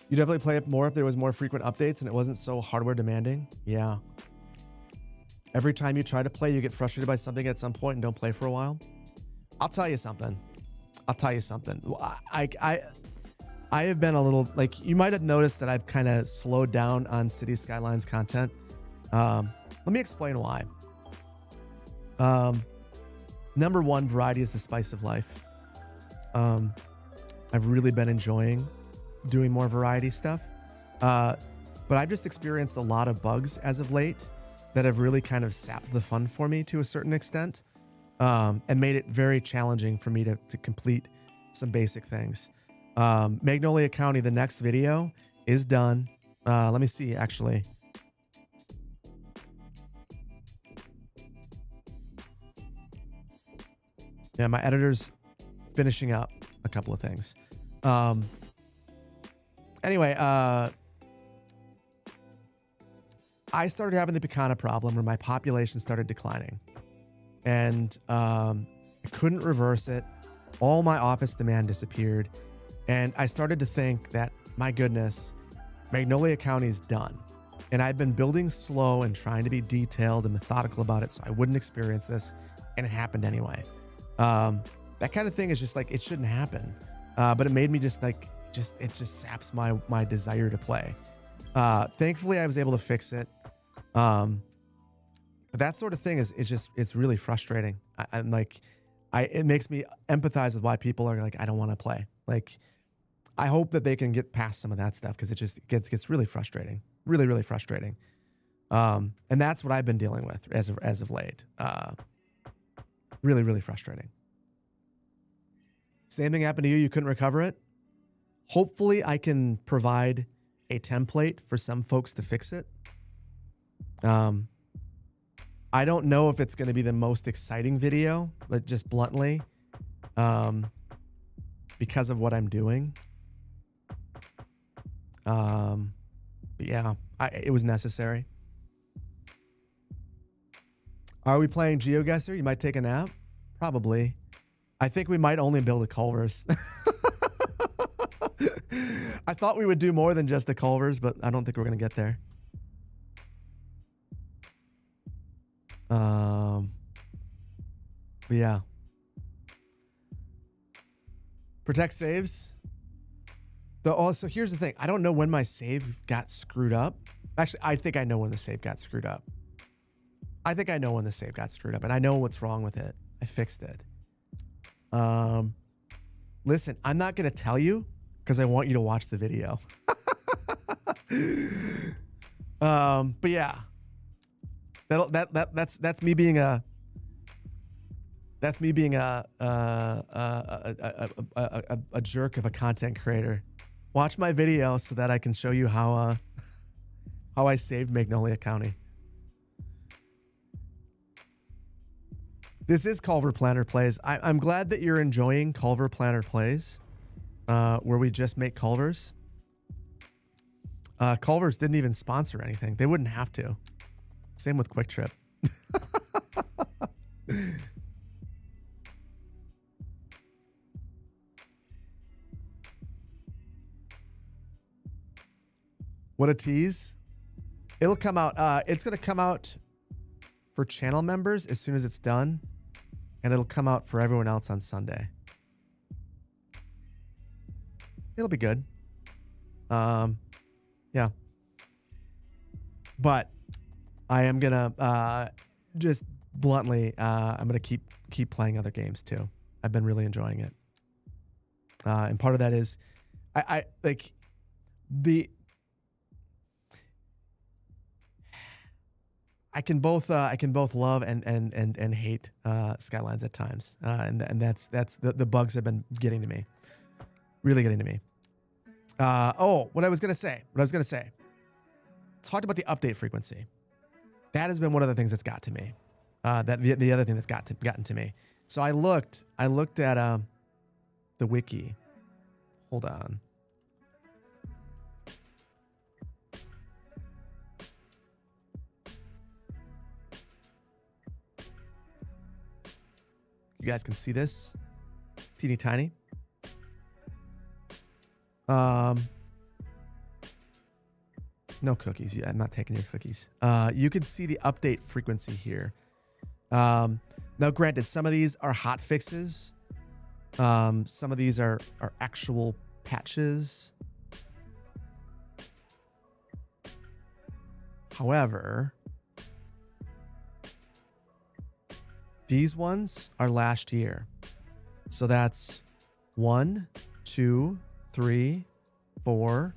You definitely play it more if there was more frequent updates and it wasn't so hardware demanding. Yeah. Every time you try to play, you get frustrated by something at some point and don't play for a while. I'll tell you something. I have been a little, like, you might have noticed that I've kind of slowed down on Cities Skylines content. Let me explain why. Number one, variety is the spice of life. I've really been enjoying doing more variety stuff. But I've just experienced a lot of bugs as of late that have really kind of sapped the fun for me to a certain extent, and made it very challenging for me to complete some basic things. Magnolia County, the next video is done. Let me see, actually. Yeah, my editors finishing up a couple of things. Anyway, I started having the Picana problem where my population started declining, and I couldn't reverse it. All my office demand disappeared, and I started to think that, my goodness, Magnolia County is done. And I've been building slow and trying to be detailed and methodical about it so I wouldn't experience this, and it happened anyway. That kind of thing is just like, it shouldn't happen. But it made me it just saps my desire to play. Thankfully, I was able to fix it. But that sort of thing it's really frustrating. It makes me empathize with why people are like, I don't want to play. Like, I hope that they can get past some of that stuff, because it just gets really frustrating, really, really frustrating. And that's what I've been dealing with as of late. Really, really frustrating. Same thing happened to you. You couldn't recover it. Hopefully I can provide a template for some folks to fix it. I don't know if it's going to be the most exciting video, but just bluntly, because of what I'm doing. But yeah, it was necessary. Are we playing GeoGuessr? You might take a nap? Probably. I think we might only build a Culvers. I thought we would do more than just the Culvers, but I don't think we're going to get there. But yeah. Protect saves. So here's the thing. I don't know when my save got screwed up. Actually, I think I know when the save got screwed up. And I know what's wrong with it. I fixed it. Listen, I'm not going to tell you because I want you to watch the video. But yeah. That's me being a jerk of a content creator. Watch my video so that I can show you how I saved Magnolia County. This is Culver Planner Plays. I'm glad that you're enjoying Culver Planner Plays, where we just make Culvers. Culvers didn't even sponsor anything. They wouldn't have to. Same with Quick Trip. What a tease. It'll come out. It's going to come out for channel members as soon as it's done. And it'll come out for everyone else on Sunday. It'll be good. Yeah. But I am going to just bluntly, I'm going to keep playing other games too. I've been really enjoying it. And part of that is I can both love and hate Skylines at times, and that's the bugs have been getting to me, really getting to me. What I was gonna say. Talked about the update frequency. That has been one of the things that's got to me. That the other thing that's gotten to me. So I looked at the wiki. Hold on. You guys can see this. Teeny tiny. No cookies. Yeah, I'm not taking your cookies. You can see the update frequency here. Now, granted, some of these are hot fixes. Some of these are actual patches. However, these ones are last year. So that's 1, 2, 3, 4,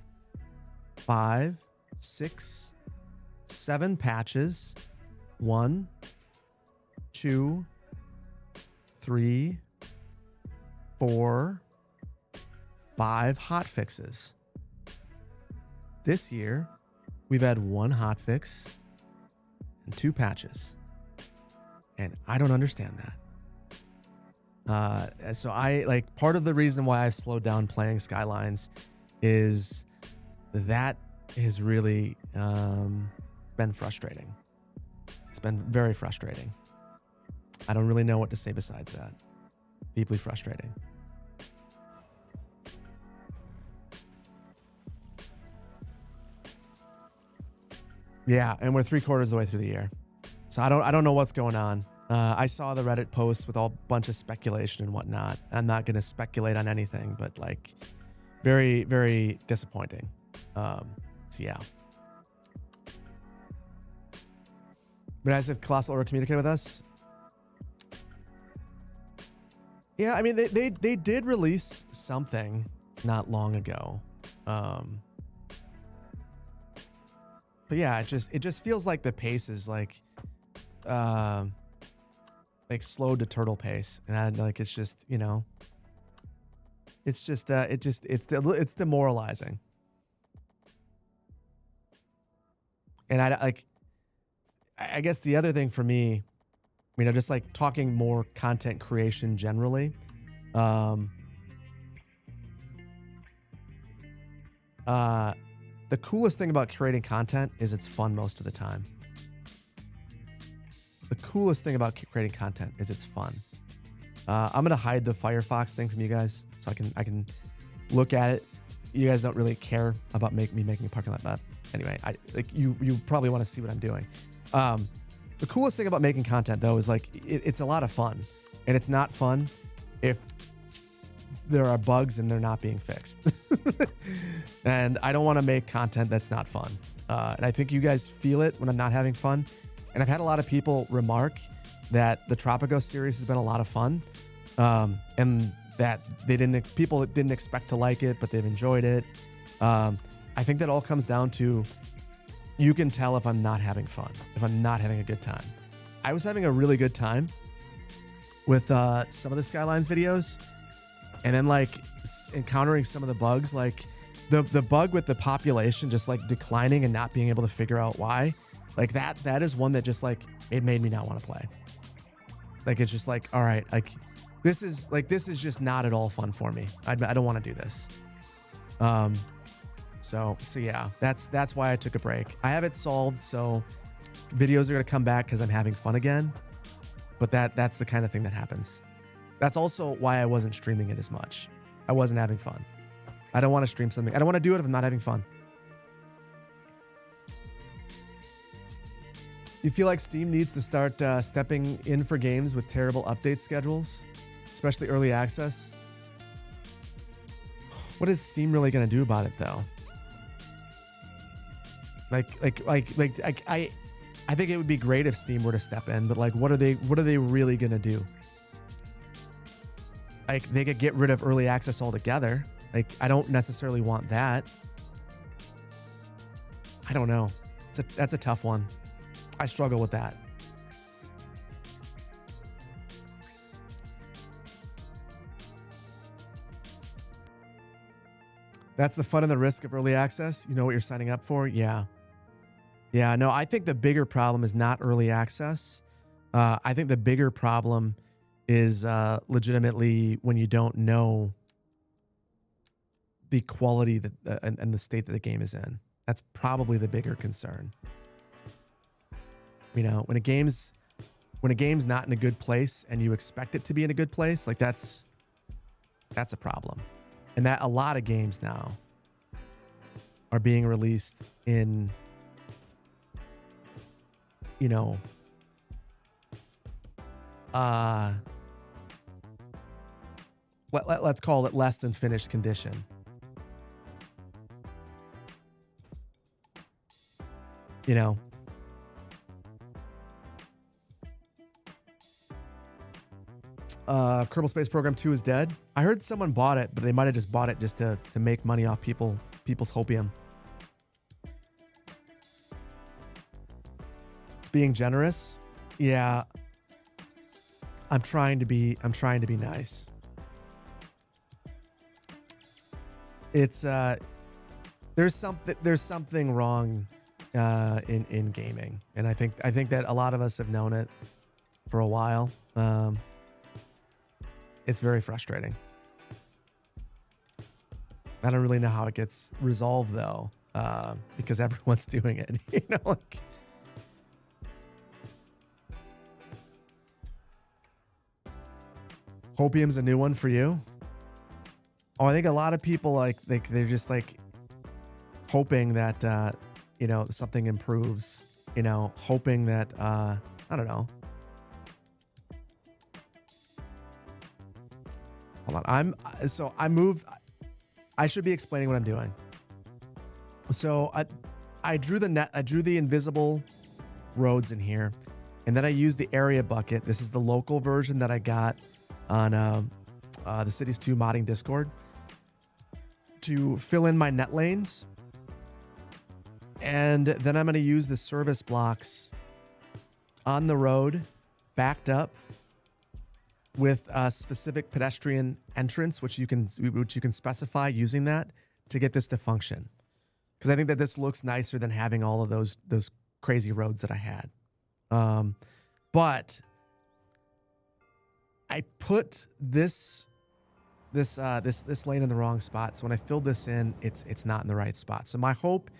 5, 6, 7 patches. 1, 2, 3, 4, 5 hot fixes. This year, we've had 1 hot fix and 2 patches. And I don't understand that. So I like part of the reason why I've slowed down playing Skylines is that has really been frustrating. It's been very frustrating. I don't really know what to say besides that. Deeply frustrating. Yeah, and we're 3/4 of the way through the year. So I don't know what's going on. I saw the Reddit post with a bunch of speculation and whatnot. I'm not going to speculate on anything, but like very, very disappointing. So yeah. But as if Colossal ever communicated with us? Yeah, I mean, they did release something not long ago. But yeah, it just feels like the pace is like slowed to turtle pace, and I like it's just, you know, it's just it's demoralizing. And I guess the other thing for me, you know, just like talking more content creation generally, the coolest thing about creating content is it's fun most of the time. The coolest thing about creating content is it's fun. I'm gonna hide the Firefox thing from you guys so I can look at it. You guys don't really care about me making a parking lot map. Anyway, you probably want to see what I'm doing. The coolest thing about making content though is like it's a lot of fun, and it's not fun if there are bugs and they're not being fixed. And I don't want to make content that's not fun. And I think you guys feel it when I'm not having fun. And I've had a lot of people remark that the Tropico series has been a lot of fun, and that people didn't expect to like it, but they've enjoyed it. I think that all comes down to, you can tell if I'm not having fun, if I'm not having a good time. I was having a really good time with some of the Skylines videos, and then like encountering some of the bugs, like the bug with the population just like declining and not being able to figure out why. Like that is one that just like, it made me not want to play. Like, it's just like, all right, like this is just not at all fun for me. I don't want to do this. So yeah, that's why I took a break. I have it solved, so videos are going to come back because I'm having fun again. But that's the kind of thing that happens. That's also why I wasn't streaming it as much. I wasn't having fun. I don't want to stream something. I don't want to do it if I'm not having fun. You feel like Steam needs to start stepping in for games with terrible update schedules, especially early access? What is Steam really going to do about it, though? I think it would be great if Steam were to step in, but like, what are they really going to do? Like, they could get rid of early access altogether. Like, I don't necessarily want that. I don't know. That's a tough one. I struggle with that. That's the fun and the risk of early access. You know what you're signing up for? Yeah. Yeah, no, I think the bigger problem is not early access. I think the bigger problem is legitimately when you don't know the quality that and the state that the game is in. That's probably the bigger concern. You know, when a game's not in a good place and you expect it to be in a good place, like that's a problem. And that a lot of games now are being released in, you know, let's call it less than finished condition. You know, Kerbal Space Program 2 is dead. I heard someone bought it, but they might have just bought it just to make money off people's hopium. It's being generous. Yeah. I'm trying to be nice. It's there's something wrong in gaming, and I think that a lot of us have known it for a while. it's very frustrating. I don't really know how it gets resolved though, because everyone's doing it. You know, like. Hopium's a new one for you. Oh, I think a lot of people they're just like hoping that you know, something improves. You know, hoping that I don't know. Hold on, I should be explaining what I'm doing. So I drew the invisible roads in here, and then I used the area bucket. This is the local version that I got on the Cities 2 modding Discord to fill in my net lanes. And then I'm going to use the service blocks on the road backed up with a specific pedestrian entrance, which you can specify using that to get this to function. Because I think that this looks nicer than having all of those crazy roads that I had. But I put this lane in the wrong spot. So when I filled this in, it's not in the right spot. So my hope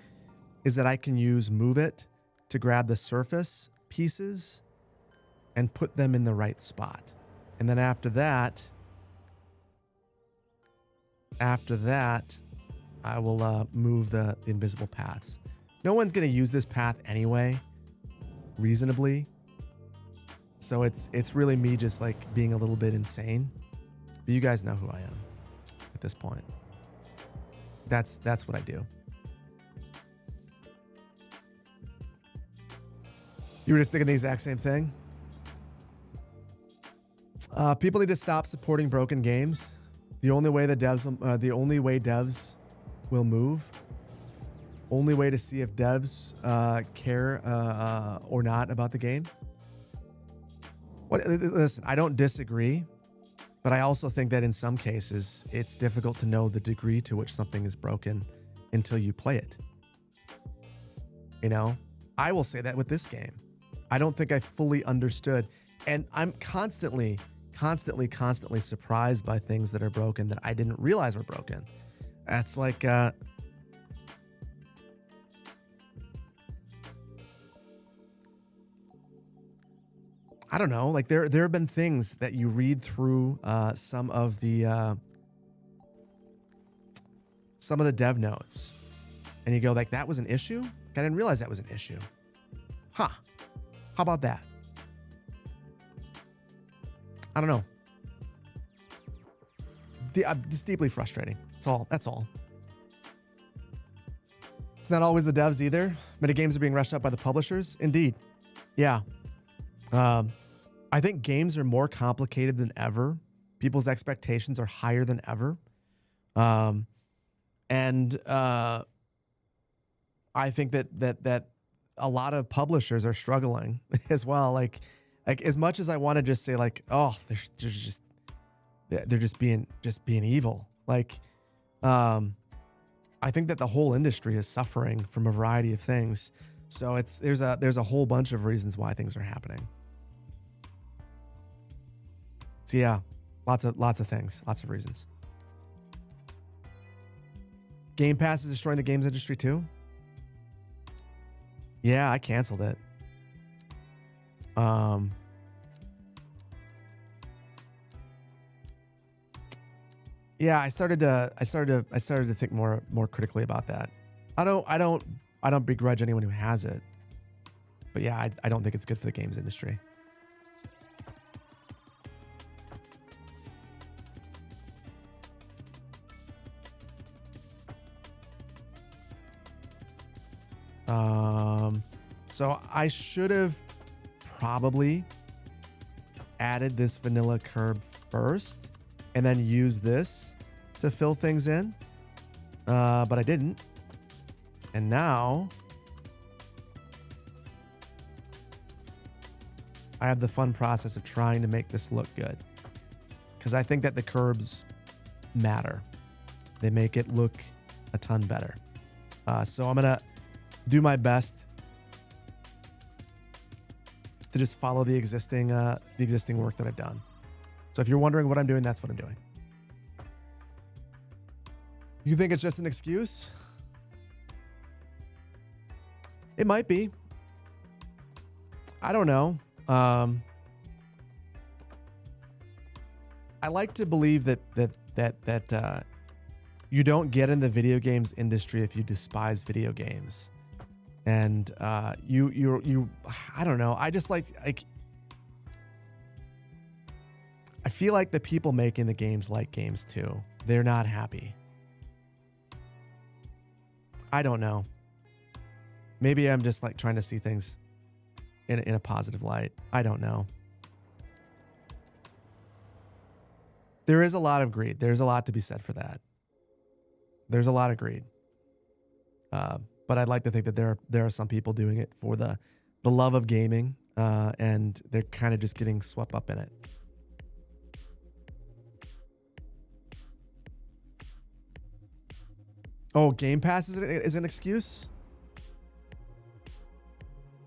is that I can use Move It to grab the surface pieces and put them in the right spot. And then after that, I will move the invisible paths. No one's going to use this path anyway, reasonably. So it's really me just like being a little bit insane. But you guys know who I am at this point. That's what I do. You were just thinking the exact same thing? People need to stop supporting broken games. The only way devs will move. Only way to see if devs care or not about the game. Listen, I don't disagree, but I also think that in some cases it's difficult to know the degree to which something is broken until you play it. You know, I will say that with this game. I don't think I fully understood, and I'm constantly surprised by things that are broken that I didn't realize were broken. That's like I don't know, like there have been things that you read through some of the dev notes and you go like, that was an issue? I didn't realize that was an issue. Huh. How about that? I don't know. It's deeply frustrating. That's all. It's not always the devs either. Many games are being rushed up by the publishers. Indeed. Yeah. I think games are more complicated than ever. People's expectations are higher than ever. And I think that a lot of publishers are struggling as well. Like as much as I want to just say like, oh, they're just being evil. Like, I think that the whole industry is suffering from a variety of things. So there's a whole bunch of reasons why things are happening. So yeah, lots of things, lots of reasons. Game Pass is destroying the games industry too. Yeah, I canceled it. Yeah, I started to think more critically about that. I don't begrudge anyone who has it, but yeah, I don't think it's good for the games industry. So I should have probably added this vanilla curb first and then use this to fill things in. But I didn't. And now I have the fun process of trying to make this look good. Because I think that the curbs matter. They make it look a ton better. So I'm going to do my best to just follow the existing work that I've done. So if you're wondering what I'm doing, that's what I'm doing. You think it's just an excuse? It might be. I don't know. I like to believe that you don't get in the video games industry if you despise video games, and you I don't know. I just like I feel like the people making the games like games too. They're not happy. I don't know. Maybe I'm just like trying to see things in a positive light. I don't know. There is a lot of greed. There's a lot to be said for that. There's a lot of greed. But I'd like to think that there are some people doing it for the love of gaming, and they're kind of just getting swept up in it. Oh, Game Pass is an excuse?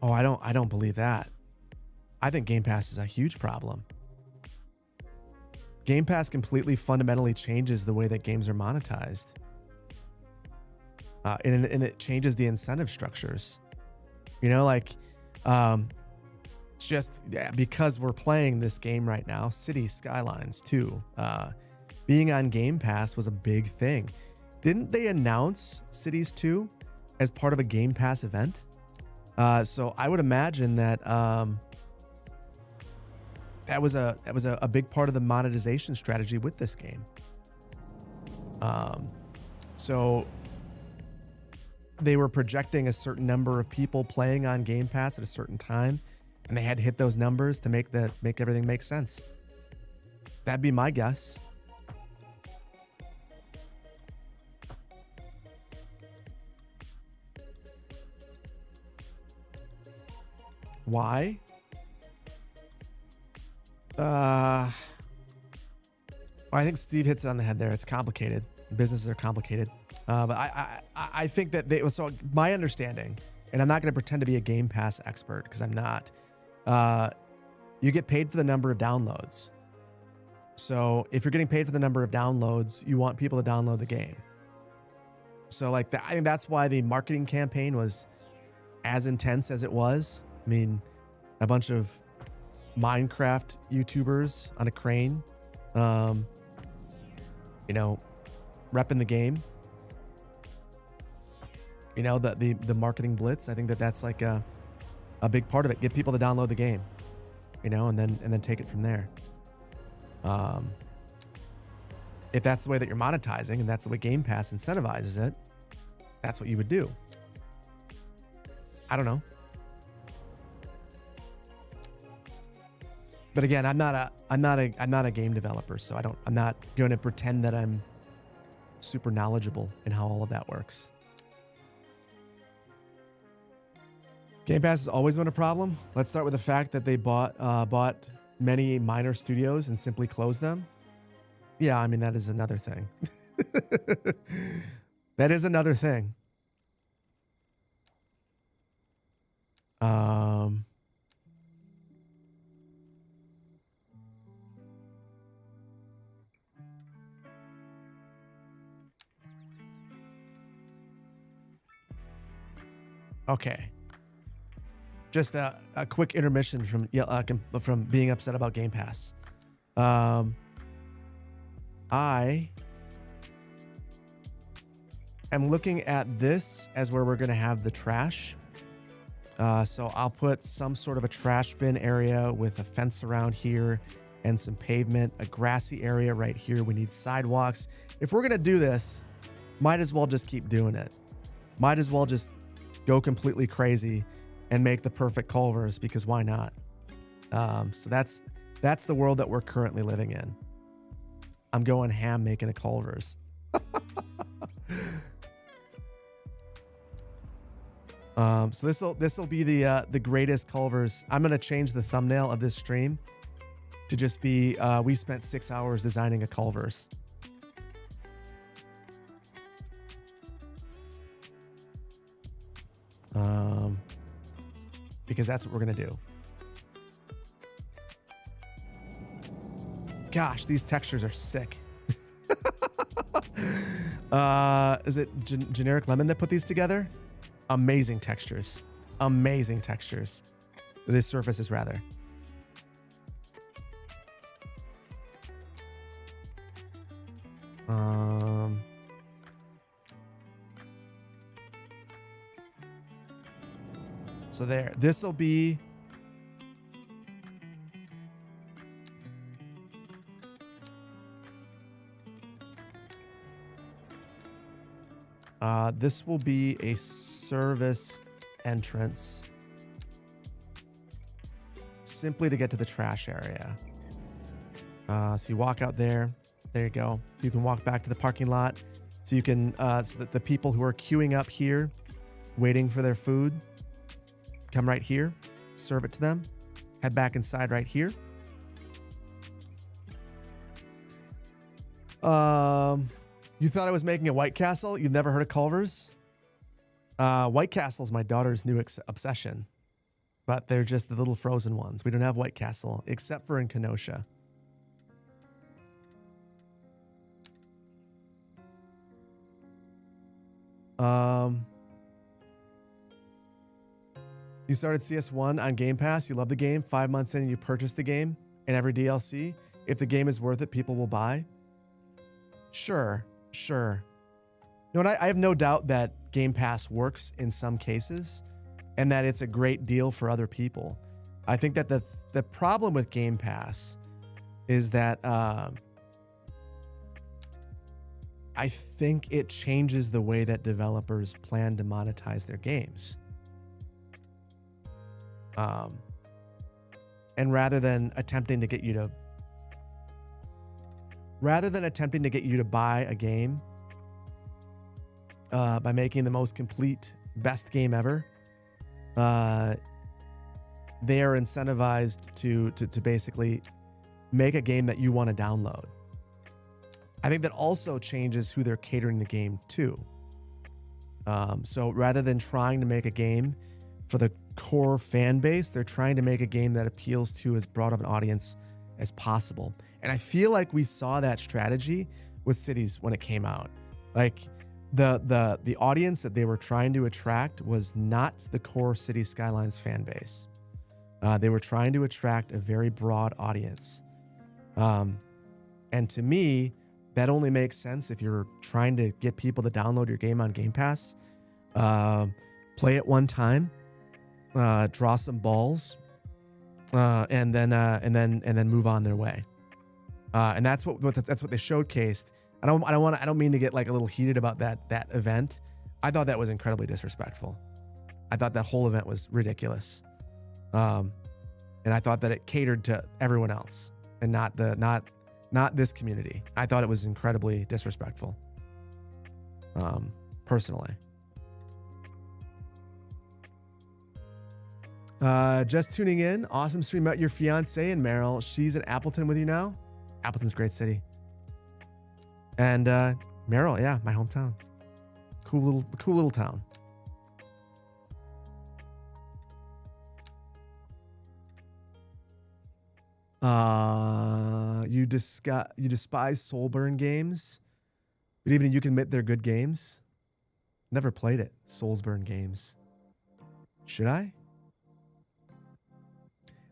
Oh, I don't believe that. I think Game Pass is a huge problem. Game Pass completely fundamentally changes the way that games are monetized. And it changes the incentive structures. You know, like, because we're playing this game right now, Cities Skylines 2, being on Game Pass was a big thing. Didn't they announce Cities 2 as part of a Game Pass event? So I would imagine that that was a big part of the monetization strategy with this game. So they were projecting a certain number of people playing on Game Pass at a certain time, and they had to hit those numbers to make everything make sense. That'd be my guess. Why? I think Steve hits it on the head there. It's complicated. Businesses are complicated. But I think that so my understanding, and I'm not going to pretend to be a Game Pass expert because I'm not. You get paid for the number of downloads. So if you're getting paid for the number of downloads, you want people to download the game. So I think that's why the marketing campaign was as intense as it was. I mean, a bunch of Minecraft YouTubers on a crane, repping the game. The marketing blitz. I think that's like a big part of it. Get people to download the game, and then take it from there. If that's the way that you're monetizing and that's the way Game Pass incentivizes it, that's what you would do. I don't know. But again, I'm not a game developer, so I'm not going to pretend that I'm super knowledgeable in how all of that works. Game Pass has always been a problem. Let's start with the fact that they bought many minor studios and simply closed them. Yeah, I mean, that is another thing. That is another thing. Okay. Just a quick intermission from being upset about Game Pass. I am looking at this as where we're going to have the trash. So I'll put some sort of a trash bin area with a fence around here and some pavement, a grassy area right here. We need sidewalks. If we're going to do this, might as well just keep doing it. Might as well just go completely crazy and make the perfect Culvers, because why not? So that's the world that we're currently living in. I'm going ham making a Culvers. So this will be the greatest Culvers. I'm gonna change the thumbnail of this stream to just be we spent 6 hours designing a Culvers. Because that's what we're gonna do. Gosh, these textures are sick. Is it generic lemon that put these together? Amazing textures. Amazing textures. This surface is rather. So there, this will be this will be a service entrance simply to get to the trash area. So you walk out there. There you go. You can walk back to the parking lot. So you can, so that the people who are queuing up here, waiting for their food, come right here, serve it to them, head back inside right here. You thought I was making a White Castle? You've never heard of Culvers? White Castle is my daughter's new obsession, but they're just the little frozen ones. We don't have White Castle, except for in Kenosha. You started CS1 on Game Pass. You love the game. 5 months in, and you purchased the game and every DLC. If the game is worth it, people will buy. Sure. No, and I have no doubt that Game Pass works in some cases, and that it's a great deal for other people. I think that the problem with Game Pass is that I think it changes the way that developers plan to monetize their games. And rather than attempting to get you to buy a game by making the most complete, best game ever, they are incentivized to basically make a game that you want to download. I think that also changes who they're catering the game to. So rather than trying to make a game for the core fan base, they're trying to make a game that appeals to as broad of an audience as possible. And I feel like we saw that strategy with Cities when it came out. Like the audience that they were trying to attract was not the core Cities Skylines fan base. They were trying to attract a very broad audience. And to me, that only makes sense if you're trying to get people to download your game on Game Pass, play it one time, draw some balls, and then move on their way. And that's what they showcased. I don't mean to get like a little heated about that event. I thought that was incredibly disrespectful. I thought that whole event was ridiculous. And I thought that it catered to everyone else and not this community. I thought it was incredibly disrespectful. Personally. Just tuning in. Awesome stream about your fiance and Merrill. She's in Appleton with you now. Appleton's a great city. And Merrill, yeah, my hometown. Cool little town. You despise Soulburn games, but even you can admit they're good games. Never played it. Soulsburn games. Should I?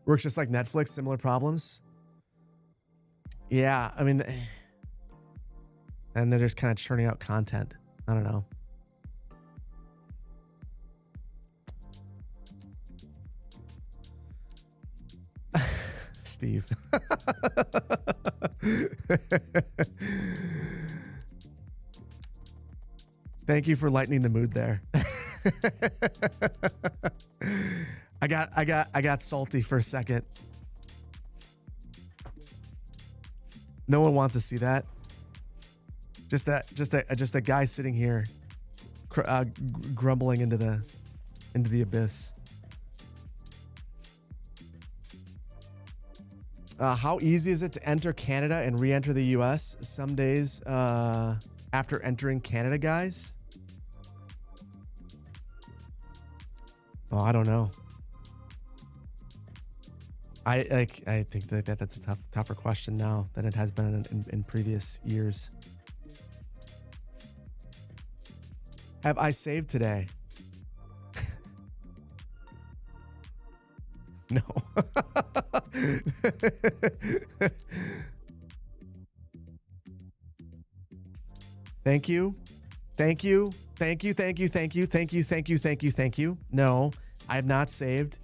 Works just like Netflix, similar problems. Yeah, I mean, and they're just kind of churning out content. I don't know. Steve. Thank you for lightening the mood there. I got salty for a second. No one wants to see that. Just a guy sitting here, grumbling into the abyss. How easy is it to enter Canada and re-enter the US? Some days after entering Canada, guys. Oh, I don't know. I think that's a tougher question now than it has been in previous years. Have I saved today? No. Thank you. Thank you. Thank you. Thank you. Thank you. Thank you. Thank you. Thank you. Thank you. No, I have not saved.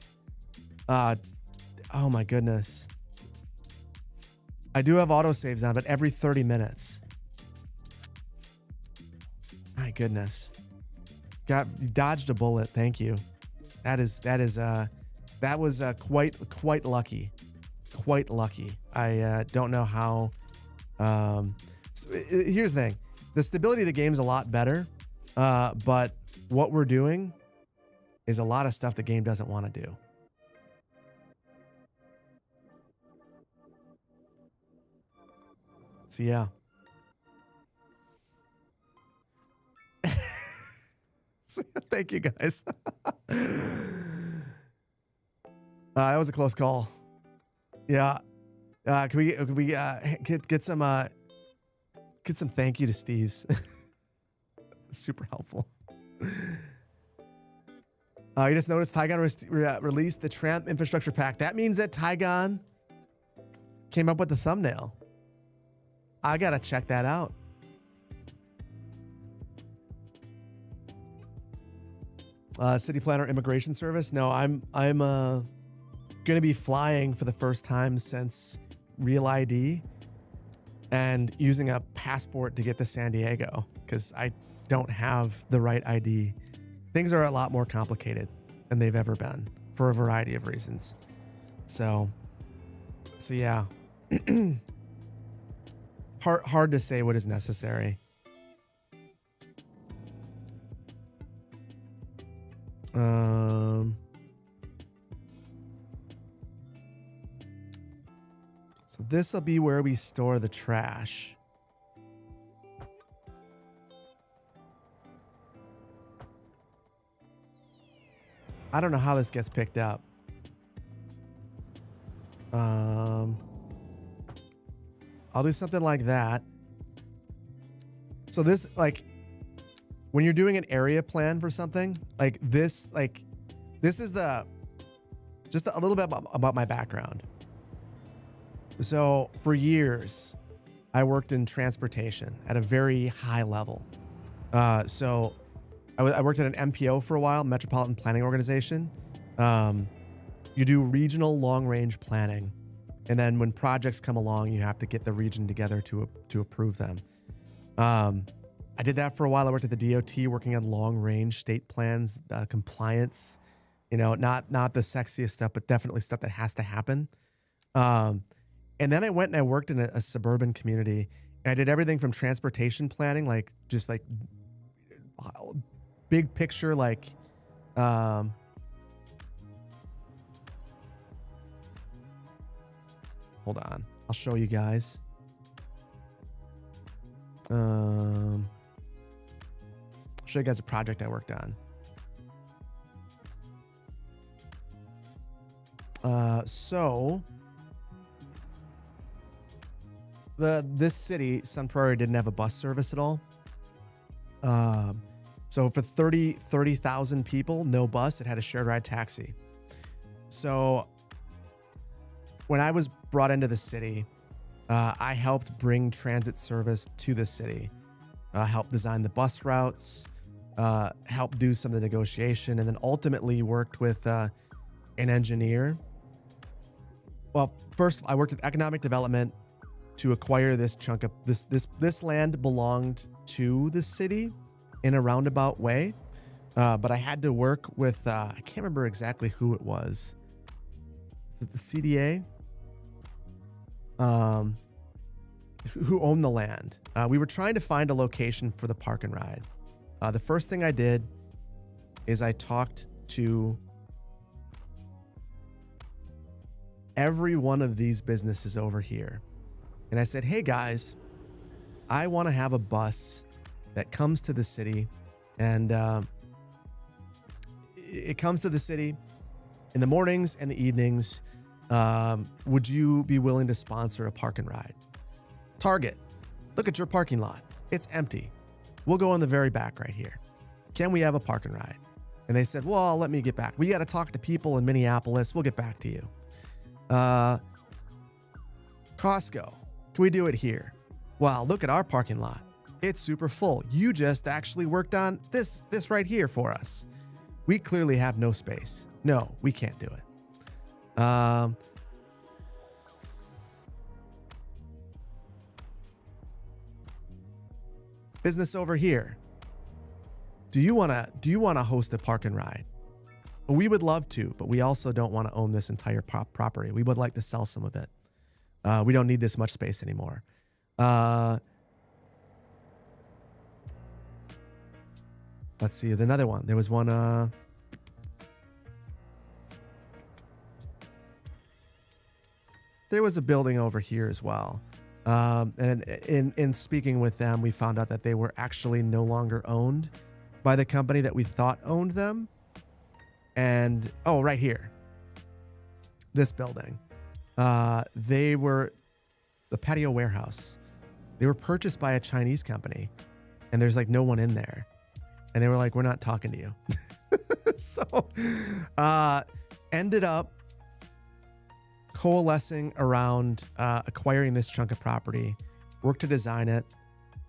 Oh my goodness. I do have autosaves on, but every 30 minutes. My goodness. Dodged a bullet. Thank you. That was quite lucky. Quite lucky. I don't know how. So here's the thing. The stability of the game is a lot better, but what we're doing is a lot of stuff the game doesn't want to do. So yeah. So, thank you guys. That was a close call. Yeah. Can we get some thank you to Steve's? Super helpful. You just noticed Tygon released the Tramp Infrastructure Pack. That means that Tygon came up with the thumbnail. I gotta check that out. City Planner Immigration Service. No, I'm gonna be flying for the first time since Real ID and using a passport to get to San Diego because I don't have the right ID. Things are a lot more complicated than they've ever been for a variety of reasons. So yeah. Hard to say what is necessary. So this will be where we store the trash. I don't know how this gets picked up. I'll do something like that. So this, like, when you're doing an area plan for something like this is just a little bit about my background. So for years, I worked in transportation at a very high level. So I worked at an MPO for a while, Metropolitan Planning Organization. You do regional long-range planning. And then when projects come along, you have to get the region together to approve them. I did that for a while. I worked at the DOT working on long-range state plans, compliance, not the sexiest stuff, but definitely stuff that has to happen. And then I went and I worked in a suburban community, and I did everything from transportation planning, like just like big picture, like hold on, I'll show you guys. I'll show you guys a project I worked on. So this city, Sun Prairie, didn't have a bus service at all. So for 30,000 people, no bus. It had a shared ride taxi. So when I was brought into the city, I helped bring transit service to the city, helped design the bus routes, helped do some of the negotiation, and then ultimately worked with an engineer. Well, first I worked with economic development to acquire this chunk of this land belonged to the city in a roundabout way. But I had to work with, I can't remember exactly who it was. Was it the CDA? Who owned the land. We were trying to find a location for the park and ride. The first thing I did is I talked to every one of these businesses over here. And I said, hey guys, I want to have a bus that comes to the city, and it comes to the city in the mornings and the evenings Would you be willing to sponsor a park and ride? Target, look at your parking lot. It's empty. We'll go in the very back right here. Can we have a park and ride? And they said, well, let me get back. We got to talk to people in Minneapolis. We'll get back to you. Costco, can we do it here? Wow, look at our parking lot. It's super full. You just actually worked on this right here for us. We clearly have no space. No, we can't do it. Business over here. Do you want to host a park and ride? Well, we would love to, but we also don't want to own this entire property. We would like to sell some of it. We don't need this much space anymore. Let's see, another one. There was one. There was a building over here as well. And in speaking with them, we found out that they were actually no longer owned by the company that we thought owned them. And, oh, right here. This building. They were the patio warehouse. They were purchased by a Chinese company. And there's like no one in there. And they were like, we're not talking to you. So, ended up coalescing around acquiring this chunk of property, worked to design it,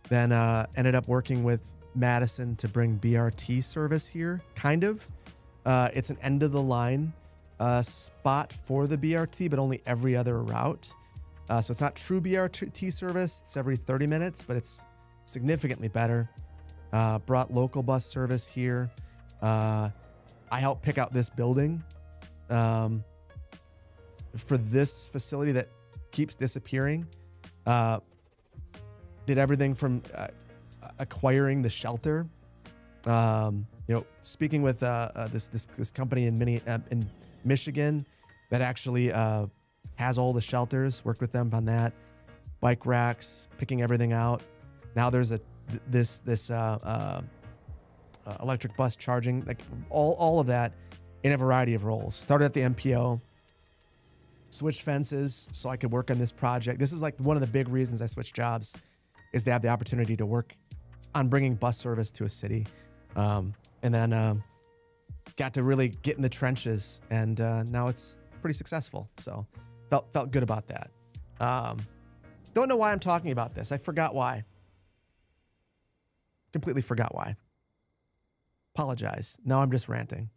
then ended up working with Madison to bring BRT service here, kind of. It's an end of the line spot for the BRT, but only every other route. So it's not true BRT service. It's every 30 minutes, but it's significantly better. Brought local bus service here. I helped pick out this building for this facility that keeps disappearing. Did everything from acquiring the shelter. Speaking with this company in Michigan that actually has all the shelters. Worked with them on that. Bike racks, picking everything out. Now there's this electric bus charging, like all of that in a variety of roles. Started at the MPO, switched fences so I could work on this project. This is like one of the big reasons I switched jobs, is to have the opportunity to work on bringing bus service to a city. And then got to really get in the trenches, and now it's pretty successful. So felt good about that. Don't know why I'm talking about this. I forgot why. Completely forgot why. Apologize. Now I'm just ranting.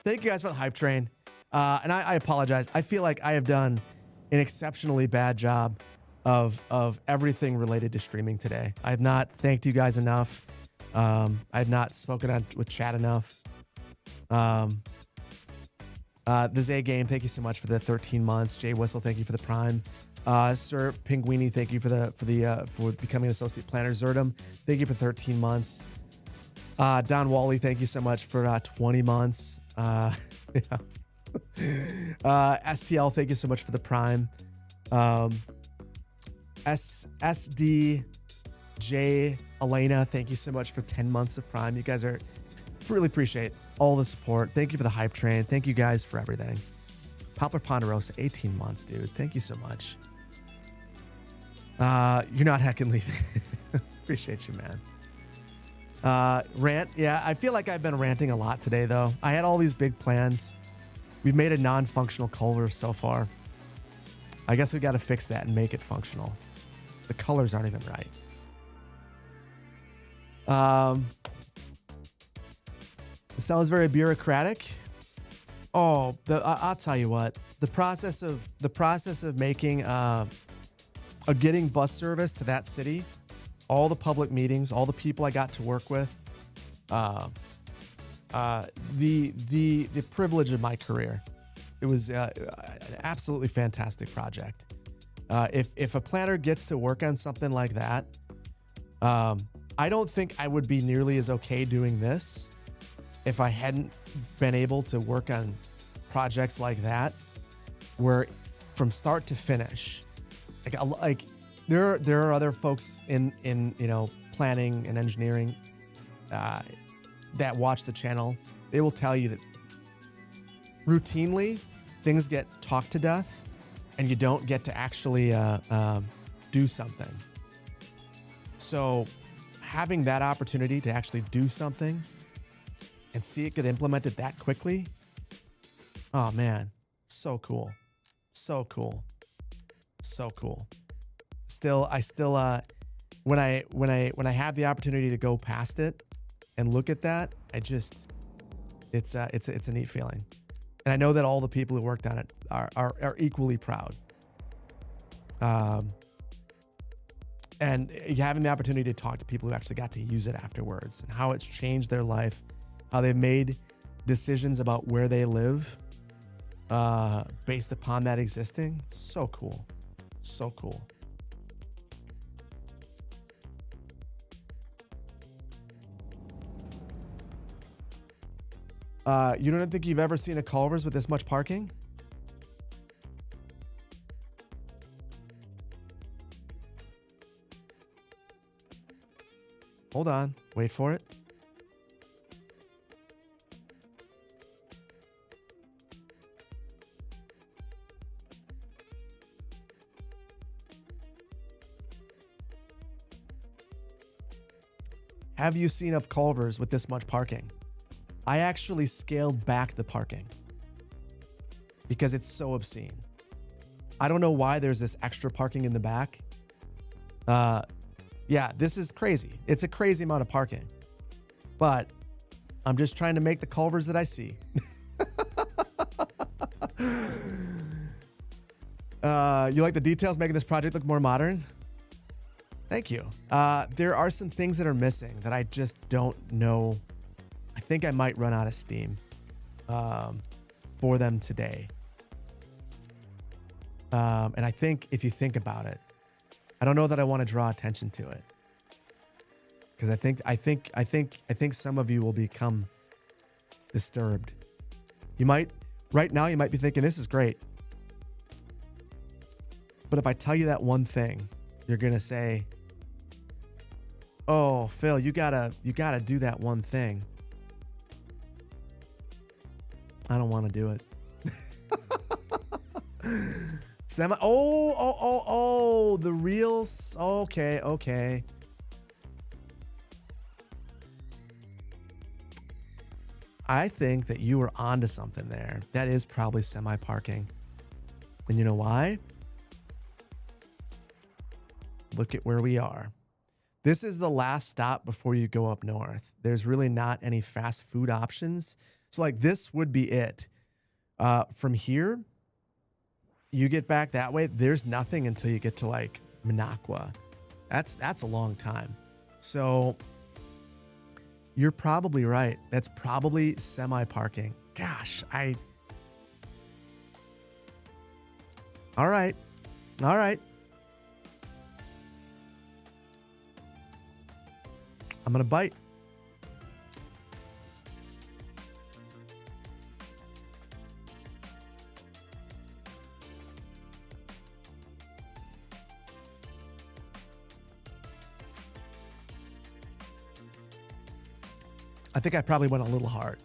Thank you guys for the hype train. And I apologize. I feel like I have done an exceptionally bad job of everything related to streaming today. I have not thanked you guys enough. I have not spoken with chat enough. The Zay Game, thank you so much for the 13 months. Jay Whistle, thank you for the Prime. Sir Pinguini, thank you for becoming an associate planner. Zerdum, thank you for 13 months. Don Wally, thank you so much for 20 months. Yeah. STL, thank you so much for the Prime. SDJ Elena, thank you so much for 10 months of Prime. You guys really appreciate all the support. Thank you for the hype train. Thank you guys for everything. Poplar Ponderosa, 18 months, dude. Thank you so much. You're not heckin' leaving. Appreciate you, man. Rant. Yeah, I feel like I've been ranting a lot today, though. I had all these big plans. We've made a non-functional Culvers so far. I guess we got to fix that and make it functional. The colors aren't even right. It sounds very bureaucratic. Oh, I'll tell you what. The process of making getting bus service to that city, all the public meetings, all the people I got to work with, the privilege of my career. It was an absolutely fantastic project. If a planner gets to work on something like that, I don't think I would be nearly as okay doing this if I hadn't been able to work on projects like that, where from start to finish, like there are other folks in planning and engineering that watch the channel. They will tell you that routinely things get talked to death and you don't get to actually do something. So having that opportunity to actually do something and see it get implemented that quickly, oh man, so cool. So cool. So cool. I still when I have the opportunity to go past it and look at that, it's a neat feeling. And I know that all the people who worked on it are equally proud. And having the opportunity to talk to people who actually got to use it afterwards and how it's changed their life, how they've made decisions about where they live based upon that existing. So cool. So cool. You don't think you've ever seen a Culvers with this much parking? Hold on. Wait for it. Have you seen a Culvers with this much parking? I actually scaled back the parking because it's so obscene. I don't know why there's this extra parking in the back. Yeah, this is crazy. It's a crazy amount of parking, but I'm just trying to make the Culvers that I see. You like the details making this project look more modern? Thank you. There are some things that are missing that I just don't know. I think I might run out of steam for them today. And I think if you think about it, I don't know that I want to draw attention to it, because I think some of you will become disturbed. You might right now you might be thinking this is great, but if I tell you that one thing, you're gonna say, "Oh, Phil, you gotta do that one thing." I don't want to do it. The reels. Okay. I think that you were onto something there. That is probably semi-parking. And you know why? Look at where we are. This is the last stop before you go up north. There's really not any fast food options. So like this would be it. From here, you get back that way, there's nothing until you get to like Minocqua. That's a long time. So you're probably right. That's probably semi-parking. Gosh, all right. I'm gonna bite. I think I probably went a little hard.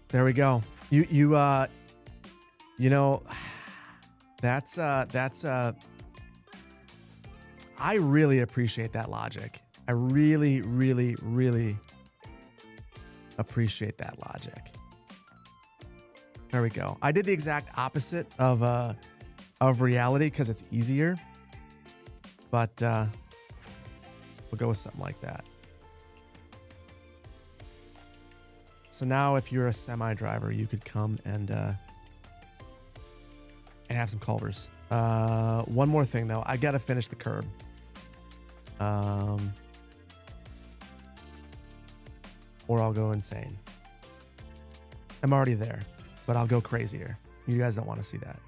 There we go. You know, that's I really appreciate that logic. I really, really, really appreciate that logic. There we go. I did the exact opposite of reality because it's easier. But we'll go with something like that. So now if you're a semi-driver, you could come and have some Culvers. One more thing though, I gotta finish the curb. Or I'll go insane. I'm already there, but I'll go crazier. You guys don't want to see that.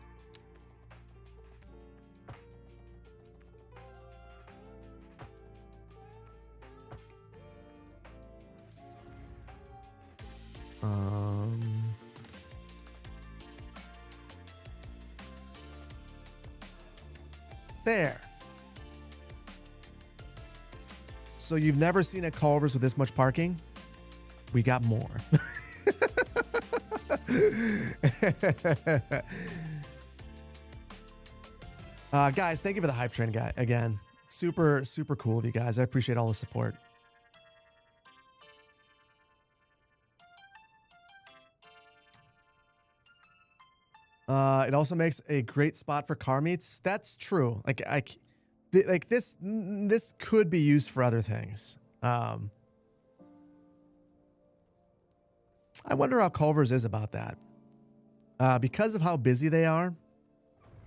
There. So you've never seen a Culvers with this much parking? We got more. Guys, thank you for the hype train guy again. Super, super cool of you guys. I appreciate all the support. It also makes a great spot for car meets. That's true. Like this could be used for other things. I wonder how Culvers is about that. Because of how busy they are,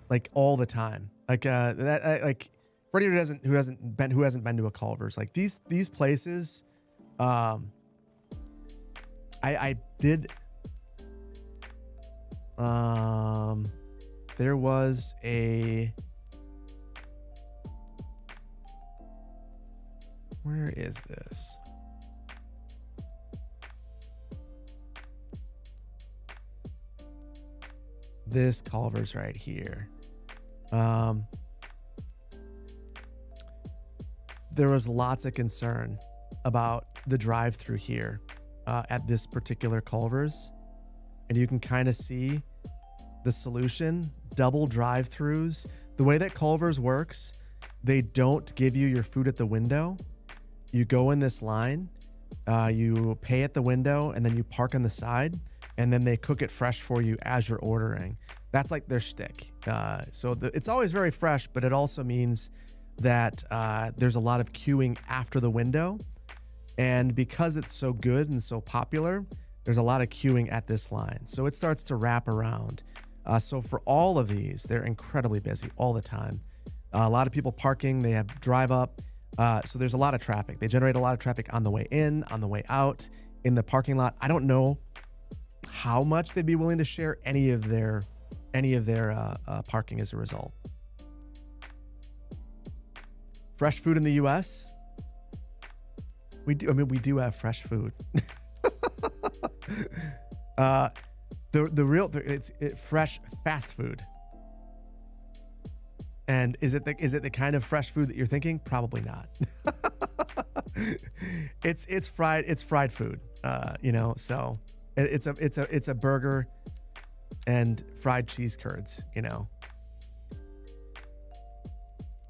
like all the time. Like like for anyone who hasn't been to a Culvers, like these places, I did. There was a. Where is this? This Culver's right here. There was lots of concern about the drive-through here at this particular Culver's, and you can kind of see the solution. Double drive-throughs. The way that Culver's works, they don't give you your food at the window. You go in this line, you pay at the window, and then you park on the side, and then they cook it fresh for you as you're ordering. That's like their shtick. So it's always very fresh, but it also means that there's a lot of queuing after the window. And because it's so good and so popular, there's a lot of queuing at this line. So it starts to wrap around. So for all of these, they're incredibly busy all the time. A lot of people parking, they have drive up. So there's a lot of traffic. They generate a lot of traffic on the way in, on the way out, in the parking lot. I don't know how much they'd be willing to share any of their parking as a result. Fresh food in the U.S. We do have fresh food. It's fresh fast food. And is it the kind of fresh food that you're thinking? Probably not. It's fried food. So it's a burger and fried cheese curds,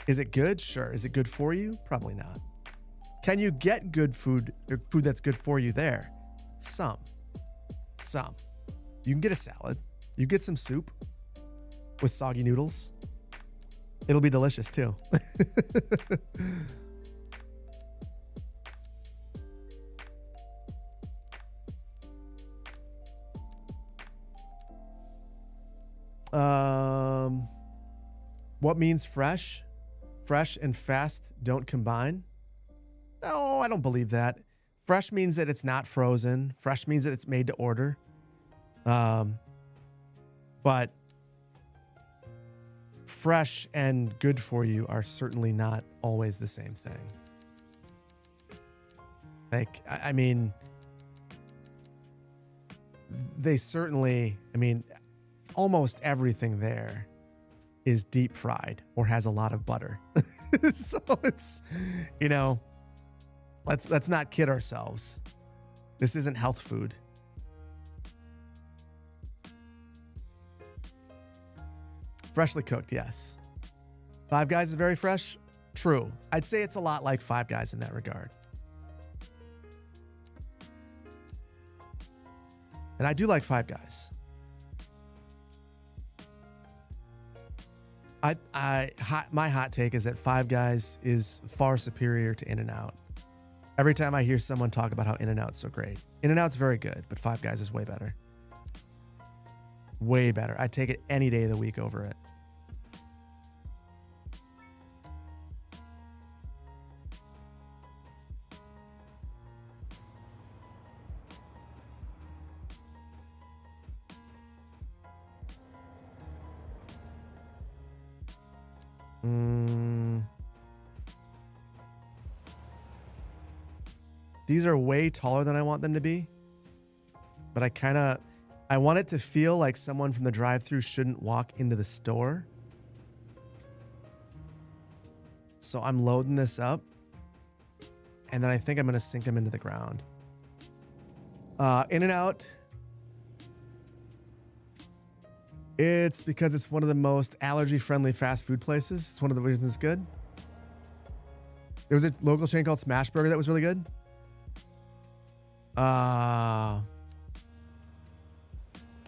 Is it good? Sure. Is it good for you? Probably not. Can you get good food, or food that's good for you there? Some. You can get a salad. You get some soup with soggy noodles. It'll be delicious too. What means fresh? Fresh and fast don't combine? No, I don't believe that. Fresh means that it's not frozen. Fresh means that it's made to order. But fresh and good for you are certainly not always the same thing. Like, I mean, they certainly, almost everything there is deep fried or has a lot of butter. So it's, let's not kid ourselves. This isn't health food. Freshly cooked, yes. Five Guys is very fresh? True. I'd say it's a lot like Five Guys in that regard. And I do like Five Guys. My hot take is that Five Guys is far superior to In-N-Out. Every time I hear someone talk about how In-N-Out's so great. In-N-Out's very good, but Five Guys is way better. Way better. I'd take it any day of the week over it. These are way taller than I want them to be, but I want it to feel like someone from the drive-thru shouldn't walk into the store. So I'm loading this up, and then I think I'm going to sink them into the ground. In-N-Out. It's because it's one of the most allergy-friendly fast food places. It's one of the reasons it's good. There was a local chain called Smash Burger that was really good.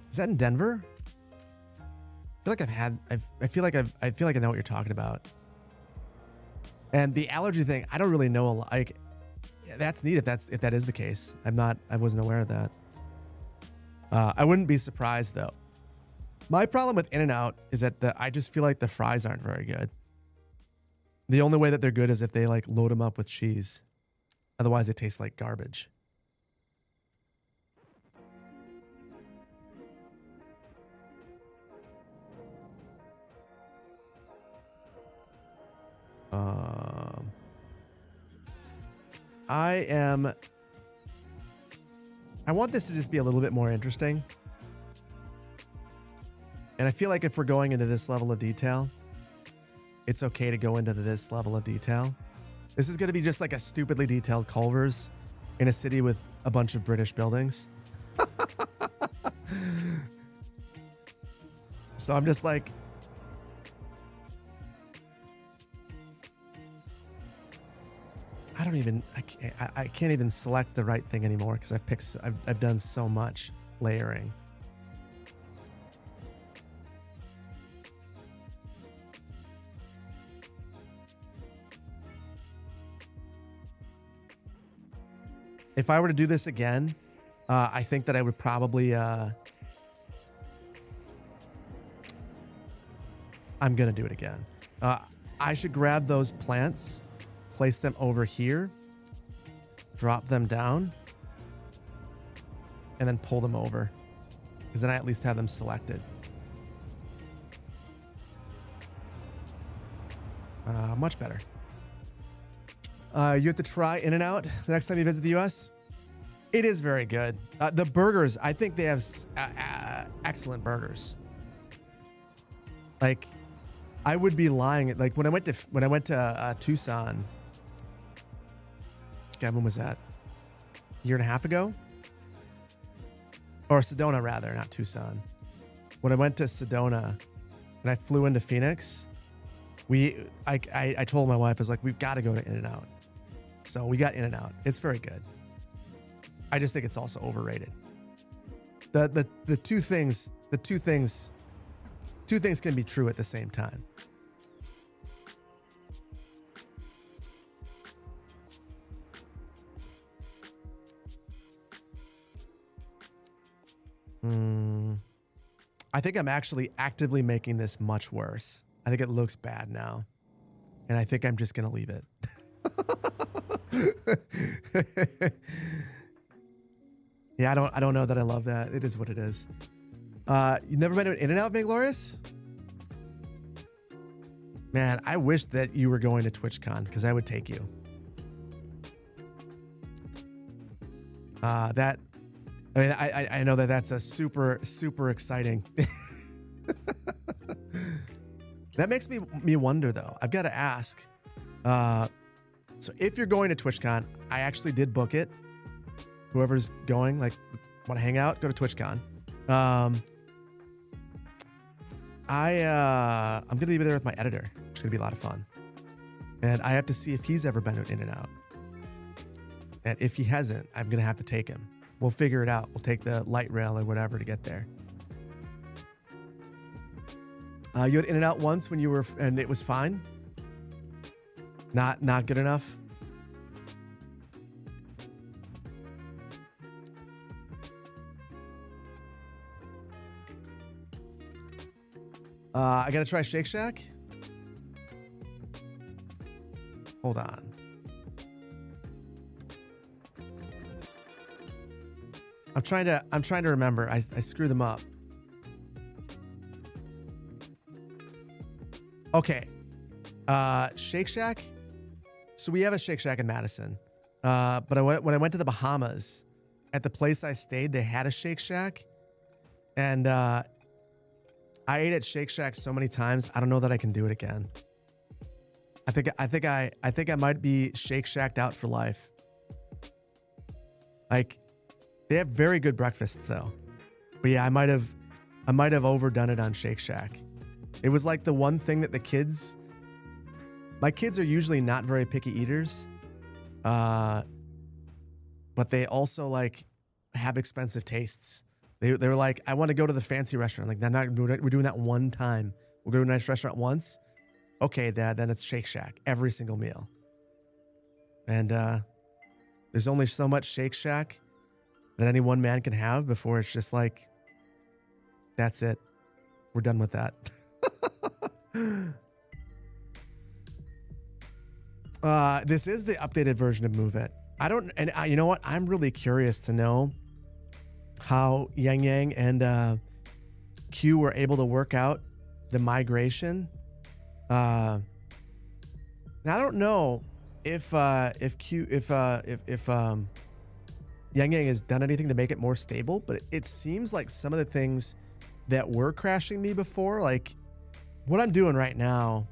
Is that in Denver? I feel like I know what you're talking about. And the allergy thing, I don't really know a lot. Like, that's neat if that is the case. I wasn't aware of that. I wouldn't be surprised though. My problem with In-N-Out is that I just feel like the fries aren't very good. The only way that they're good is if they like load them up with cheese. Otherwise, they taste like garbage. I want this to just be a little bit more interesting. And I feel like if we're going into this level of detail, it's okay to go into this level of detail. This is going to be just like a stupidly detailed Culvers in a city with a bunch of British buildings. So I'm just like, I can't even select the right thing anymore because I've done so much layering. If I were to do this again, I think that I would probably, I'm going to do it again. I should grab those plants, place them over here, drop them down, and then pull them over. Because then I at least have them selected. Much better. You have to try In-N-Out the next time you visit the U.S. It is very good. The burgers, I think they have excellent burgers. Like, I would be lying. Like when I went to Tucson. God, when was that? A year and a half ago? Or Sedona, rather, not Tucson. When I went to Sedona and I flew into Phoenix, I told my wife, I was like, we've got to go to In-N-Out. So we got In-N-Out. It's very good. I just think it's also overrated. The two things can be true at the same time. I think I'm actually actively making this much worse. I think it looks bad now. And I think I'm just going to leave it. Yeah, I don't know that I love that. It is what it is. You never been to an In-N-Out, Vainglorious? Man, I wish that you were going to TwitchCon because I would take you. I know that that's a super, super exciting. That makes me wonder though. I've got to ask. So if you're going to TwitchCon, I actually did book it. Whoever's going, like, want to hang out, go to TwitchCon. I'm gonna be there with my editor. It's gonna be a lot of fun. And I have to see if he's ever been to an In-N-Out. And if he hasn't, I'm gonna have to take him. We'll figure it out. We'll take the light rail or whatever to get there. You had In-N-Out once when you were, and it was fine. Not good enough. I gotta try Shake Shack. Hold on. I'm trying to remember. I screw them up. Okay. Shake Shack. So we have a Shake Shack in Madison. But when I went to the Bahamas, at the place I stayed, they had a Shake Shack. And I ate at Shake Shack so many times, I don't know that I can do it again. I think I might be Shake Shacked out for life. Like, They have very good breakfasts though. But yeah, I might have overdone it on Shake Shack. It was like the one thing that my kids are usually not very picky eaters. But they also like have expensive tastes. They were like, I want to go to the fancy restaurant. Like, we're doing that one time. We'll go to a nice restaurant once. Okay, Dad, then it's Shake Shack every single meal. And there's only so much Shake Shack that any one man can have before it's just like, that's it. We're done with that. This is the updated version of Move It. You know what? I'm really curious to know how Yang Yang and Q were able to work out the migration. Now I don't know if Yang Yang has done anything to make it more stable, but it seems like some of the things that were crashing me before, like what I'm doing right now,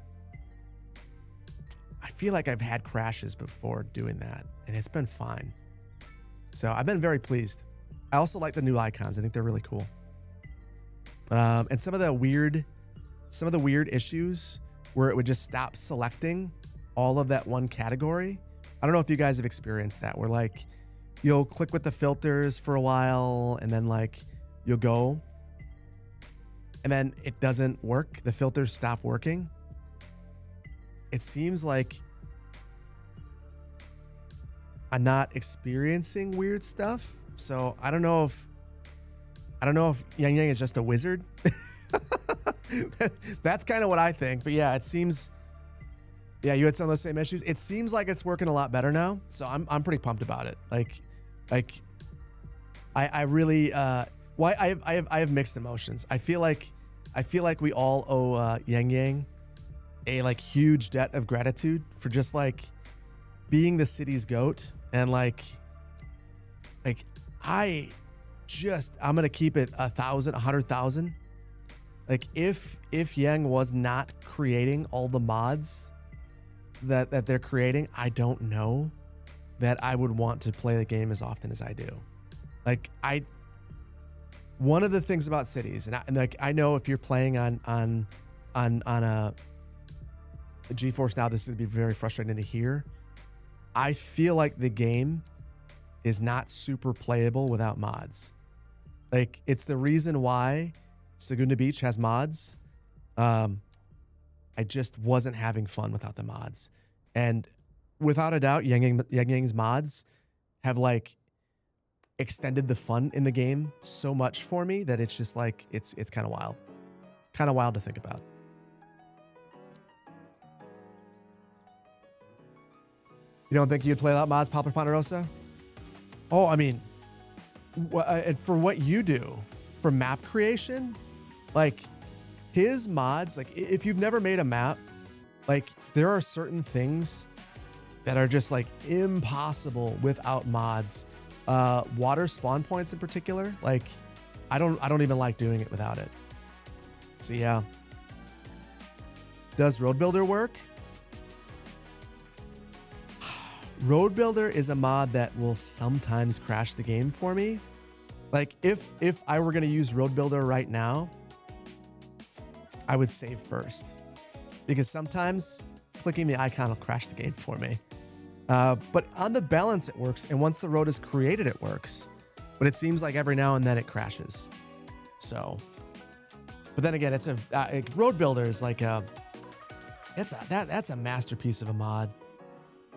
I feel like I've had crashes before doing that, and it's been fine. So I've been very pleased. I also like the new icons. I think they're really cool. And some of the weird issues where it would just stop selecting all of that one category. I don't know if you guys have experienced that, where like you'll click with the filters for a while and then like you'll go and then it doesn't work. The filters stop working. It seems like I'm not experiencing weird stuff. So I don't know if Yang Yang is just a wizard. That's kind of what I think. But yeah, it seems, yeah, you had some of those same issues. It seems like it's working a lot better now. So I'm pretty pumped about it. I really, I have mixed emotions. I feel like we all owe Yang Yang a like huge debt of gratitude for just like being the city's goat. And like I'm going to keep it 100,000. Like if Yang was not creating all the mods that they're creating, I don't know that I would want to play the game as often as I do. Like one of the things about cities, and I know if you're playing on a GeForce Now, this is gonna be very frustrating to hear. I feel like the game is not super playable without mods. Like it's the reason why Segunda Beach has mods. I just wasn't having fun without the mods, and without a doubt, Yang Yang's mods have like extended the fun in the game so much for me that it's just like it's kind of wild to think about. You don't think you'd play without mods, Papa Ponderosa? Oh, I mean, and for what you do for map creation, like his mods, like if you've never made a map, like there are certain things that are just like impossible without mods. Water spawn points in particular, like I don't even like doing it without it. So yeah. Does Road Builder work? Road Builder is a mod that will sometimes crash the game for me. Like if I were going to use Road Builder right now, I would save first, because sometimes clicking the icon will crash the game for me. But on the balance, it works. And once the road is created, it works. But it seems like every now and then it crashes. So, but then again, it's a Road Builder is like that's a masterpiece of a mod.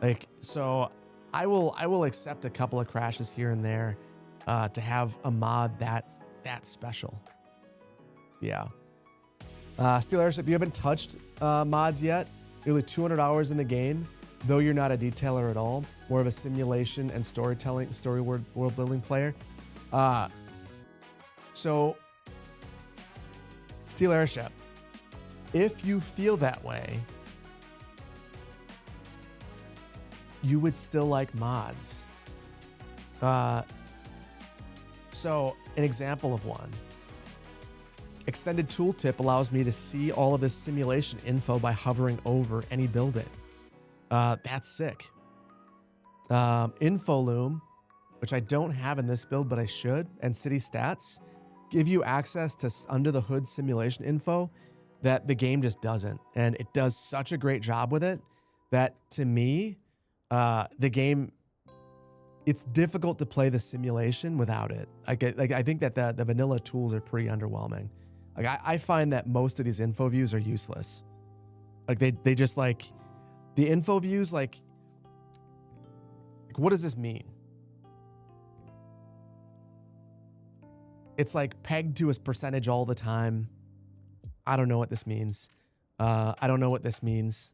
Like, so I will accept a couple of crashes here and there to have a mod that special. Yeah. Steel Airship, you haven't touched mods yet. Nearly 200 hours in the game, though you're not a detailer at all, more of a simulation and world building player. So Steel Airship, if you feel that way, you would still like mods. So an example of one. Extended Tooltip allows me to see all of this simulation info by hovering over any building. That's sick. Infoloom, which I don't have in this build, but I should, and city stats give you access to under the hood simulation info that the game just doesn't. And it does such a great job with it that, to me, the game, it's difficult to play the simulation without it. I think that the vanilla tools are pretty underwhelming. Like I find that most of these info views are useless. Like they just like the info views, like what does this mean? It's like pegged to a percentage all the time. I don't know what this means. I don't know what this means.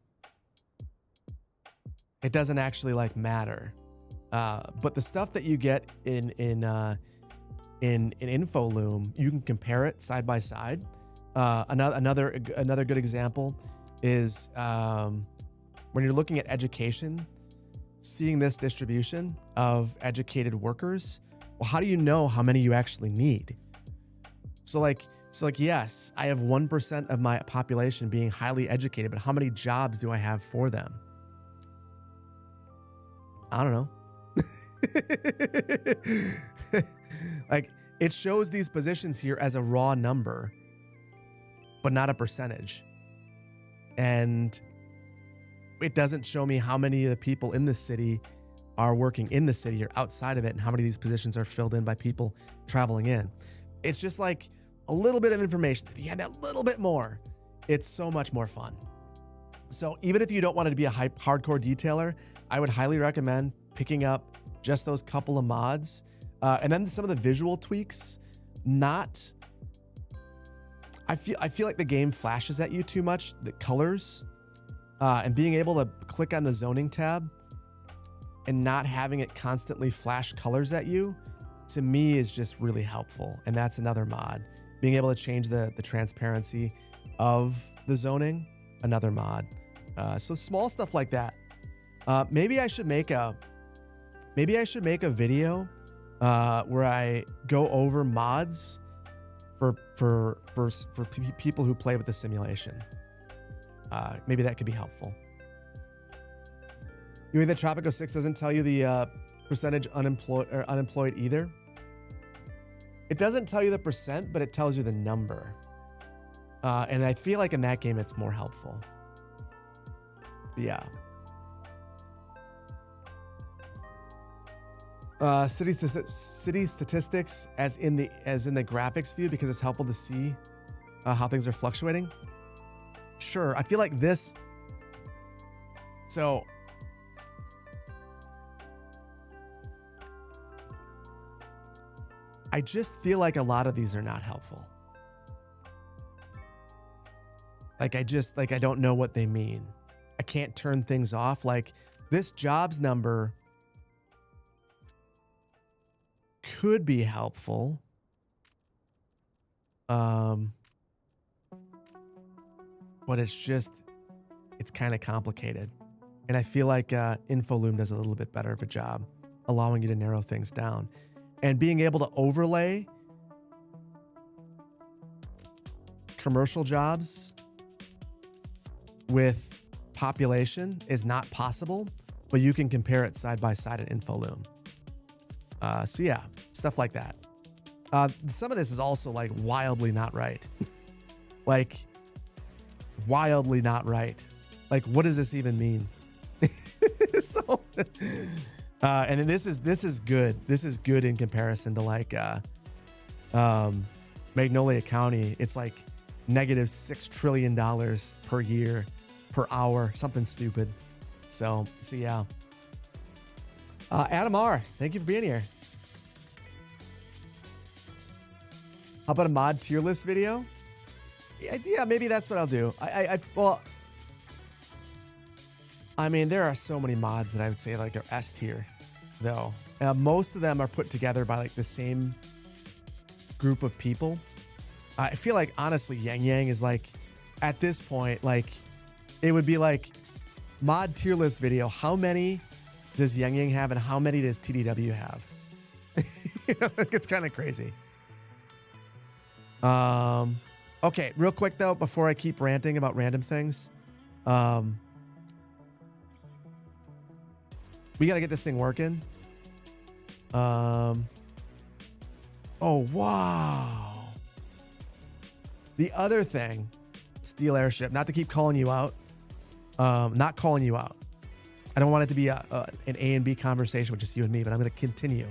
It doesn't actually like matter. But the stuff that you get in InfoLoom, you can compare it side by side. Another good example is when you're looking at education, seeing this distribution of educated workers. Well, how do you know how many you actually need? So like, yes, I have 1% of my population being highly educated, but how many jobs do I have for them? I don't know. Like, it shows these positions here as a raw number, but not a percentage. And it doesn't show me how many of the people in the city are working in the city or outside of it, and how many of these positions are filled in by people traveling in. It's just like a little bit of information. If you had that little bit more, it's so much more fun. So even if you don't want it to be a hardcore detailer, I would highly recommend picking up just those couple of mods. And then some of the visual tweaks, I feel like the game flashes at you too much, the colors, and being able to click on the zoning tab and not having it constantly flash colors at you, to me, is just really helpful. And that's another mod. Being able to change the transparency of the zoning, another mod. So small stuff like that. Maybe I should make a video where I go over mods for people who play with the simulation. Maybe that could be helpful. You mean that Tropico 6 doesn't tell you the percentage unemployed either? It doesn't tell you the percent, but it tells you the number. And I feel like in that game it's more helpful. Yeah. City statistics as in the graphics view, because it's helpful to see how things are fluctuating. Sure, I feel like this. So I just feel like a lot of these are not helpful. Like I don't know what they mean. I can't turn things off. Like this jobs number could be helpful. But it's kind of complicated. And I feel like InfoLoom does a little bit better of a job allowing you to narrow things down. And being able to overlay commercial jobs with population is not possible, but you can compare it side by side in InfoLoom. So yeah, stuff like that. Some of this is also like wildly not right. Like wildly not right. Like, what does this even mean? So, and then this is good. This is good in comparison to like Magnolia County. It's like -$6 trillion per year, per hour, something stupid. So yeah. Adam R, thank you for being here. How about a mod tier list video? Yeah, maybe that's what I'll do. Well, I mean, there are so many mods that I would say like are S tier, though. Most of them are put together by like the same group of people. I feel like honestly, Yang Yang is like, at this point, like it would be like mod tier list video. How many does Yang Yang have, and how many does TDW have? You know, it's kind of crazy. Okay, real quick though, before I keep ranting about random things, we got to get this thing working. Oh, wow. The other thing, Steel Airship, not to keep calling you out, not calling you out. I don't want it to be an A and B conversation with just you and me, but I'm going to continue.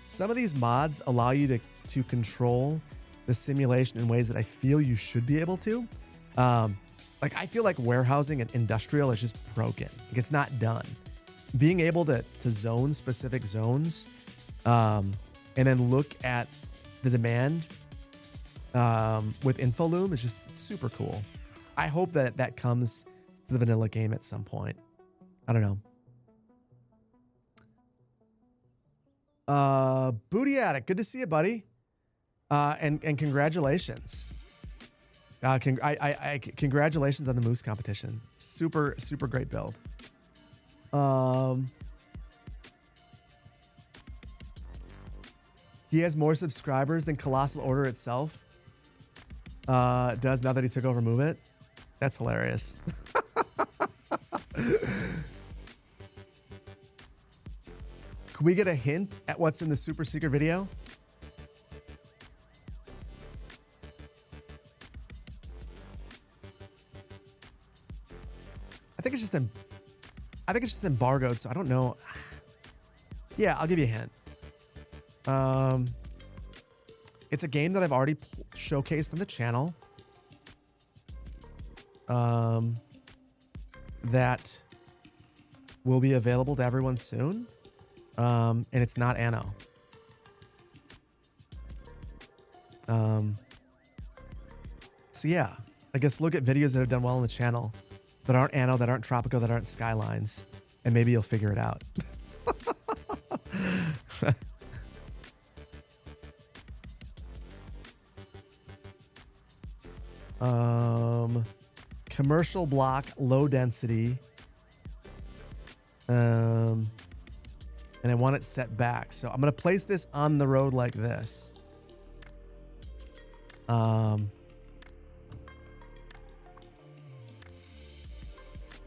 Some of these mods allow you to control the simulation in ways that I feel you should be able to. Like, I feel like warehousing and industrial is just broken. Like, it's not done. Being able to zone specific zones, and then look at the demand with InfoLoom is just super cool. I hope that comes to the vanilla game at some point. I don't know. Booty Addict, good to see you, buddy. And congratulations. Congratulations on the Moose competition. Super, super great build. He has more subscribers than Colossal Order itself. Does now that he took over Move It. That's hilarious. Can we get a hint at what's in the super secret video? I think it's just embargoed, so I don't know. Yeah, I'll give you a hint. It's a game that I've already showcased on the channel. That will be available to everyone soon. And it's not Anno. So yeah, I guess look at videos that have done well on the channel that aren't Anno, that aren't Tropico, that aren't Skylines, and maybe you'll figure it out. Commercial block, low density. And I want it set back. So I'm going to place this on the road like this. And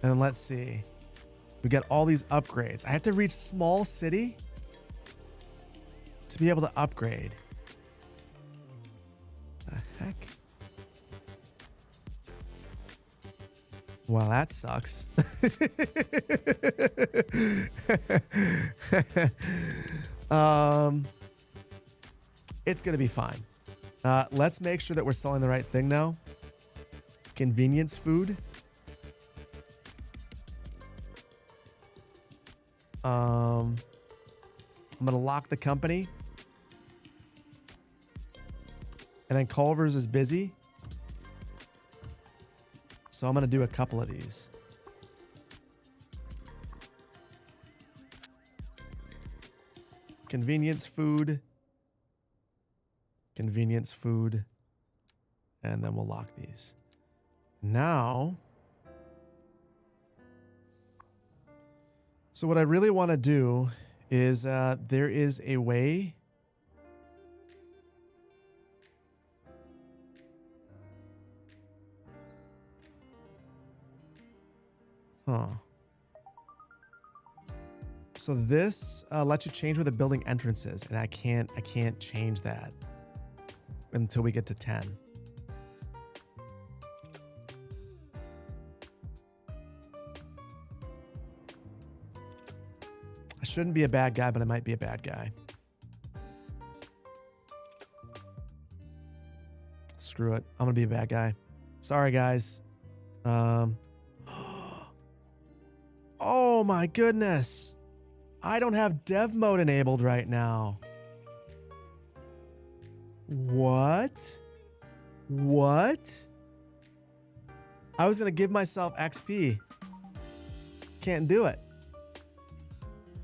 then let's see. We got all these upgrades. I have to reach small city to be able to upgrade. The heck? Well, that sucks. It's going to be fine. Let's make sure that we're selling the right thing now. Convenience food. I'm going to lock the company. And then Culvers is busy. So I'm going to do a couple of these. Convenience food. Convenience food. And then we'll lock these. Now. So what I really want to do is there is a way. Huh. So this lets you change where the building entrance is, and I can't change that until we get to 10. I shouldn't be a bad guy, but I might be a bad guy. Screw it. I'm gonna be a bad guy. Sorry, guys. Oh my goodness. I don't have dev mode enabled right now. What? What? I was going to give myself XP. Can't do it.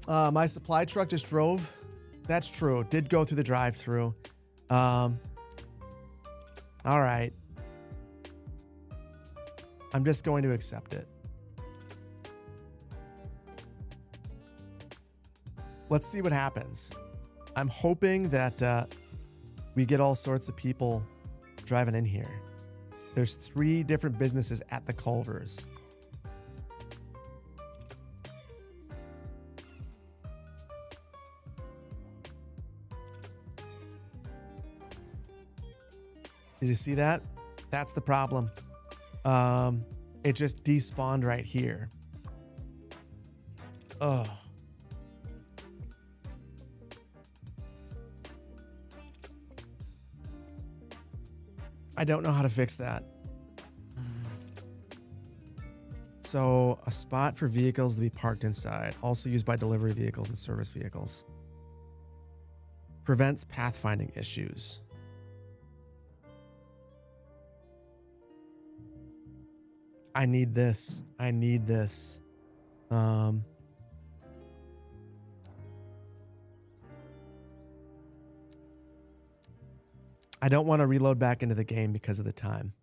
My supply truck just drove. That's true. Did go through the drive-thru. All right. I'm just going to accept it. Let's see what happens. I'm hoping that we get all sorts of people driving in here. There's 3 different businesses at the Culvers. Did you see that? That's the problem. It just despawned right here. Oh. I don't know how to fix that. So, a spot for vehicles to be parked inside, also used by delivery vehicles and service vehicles. Prevents pathfinding issues. I need this. I need this. I don't want to reload back into the game because of the time.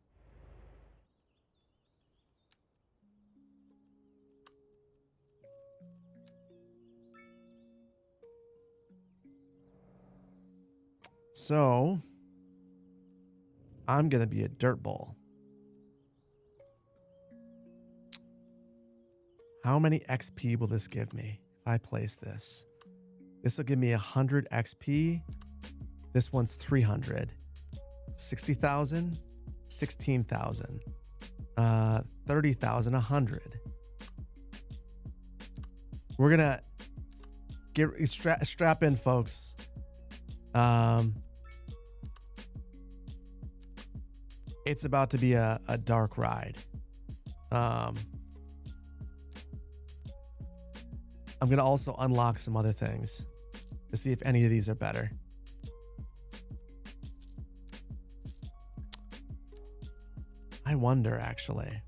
So, I'm going to be a dirtball. How many XP will this give me if I place this? This will give me 100 XP. This one's 300. 60,000, 16,000, 30,000, 100. We're going to get strap in, folks. It's about to be a dark ride. I'm going to also unlock some other things to see if any of these are better. I wonder, actually.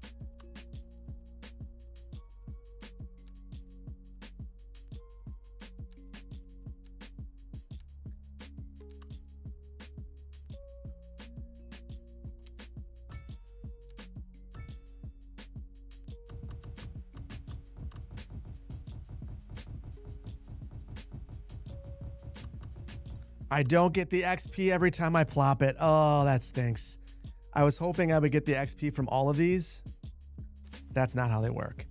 I don't get the XP every time I plop it. Oh, that stinks. I was hoping I would get the XP from all of these. That's not how they work.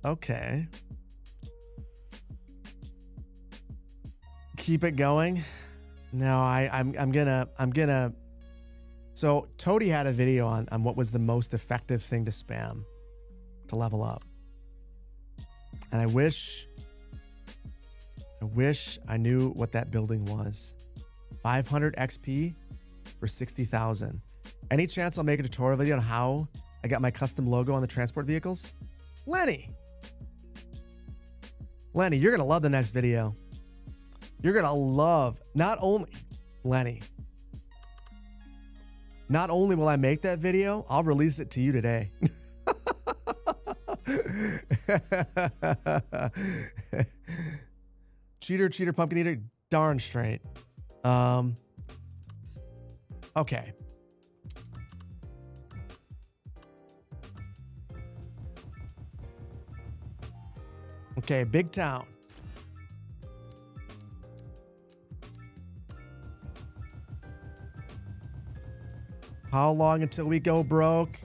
Okay. Keep it going. No, I'm gonna. So Toady had a video on what was the most effective thing to spam to level up. And I wish I knew what that building was. 500 XP for 60,000. Any chance I'll make a tutorial video on how I got my custom logo on the transport vehicles? Lenny, you're gonna love the next video. You're gonna love not only Lenny. Not only will I make that video, I'll release it to you today. Cheater, pumpkin eater, darn straight. Okay. Okay, big town. How long until we go broke?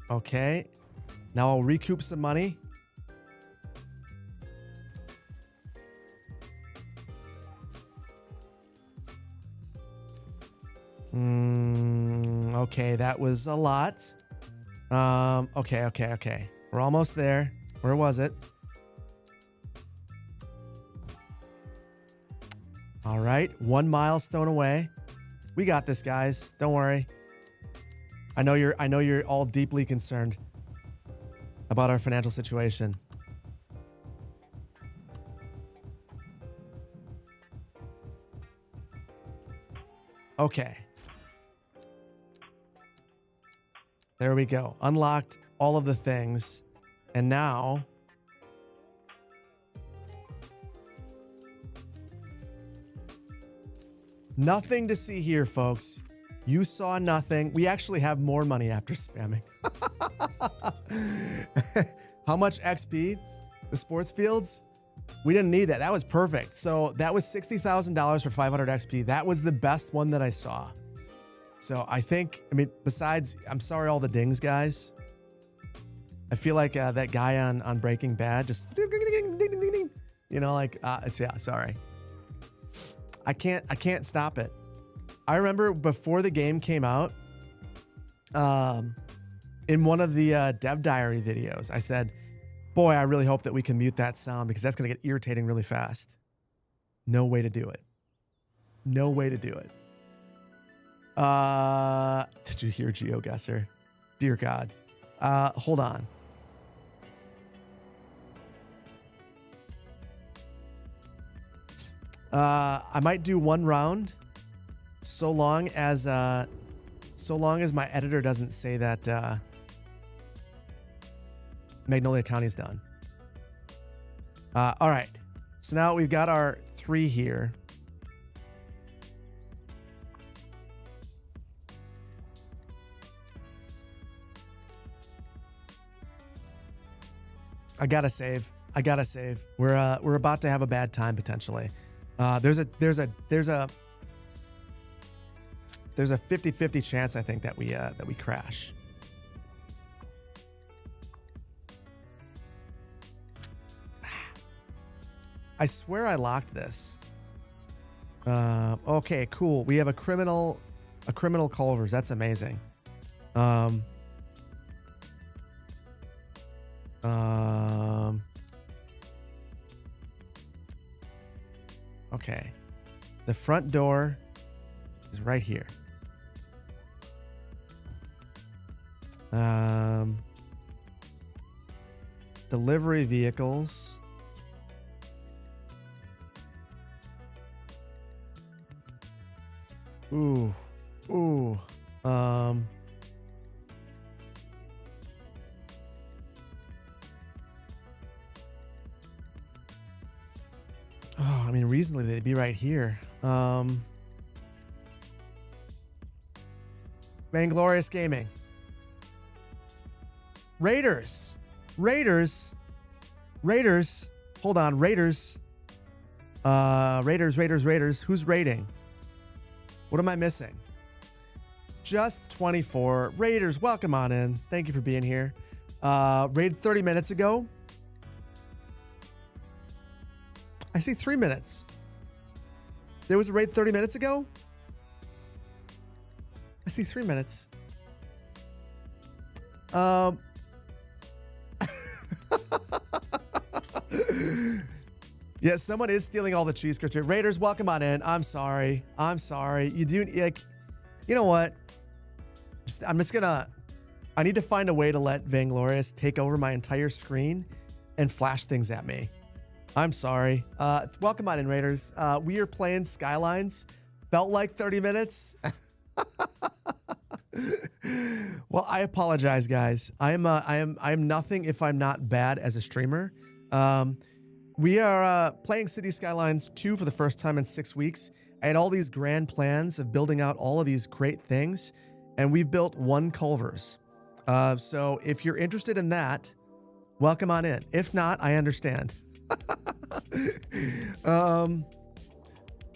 Okay. Now I'll recoup some money. Okay, that was a lot. Okay. We're almost there. Where was it? All right, 1 milestone away. We got this, guys. Don't worry. I know you're all deeply concerned about our financial situation. Okay. There we go. Unlocked all of the things. And now nothing to see here, folks. You saw nothing. We actually have more money after spamming. How much XP? The sports fields? We didn't need that. That was perfect. So that was $60,000 for 500 XP. That was the best one that I saw. So I think, I mean, besides, I'm sorry, all the dings, guys. I feel like that guy on Breaking Bad just, you know, like, yeah, sorry. I can't stop it. I remember before the game came out, in one of the Dev Diary videos, I said, boy, I really hope that we can mute that sound because that's going to get irritating really fast. No way to do it. No way to do it. Did you hear GeoGuessr? Dear God. Hold on. I might do one round so long as my editor doesn't say that Magnolia County is done. All right. So now we've got our 3 here. I gotta save. We're about to have a bad time potentially. There's a 50-50 chance I think that we crash. I swear I locked this. Okay, cool. We have a criminal Culvers. That's amazing. Okay. The front door is right here. Delivery vehicles. Ooh. Oh, I mean, reasonably they'd be right here. Vainglorious Gaming. Raiders. Hold on, Raiders. Raiders. Who's raiding? What am I missing? Just 24. Raiders, welcome on in. Thank you for being here. Raid 30 minutes ago. I see 3 minutes. There was a raid 30 minutes ago? I see 3 minutes. Yeah, someone is stealing all the cheese curds here. Raiders, welcome on in. I'm sorry. You do, like, you know what? I need to find a way to let Vainglorious take over my entire screen and flash things at me. I'm sorry. Welcome on in, Raiders. We are playing Skylines. Felt like 30 minutes. Well, I apologize, guys. I am nothing if I'm not bad as a streamer. We are playing Cities Skylines 2 for the first time in 6 weeks. I had all these grand plans of building out all of these great things, and we've built 1 Culvers. So if you're interested in that, welcome on in. If not, I understand.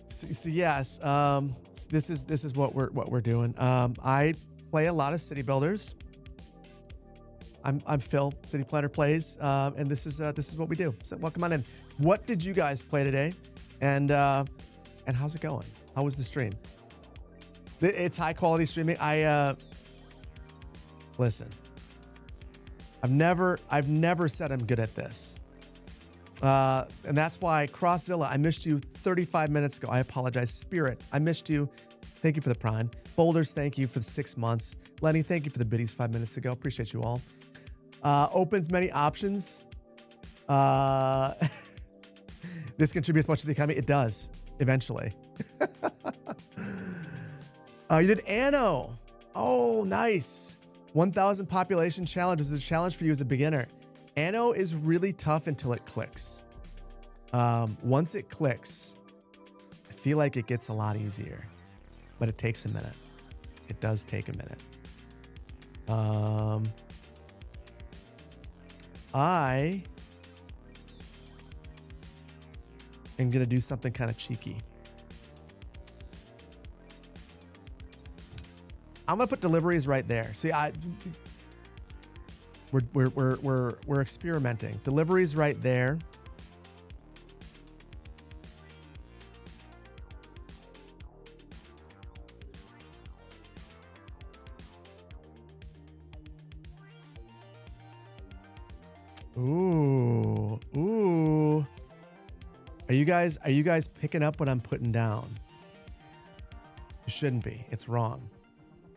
So yes, this is what we're doing. I play a lot of city builders. I'm Phil, City Planner Plays, and this is what we do. So welcome on in. What did you guys play today, and how's it going? How was the stream? It's high quality streaming. Listen. I've never said I'm good at this. And that's why Crosszilla, I missed you 35 minutes ago. I apologize. Spirit, I missed you. Thank you for the prime. Boulders, thank you for the 6 months. Lenny, thank you for the biddies 5 minutes ago. Appreciate you all. Opens many options. This contributes much to the economy. It does, eventually. You did Anno. Oh, nice. 1,000 population challenge was a challenge for you as a beginner. Anno is really tough until it clicks. Once it clicks, I feel like it gets a lot easier, but it takes a minute. It does take a minute. I'm going to do something kind of cheeky. I'm going to put deliveries right there. See, we're experimenting. Deliveries right there. Ooh. Are you guys picking up what I'm putting down? You shouldn't be. It's wrong.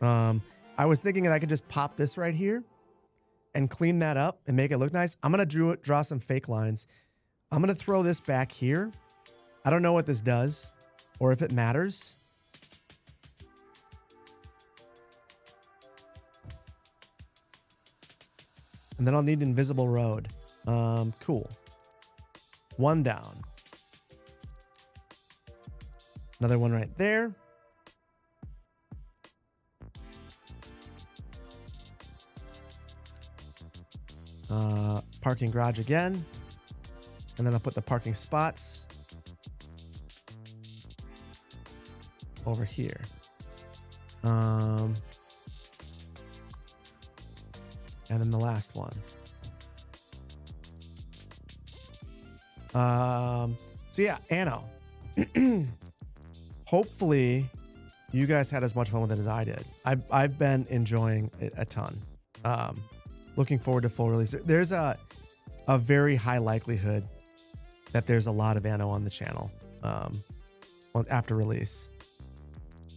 I was thinking that I could just pop this right here and clean that up and make it look nice. I'm going to draw some fake lines. I'm going to throw this back here. I don't know what this does or if it matters. And then I'll need an invisible road. Cool. One down. Another one right there. Parking garage again. And then I'll put the parking spots over here. And then the last one. So yeah, Anno. Hopefully you guys had as much fun with it as I did. I've been enjoying it a ton. Looking forward to full release. There's a very high likelihood that there's a lot of Anno on the channel after release,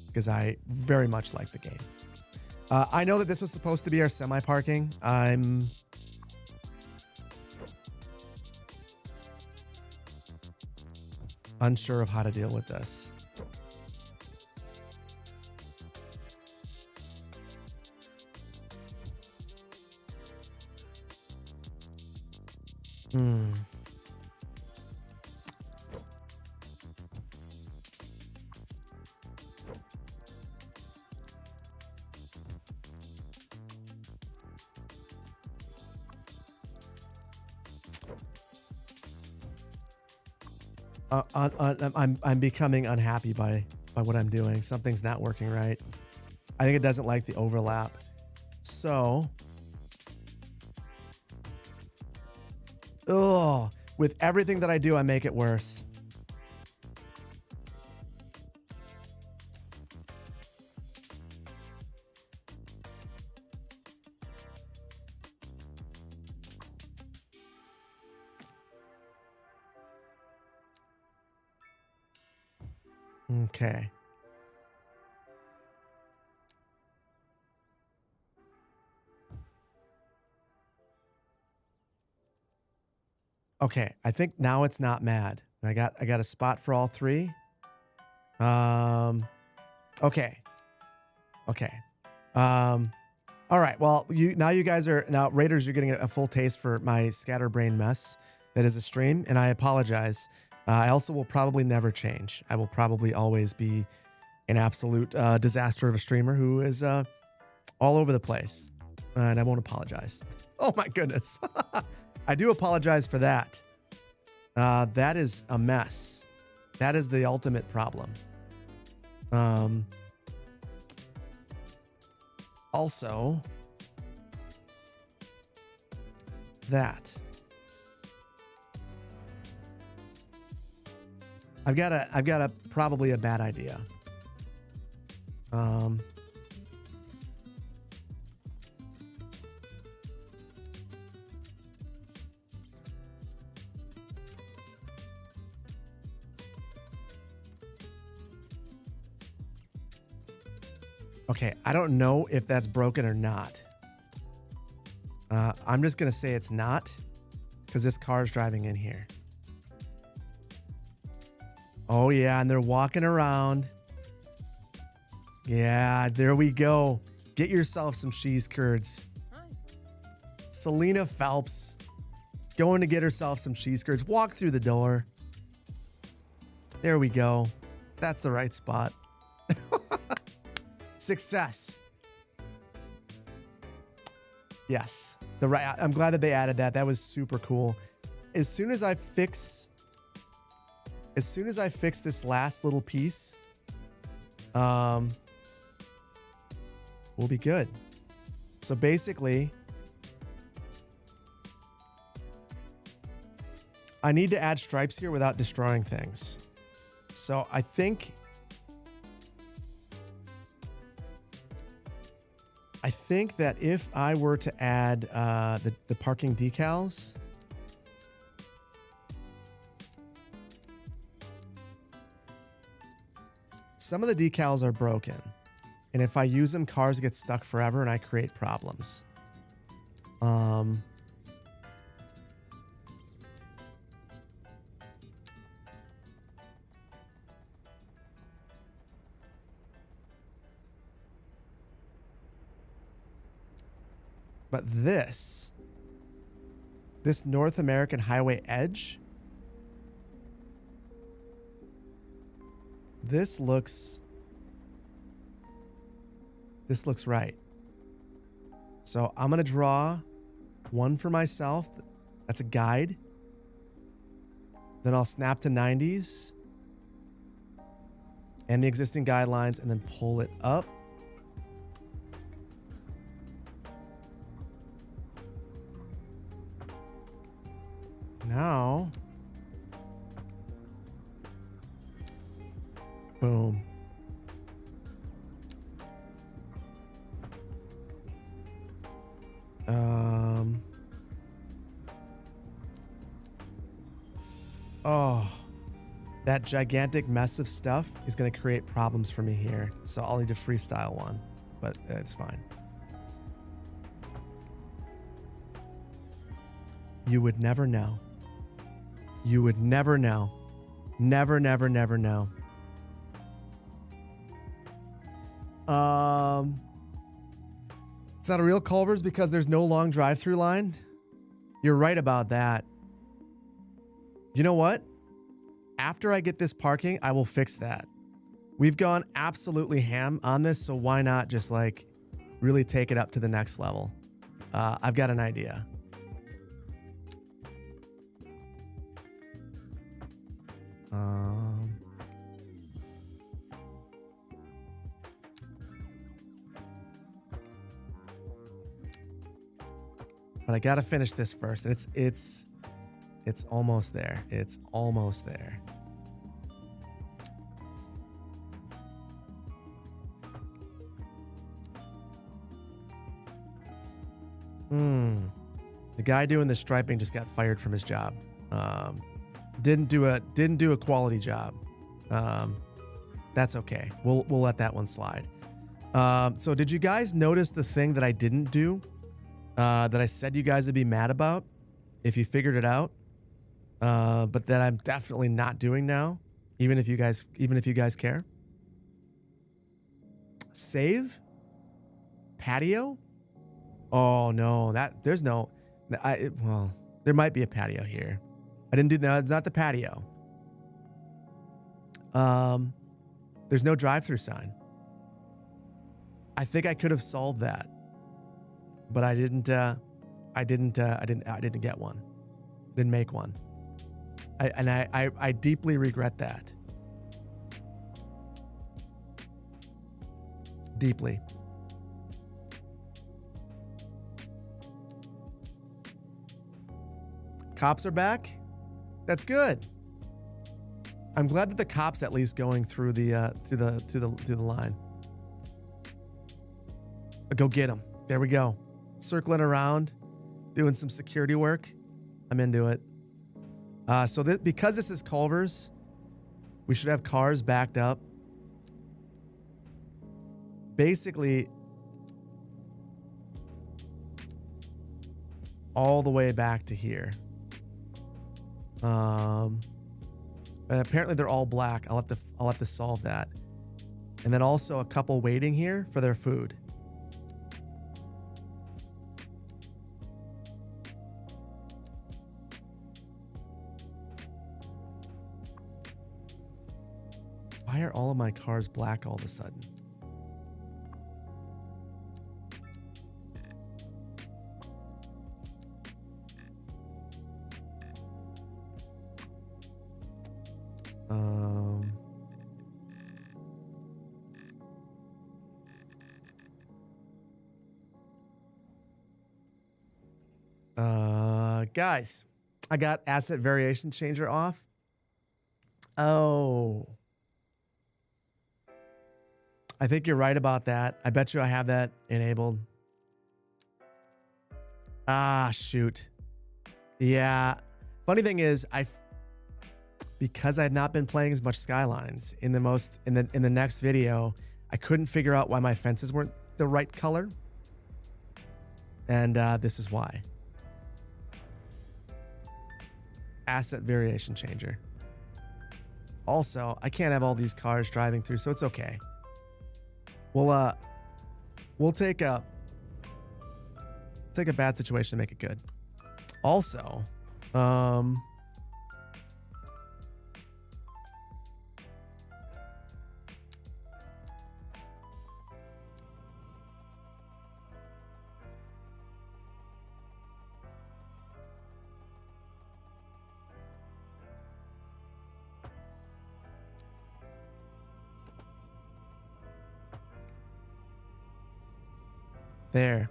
because I very much like the game. I know that this was supposed to be our semi-parking. I'm unsure of how to deal with this. I'm becoming unhappy by what I'm doing. Something's not working right. I think it doesn't like the overlap. So, with everything that I do, I make it worse. Okay. Okay, I think now it's not mad. I got a spot for all three. Okay. All right. Well, you guys are now Raiders. You're getting a full taste for my scatterbrain mess that is a stream, and I apologize. I also will probably never change. I will probably always be an absolute disaster of a streamer who is all over the place, and I won't apologize. Oh my goodness. I do apologize for that. That is a mess. That is the ultimate problem. Also, that I've got a probably a bad idea. Okay, I don't know if that's broken or not. I'm just gonna say it's not, because this car's driving in here. Oh yeah, and they're walking around. Yeah, there we go. Get yourself some cheese curds. Hi. Selena Phelps going to get herself some cheese curds. Walk through the door. There we go. That's the right spot. Success. Yes. I'm glad that they added that. That was super cool. As soon as I fix as soon as I fix this last little piece, we'll be good. So basically, I need to add stripes here without destroying things. So I think that if I were to add the parking decals, some of the decals are broken. And if I use them, cars get stuck forever and I create problems. But this North American Highway Edge, this looks right. So I'm going to draw one for myself. That's a guide. Then I'll snap to 90s and the existing guidelines and then pull it up. Now, boom. Oh, that gigantic mess of stuff is going to create problems for me here. So I'll need to freestyle one, but it's fine. You would never know. You would never know. Never, never, never know. It's not a real Culvers because there's no long drive-through line. You're right about that. You know what? After I get this parking, I will fix that. We've gone absolutely ham on this, so why not just like really take it up to the next level? I've got an idea. But I gotta finish this first. And it's almost there. It's almost there. The guy doing the striping just got fired from his job. Didn't do a quality job. That's okay. We'll let that one slide. So did you guys notice the thing that I didn't do? That I said you guys would be mad about if you figured it out, but that I'm definitely not doing now, even if you guys care. Save patio. Oh no, there's no. Well, there might be a patio here. I didn't do that. It's not the patio. There's no drive-through sign. I think I could have solved that. But I didn't get one. Didn't make one. I deeply regret that. Deeply. Cops are back. That's good. I'm glad that the cops at least going through the line. Go get them. There we go. Circling around, doing some security work. I'm into it. So because this is Culvers, we should have cars backed up. Basically, all the way back to here. And apparently they're all black. I'll have to solve that. And then also a couple waiting here for their food. Why are all of my cars black all of a sudden? Um, guys, I got asset variation changer off. Oh, I think you're right about that. I bet you I have that enabled. Ah, shoot. Yeah. Funny thing is, because I've not been playing as much Skylines in the next video, I couldn't figure out why my fences weren't the right color. And this is why. Asset variation changer. Also, I can't have all these cars driving through, so it's okay. We'll take a bad situation to make it good. Also, there.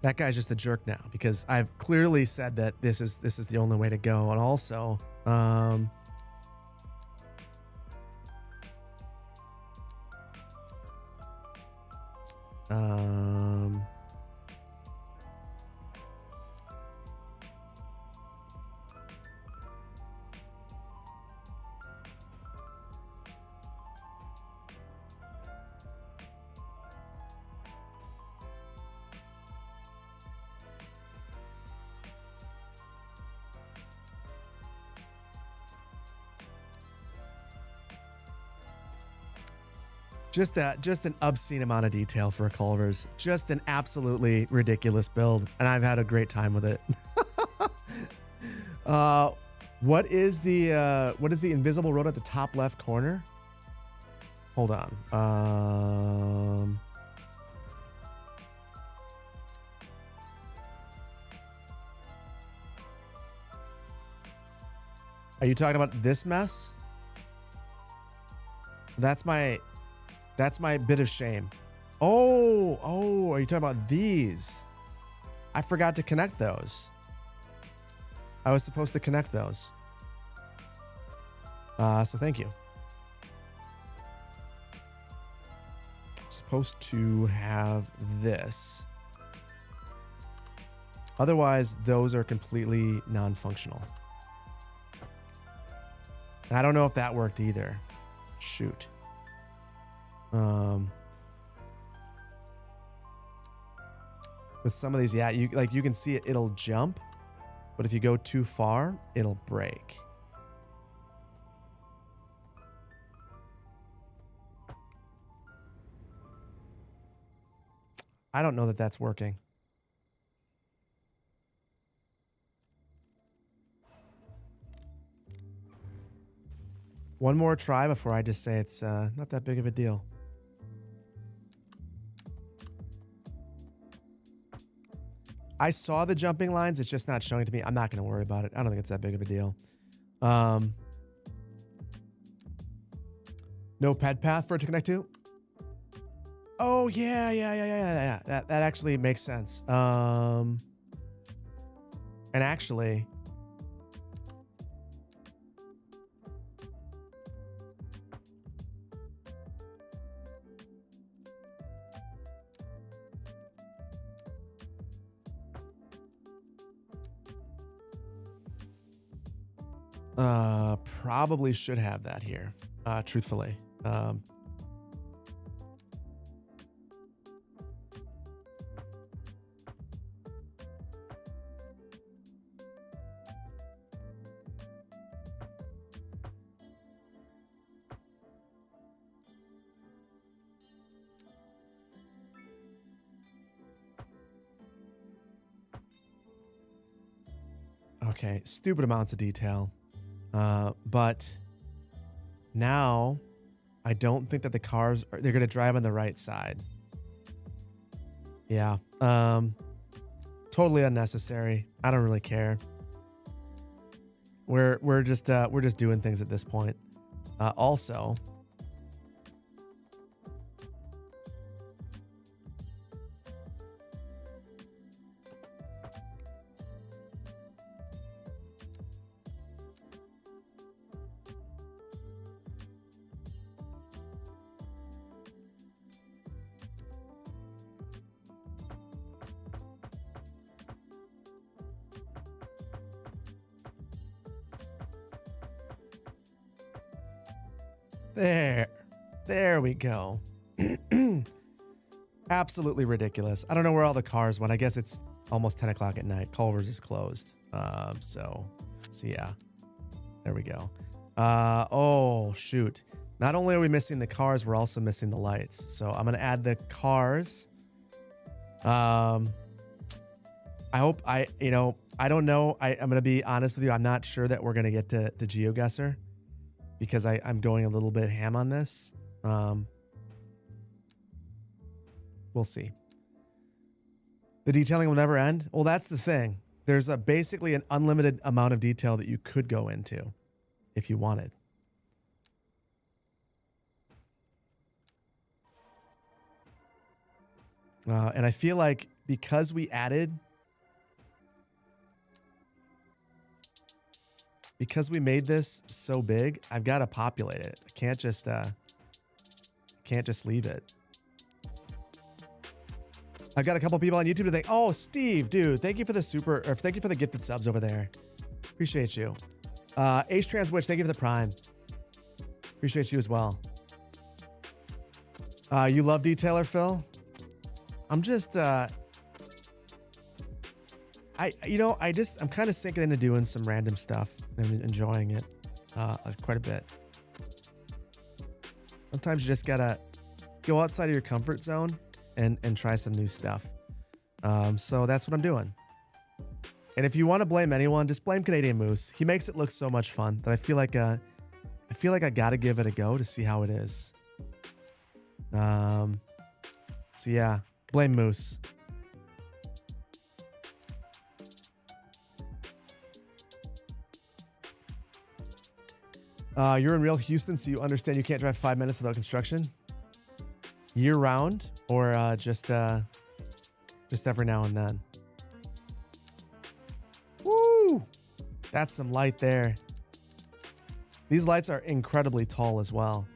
That guy's just a jerk now because I've clearly said that this is the only way to go. And also, just an obscene amount of detail for a Culvers. Just an absolutely ridiculous build, and I've had a great time with it. What is the invisible road at the top left corner? Hold on. Are you talking about this mess? That's my bit of shame. Oh, are you talking about these? I forgot to connect those. I was supposed to connect those. So thank you. I'm supposed to have this. Otherwise, those are completely non-functional. And I don't know if that worked either. Shoot. With some of these, yeah, you can see it'll jump, but if you go too far, it'll break. I don't know that that's working. One more try before I just say it's not that big of a deal. I saw the jumping lines. It's just not showing it to me. I'm not going to worry about it. I don't think it's that big of a deal. No ped path for it to connect to. Oh, yeah. That actually makes sense. And actually, probably should have that here, truthfully. Okay, stupid amounts of detail. But now I don't think that the cars they're going to drive on the right side. Yeah. Totally unnecessary. I don't really care. We're just doing things at this point. Also, there we go. Absolutely ridiculous. I don't know where all the cars went. I guess it's almost 10 o'clock at night. Culvers is closed. So yeah, there we go. Oh shoot. Not only are we missing the cars, we're also missing the lights. So I'm going to add the cars. I hope I don't know. I'm going to be honest with you. I'm not sure that we're going to get to GeoGuessr because I'm going a little bit ham on this. We'll see. The detailing will never end. Well, that's the thing. There's basically an unlimited amount of detail that you could go into if you wanted. And I feel like because we made this so big, I've got to populate it. I can't just leave it. I've got a couple people on YouTube to thank. Oh, Steve, dude, thank you for the thank you for the gifted subs over there. Appreciate you. H Trans Witch, thank you for the prime. Appreciate you as well. You love detailer, Phil? I'm just I'm kind of sinking into doing some random stuff and enjoying it quite a bit. Sometimes you just gotta go outside of your comfort zone and try some new stuff. So that's what I'm doing. And if you want to blame anyone, just blame Canadian Moose. He makes it look so much fun that I feel like I gotta give it a go to see how it is. So yeah, blame Moose. You're in real Houston, so you understand you can't drive 5 minutes without construction? Year round, or just every now and then? Woo! That's some light there. These lights are incredibly tall as well.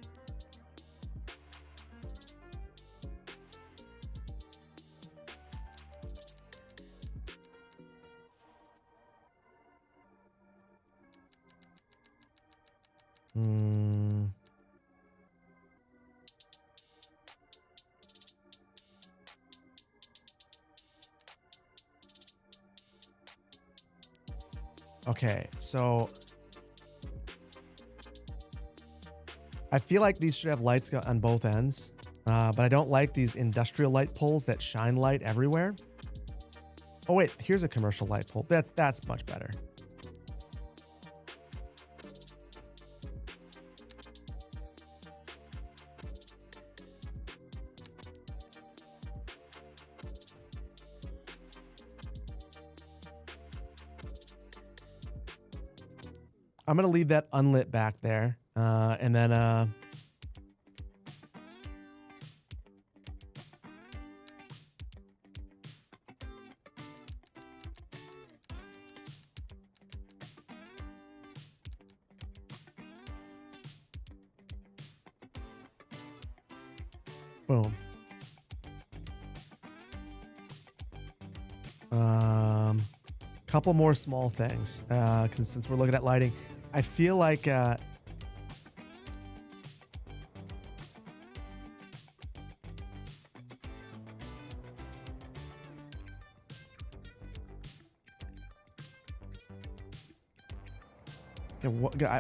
Okay, so I feel like these should have lights on both ends, but I don't like these industrial light poles that shine light everywhere. Oh wait, here's a commercial light pole. That's much better. I'm going to leave that unlit back there. And then, boom. Couple more small things. Since we're looking at lighting, I feel like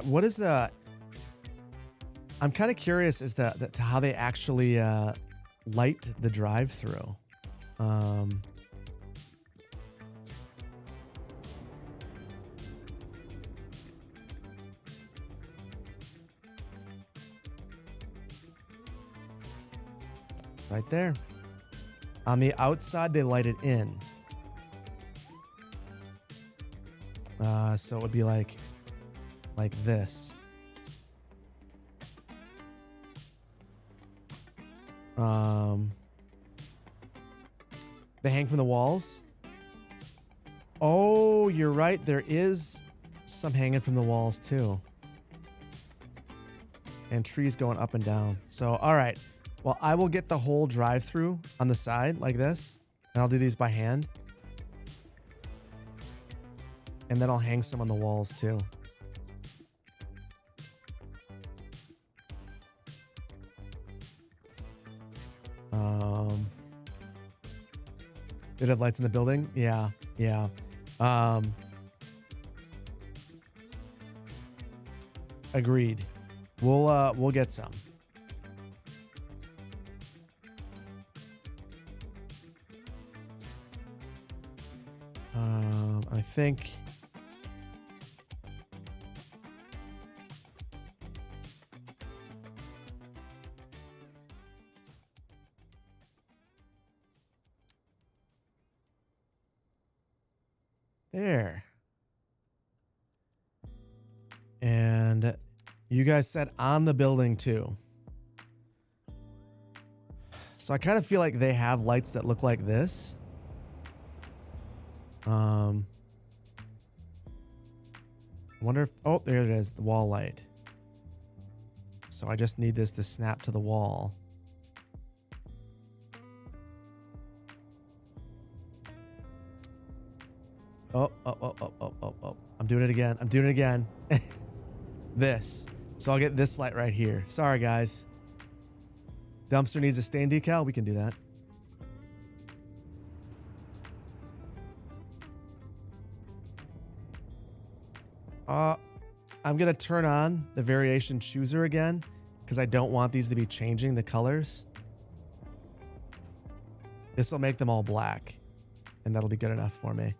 what is the? I'm kind of curious as to how they actually light the drive-through. Right there. On the outside, they light it in. So it would be like this. They hang from the walls. Oh, you're right. There is some hanging from the walls too. And trees going up and down. So, all right. Well, I will get the whole drive-through on the side like this. And I'll do these by hand. And then I'll hang some on the walls too. Did it have lights in the building? Yeah, yeah. Agreed. We'll get some. I think. There. And you guys said on the building too. So I kind of feel like they have lights that look like this. I wonder if, oh, there it is, the wall light. So I just need this to snap to the wall. Oh. I'm doing it again. This. So I'll get this light right here. Sorry, guys. Dumpster needs a stain decal. We can do that. I'm going to turn on the variation chooser again because I don't want these to be changing the colors. This will make them all black, and that'll be good enough for me.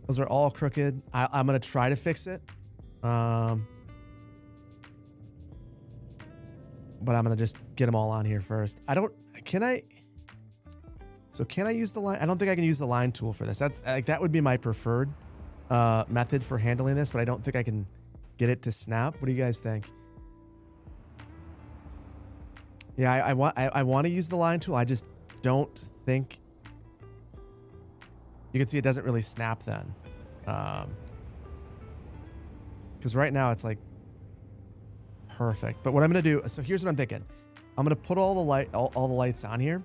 Those are all crooked. I'm going to try to fix it. But I'm going to just get them all on here first. Can I use the line? I don't think I can use the line tool for this. That would be my preferred method for handling this, but I don't think I can get it to snap. What do you guys think? Yeah, I want to use the line tool. I just don't think. You can see it doesn't really snap then. Because right now it's like perfect. But what I'm going to do, so here's what I'm thinking. I'm going to put all the lights on here.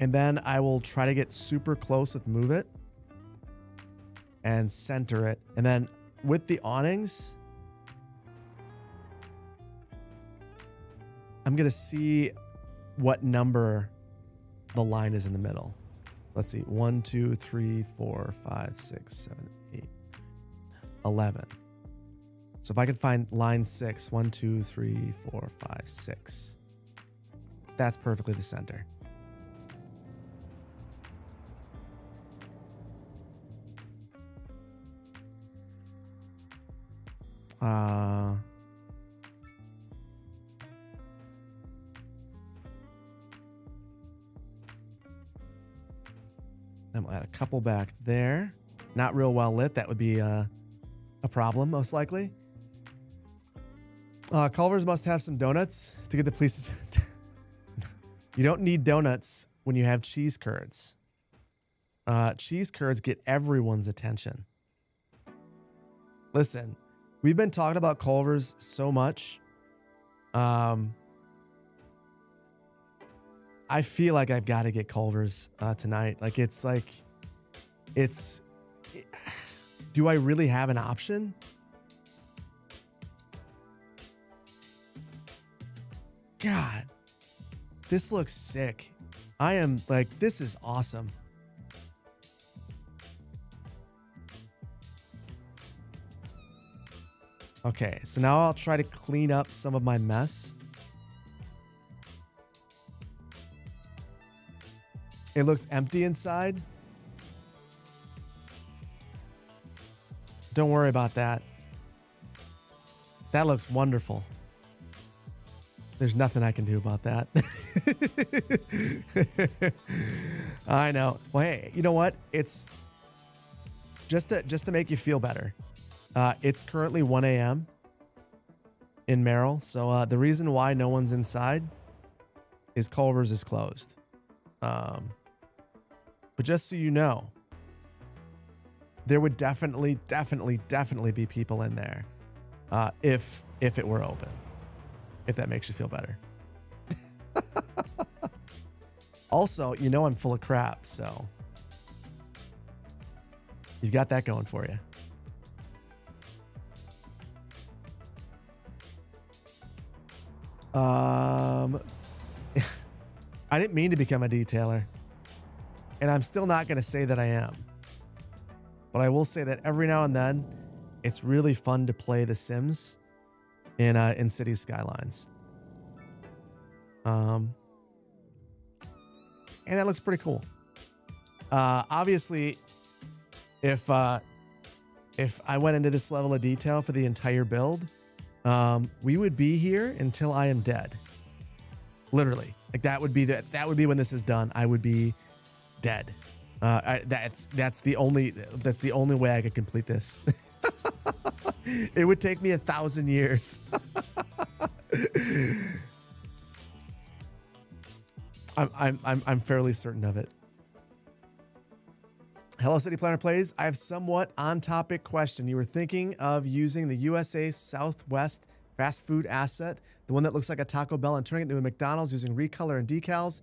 And then I will try to get super close with Move It and center it. And then with the awnings, I'm going to see what number the line is in the middle. Let's see. 1, 2, 3, 4, 5, 6, 7, 8, 11. So if I could find line 6, 1, 2, 3, 4, 5, 6. That's perfectly the center. Then we'll add a couple back there. Not real well lit. That would be a problem, most likely. Culvers must have some donuts to get the police. You don't need donuts when you have cheese curds. Cheese curds get everyone's attention. Listen, we've been talking about Culvers so much. I feel like I've got to get Culvers tonight. Do I really have an option? God, this looks sick. I am like, this is awesome. Okay, so now I'll try to clean up some of my mess. It looks empty inside. Don't worry about that. That looks wonderful. There's nothing I can do about that. I know. Well, hey, you know what? It's just to make you feel better. It's currently 1 a.m. in Merrill. So the reason why no one's inside is Culvers is closed. But just so you know, there would definitely be people in there if it were open. If that makes you feel better. Also, you know I'm full of crap, so you've got that going for you. I didn't mean to become a detailer, and I'm still not going to say that I am. But I will say that every now and then, it's really fun to play The Sims in Cities Skylines. And that looks pretty cool. Obviously, if I went into this level of detail for the entire build, we would be here until I am dead. Literally, like that would be when this is done. I would be dead. That's the only way I could complete this. It would take me 1,000 years. I'm fairly certain of it. Hello, City Planner Plays. I have somewhat on-topic question. You were thinking of using the USA Southwest fast food asset, the one that looks like a Taco Bell, and turning it into a McDonald's using recolor and decals,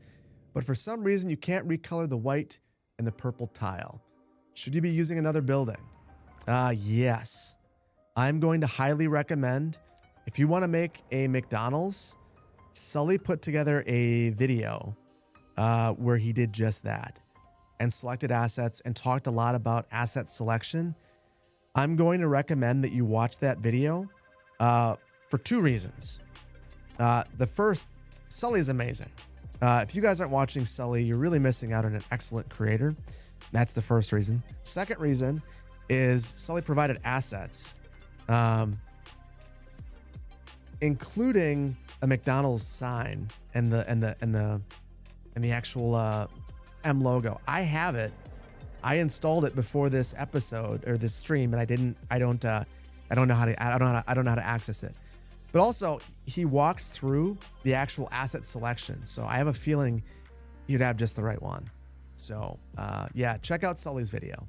but for some reason you can't recolor the white and the purple tile. Should you be using another building? Yes. I'm going to highly recommend, if you want to make a McDonald's, Sully put together a video where he did just that and selected assets and talked a lot about asset selection. I'm going to recommend that you watch that video for two reasons. The first, Sully is amazing. If you guys aren't watching Sully, you're really missing out on an excellent creator. That's the first reason. Second reason is Sully provided assets, including a McDonald's sign and the actual M logo. I have it. I installed it before this episode or this stream, and I don't know how to access it. But also, he walks through the actual asset selection, so I have a feeling you'd have just the right one. So yeah, check out Sully's video.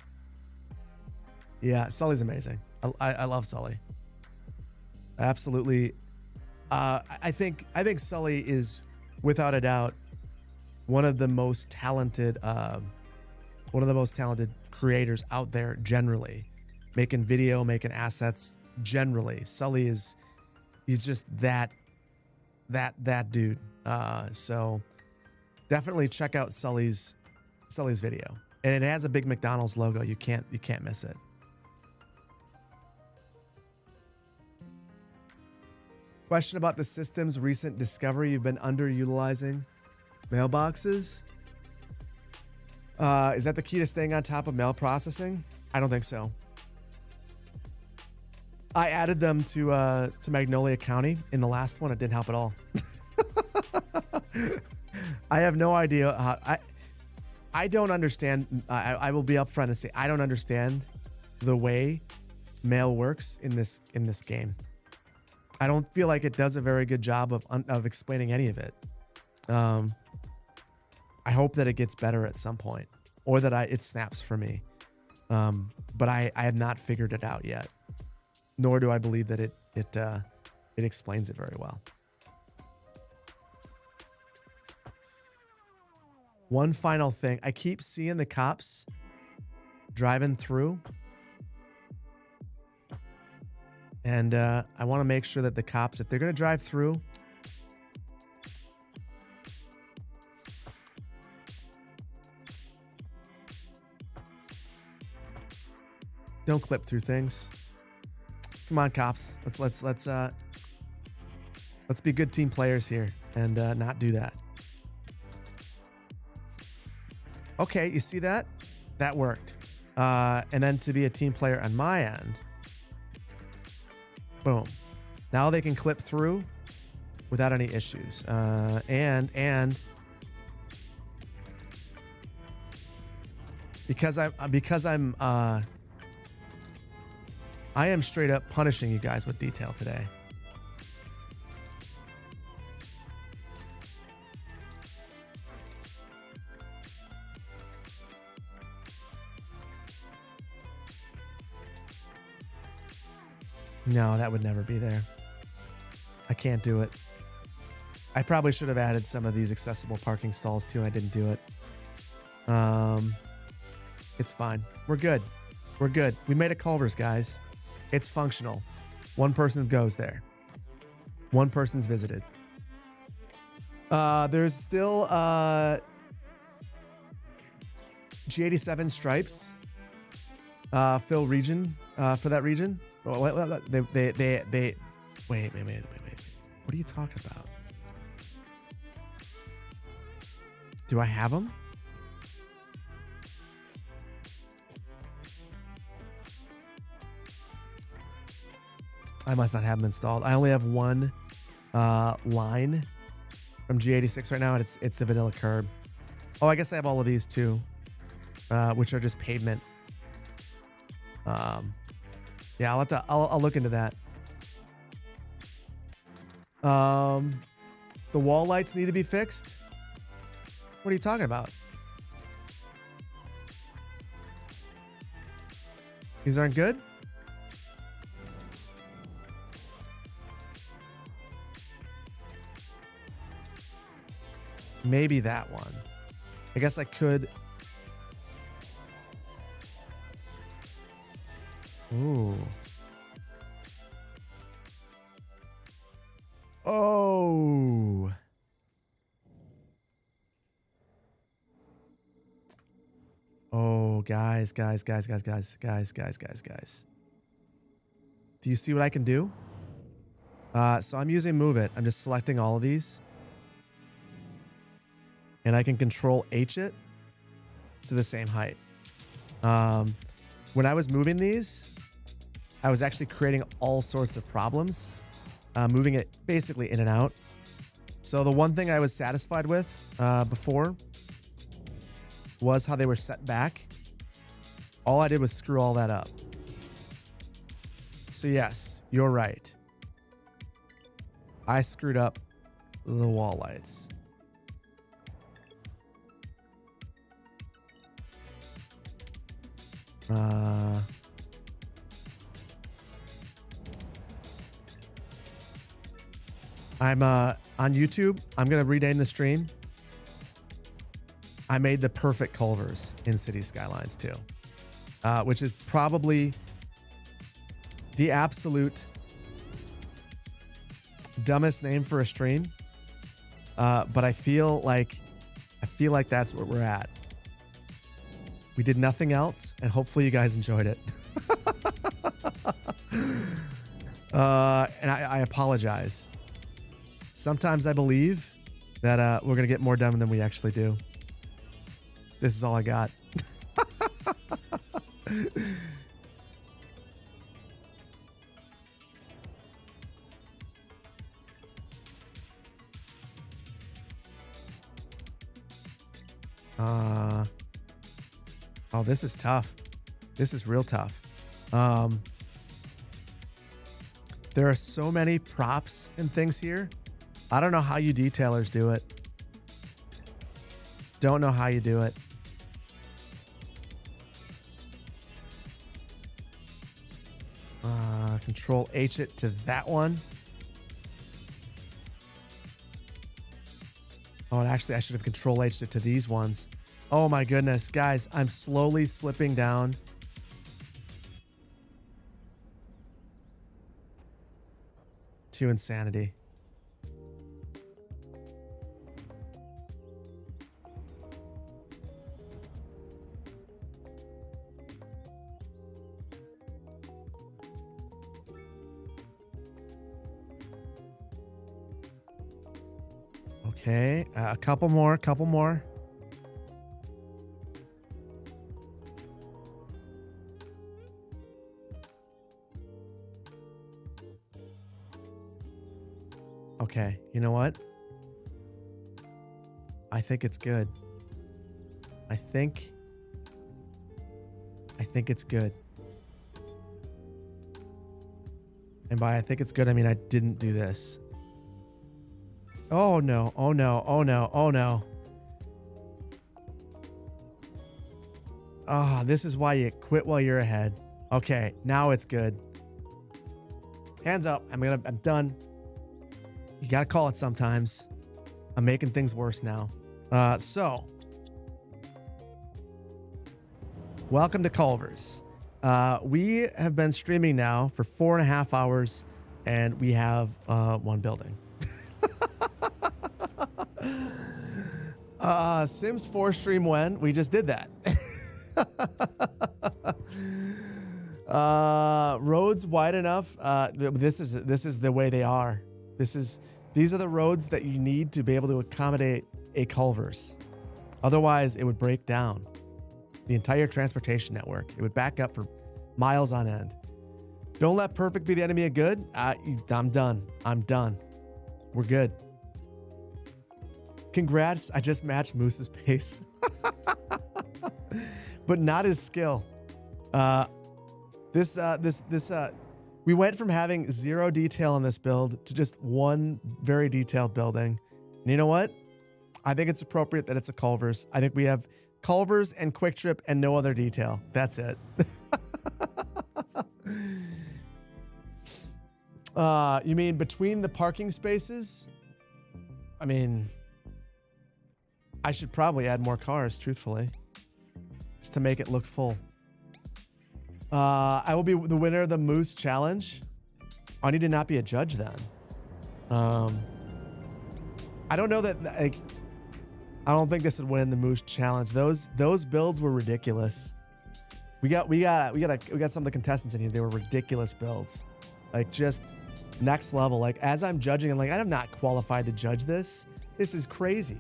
Yeah, Sully's amazing. I love Sully. Absolutely. I think Sully is, without a doubt, one of the most talented creators out there generally, making video, making assets generally. Sully he's just that dude. So definitely check out Sully's video, and it has a big McDonald's logo. You can't miss it. Question about the system's recent discovery. You've been underutilizing mailboxes. Is that the key to staying on top of mail processing? I don't think so. I added them to Magnolia County in the last one. It didn't help at all. I have no idea how. I don't understand. I will be upfront and say I don't understand the way mail works in this game. I don't feel like it does a very good job of explaining any of it. I hope that it gets better at some point, or that it snaps for me. But I have not figured it out yet, nor do I believe that it explains it very well. One final thing, I keep seeing the cops driving through, and I want to make sure that the cops, if they're going to drive through, don't clip through things. Come on, cops. Let's be good team players here and not do that. Okay, you see that? That worked. And then to be a team player on my end, boom. Now they can clip through without any issues. And because I am straight up punishing you guys with detail today. No, that would never be there. I can't do it. I probably should have added some of these accessible parking stalls too. I didn't do it. It's fine. We're good. We're good. We made a Culvers, guys. It's functional. One person goes there. One person's visited. There's still G87 stripes. Fill region for that region. Wait. What are you talking about? Do I have them? I must not have them installed. I only have one line from G86 right now, and it's the vanilla curb. Oh, I guess I have all of these too, which are just pavement. Yeah, I'll look into that. The wall lights need to be fixed. What are you talking about? These aren't good? Maybe that one. I guess I could. Ooh. Oh. Oh, guys. Do you see what I can do? So I'm using Move It. I'm just selecting all of these. And I can control H it to the same height. When I was moving these, I was actually creating all sorts of problems, moving it basically in and out. So the one thing I was satisfied with before was how they were set back. All I did was screw all that up. So yes, you're right. I screwed up the wall lights. I'm on YouTube. I'm gonna rename the stream. I made the perfect Culvers in Cities Skylines too, which is probably the absolute dumbest name for a stream. But I feel like that's where we're at. We did nothing else, and hopefully you guys enjoyed it. And I apologize. Sometimes I believe that we're going to get more done than we actually do. This is all I got. Oh, this is tough. This is real tough. There are so many props and things here. I don't know how you detailers do it. Don't know how you do it. Control H it to that one. Oh, and actually I should have Control H'd it to these ones. Oh my goodness, guys, I'm slowly slipping down. To insanity. Okay, a couple more. Okay, you know what? I think it's good. I think it's good. And by I think it's good, I mean I didn't do this. Oh no, oh no, oh no, oh no. Ah, this is why you quit while you're ahead. Okay, now it's good. Hands up. I'm done. You gotta call it sometimes. I'm making things worse now. So welcome to Culvers. We have been streaming now for 4.5 hours, and we have one building. Sims 4 stream when? We just did that. Roads wide enough. This is the way they are. These are the roads that you need to be able to accommodate a Culvers. Otherwise, it would break down. The entire transportation network. It would back up for miles on end. Don't let perfect be the enemy of good. I'm done. I'm done. We're good. Congrats. I just matched Moose's pace. But not his skill. We went from having 0 detail in this build to just one very detailed building. And you know what? I think it's appropriate that it's a Culvers. I think we have Culvers and Quick Trip and no other detail. That's it. You mean between the parking spaces? I mean, I should probably add more cars, truthfully, just to make it look full. I will be the winner of the Moose Challenge. I need to not be a judge then. I don't know that, like, I don't think this would win the Moose Challenge. Those builds were ridiculous. We got some of the contestants in here. They were ridiculous builds, like just next level. Like as I'm judging, I'm like, I'm not qualified to judge this. This is crazy.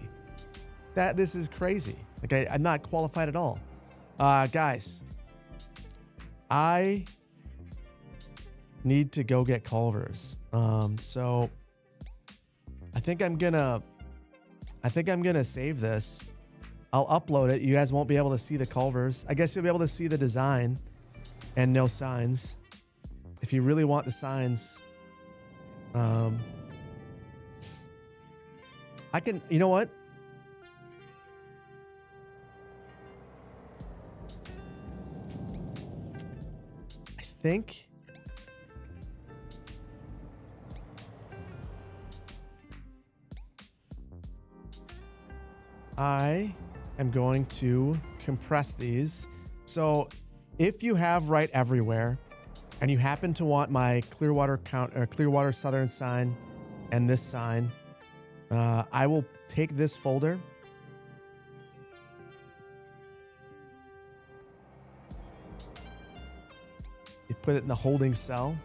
This is crazy. Like I'm not qualified at all. Guys, I need to go get Culvers. So I think I'm gonna save this. I'll upload it. You guys won't be able to see the Culvers. I guess you'll be able to see the design and no signs. If you really want the signs, I can, you know what? I think I am going to compress these. So if you have right everywhere and you happen to want my Clearwater Southern sign and this sign, I will take this folder. You put it in the holding cell.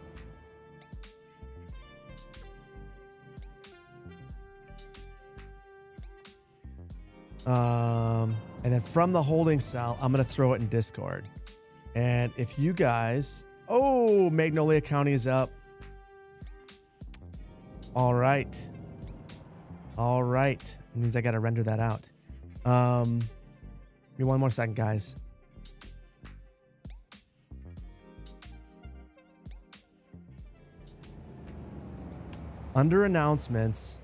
And then from the holding cell, I'm going to throw it in Discord. And if you guys, oh, Magnolia County is up. All right. All right. It means I got to render that out. Give me one more second, guys. Under announcements,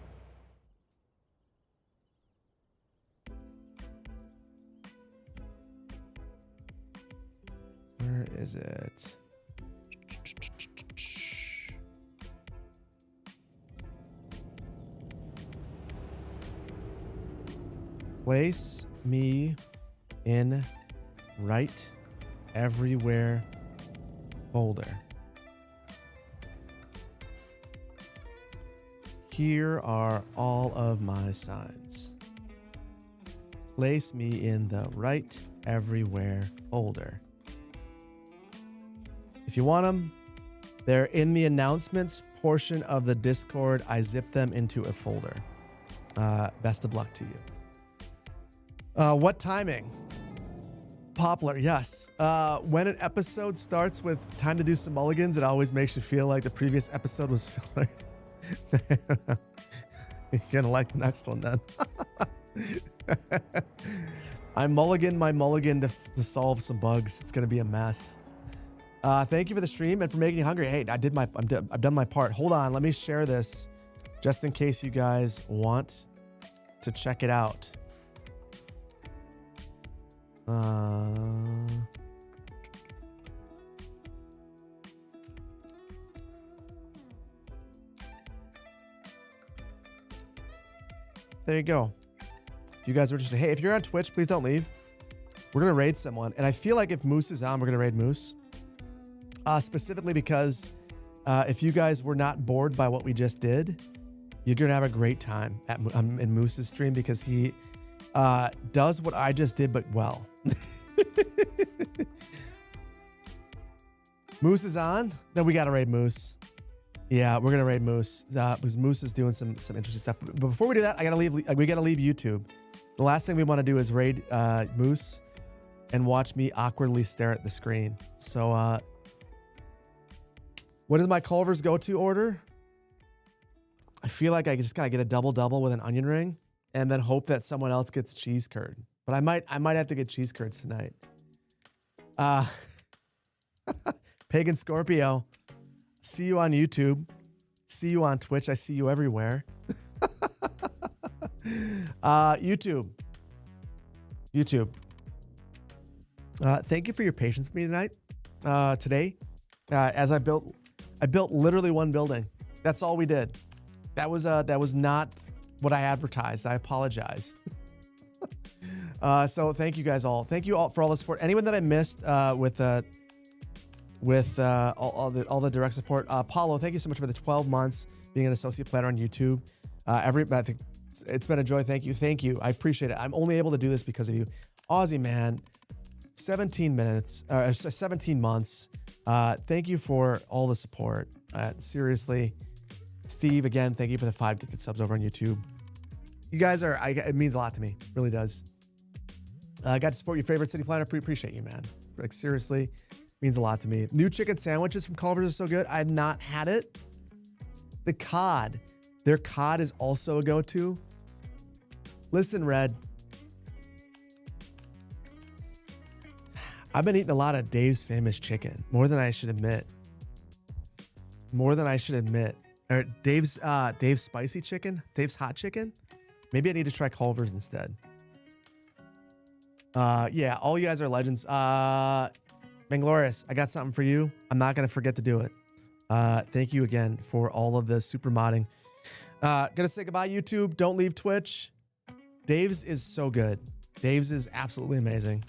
where is it? Place me in right everywhere folder. Here are all of my signs. Place me in the right everywhere folder. If you want them, they're in the announcements portion of the Discord. I zip them into a folder. Best of luck to you. What timing? Poplar, yes. When an episode starts with time to do some mulligans, it always makes you feel like the previous episode was filler. You're gonna like the next one then. I mulligan my mulligan to solve some bugs. It's gonna be a mess. Thank you for the stream and for making you hungry. Hey, I've done my part. Hold on, let me share this just in case you guys want to check it out. There you go. If you guys are interested, hey, if you're on Twitch, please don't leave. We're gonna raid someone, and I feel like if Moose is on, we're gonna raid Moose. Specifically because if you guys were not bored by what we just did, you're gonna have a great time in Moose's stream because he does what I just did, but well. Moose is on, then we gotta raid Moose. Yeah, we're gonna raid Moose because Moose is doing some interesting stuff. But before we do that, we gotta leave YouTube. The last thing we want to do is raid Moose and watch me awkwardly stare at the screen. So, what is my Culvers go-to order? I feel like I just gotta get a double with an onion ring, and then hope that someone else gets cheese curd. But I might have to get cheese curds tonight. Pagan Scorpio, see you on YouTube. See you on Twitch. I see you everywhere. YouTube. Thank you for your patience with me tonight. Today, as I built literally one building. That's all we did. That was not what I advertised. I apologize. So thank you guys all. Thank you all for all the support. Anyone that I missed with all the direct support. Paulo, thank you so much for the 12 months being an associate planner on YouTube. I think it's been a joy. Thank you. I appreciate it. I'm only able to do this because of you. Aussie man, 17 months. Thank you for all the support. Seriously. Steve, again, thank you for the 5 gifted subs over on YouTube. You guys it means a lot to me. Really does. I got to support your favorite city planner. Appreciate you, man. Like, seriously, means a lot to me. New chicken sandwiches from Culvers are so good. I've not had it. The cod. Their cod is also a go-to. Listen, Red. I've been eating a lot of Dave's Famous Chicken. More than I should admit. Or Dave's Spicy Chicken. Dave's Hot Chicken. Maybe I need to try Culver's instead. Yeah, all you guys are legends. Manglorious, I got something for you. I'm not going to forget to do it. Thank you again for all of the super modding. Gonna say goodbye, YouTube. Don't leave Twitch. Dave's is so good. Dave's is absolutely amazing.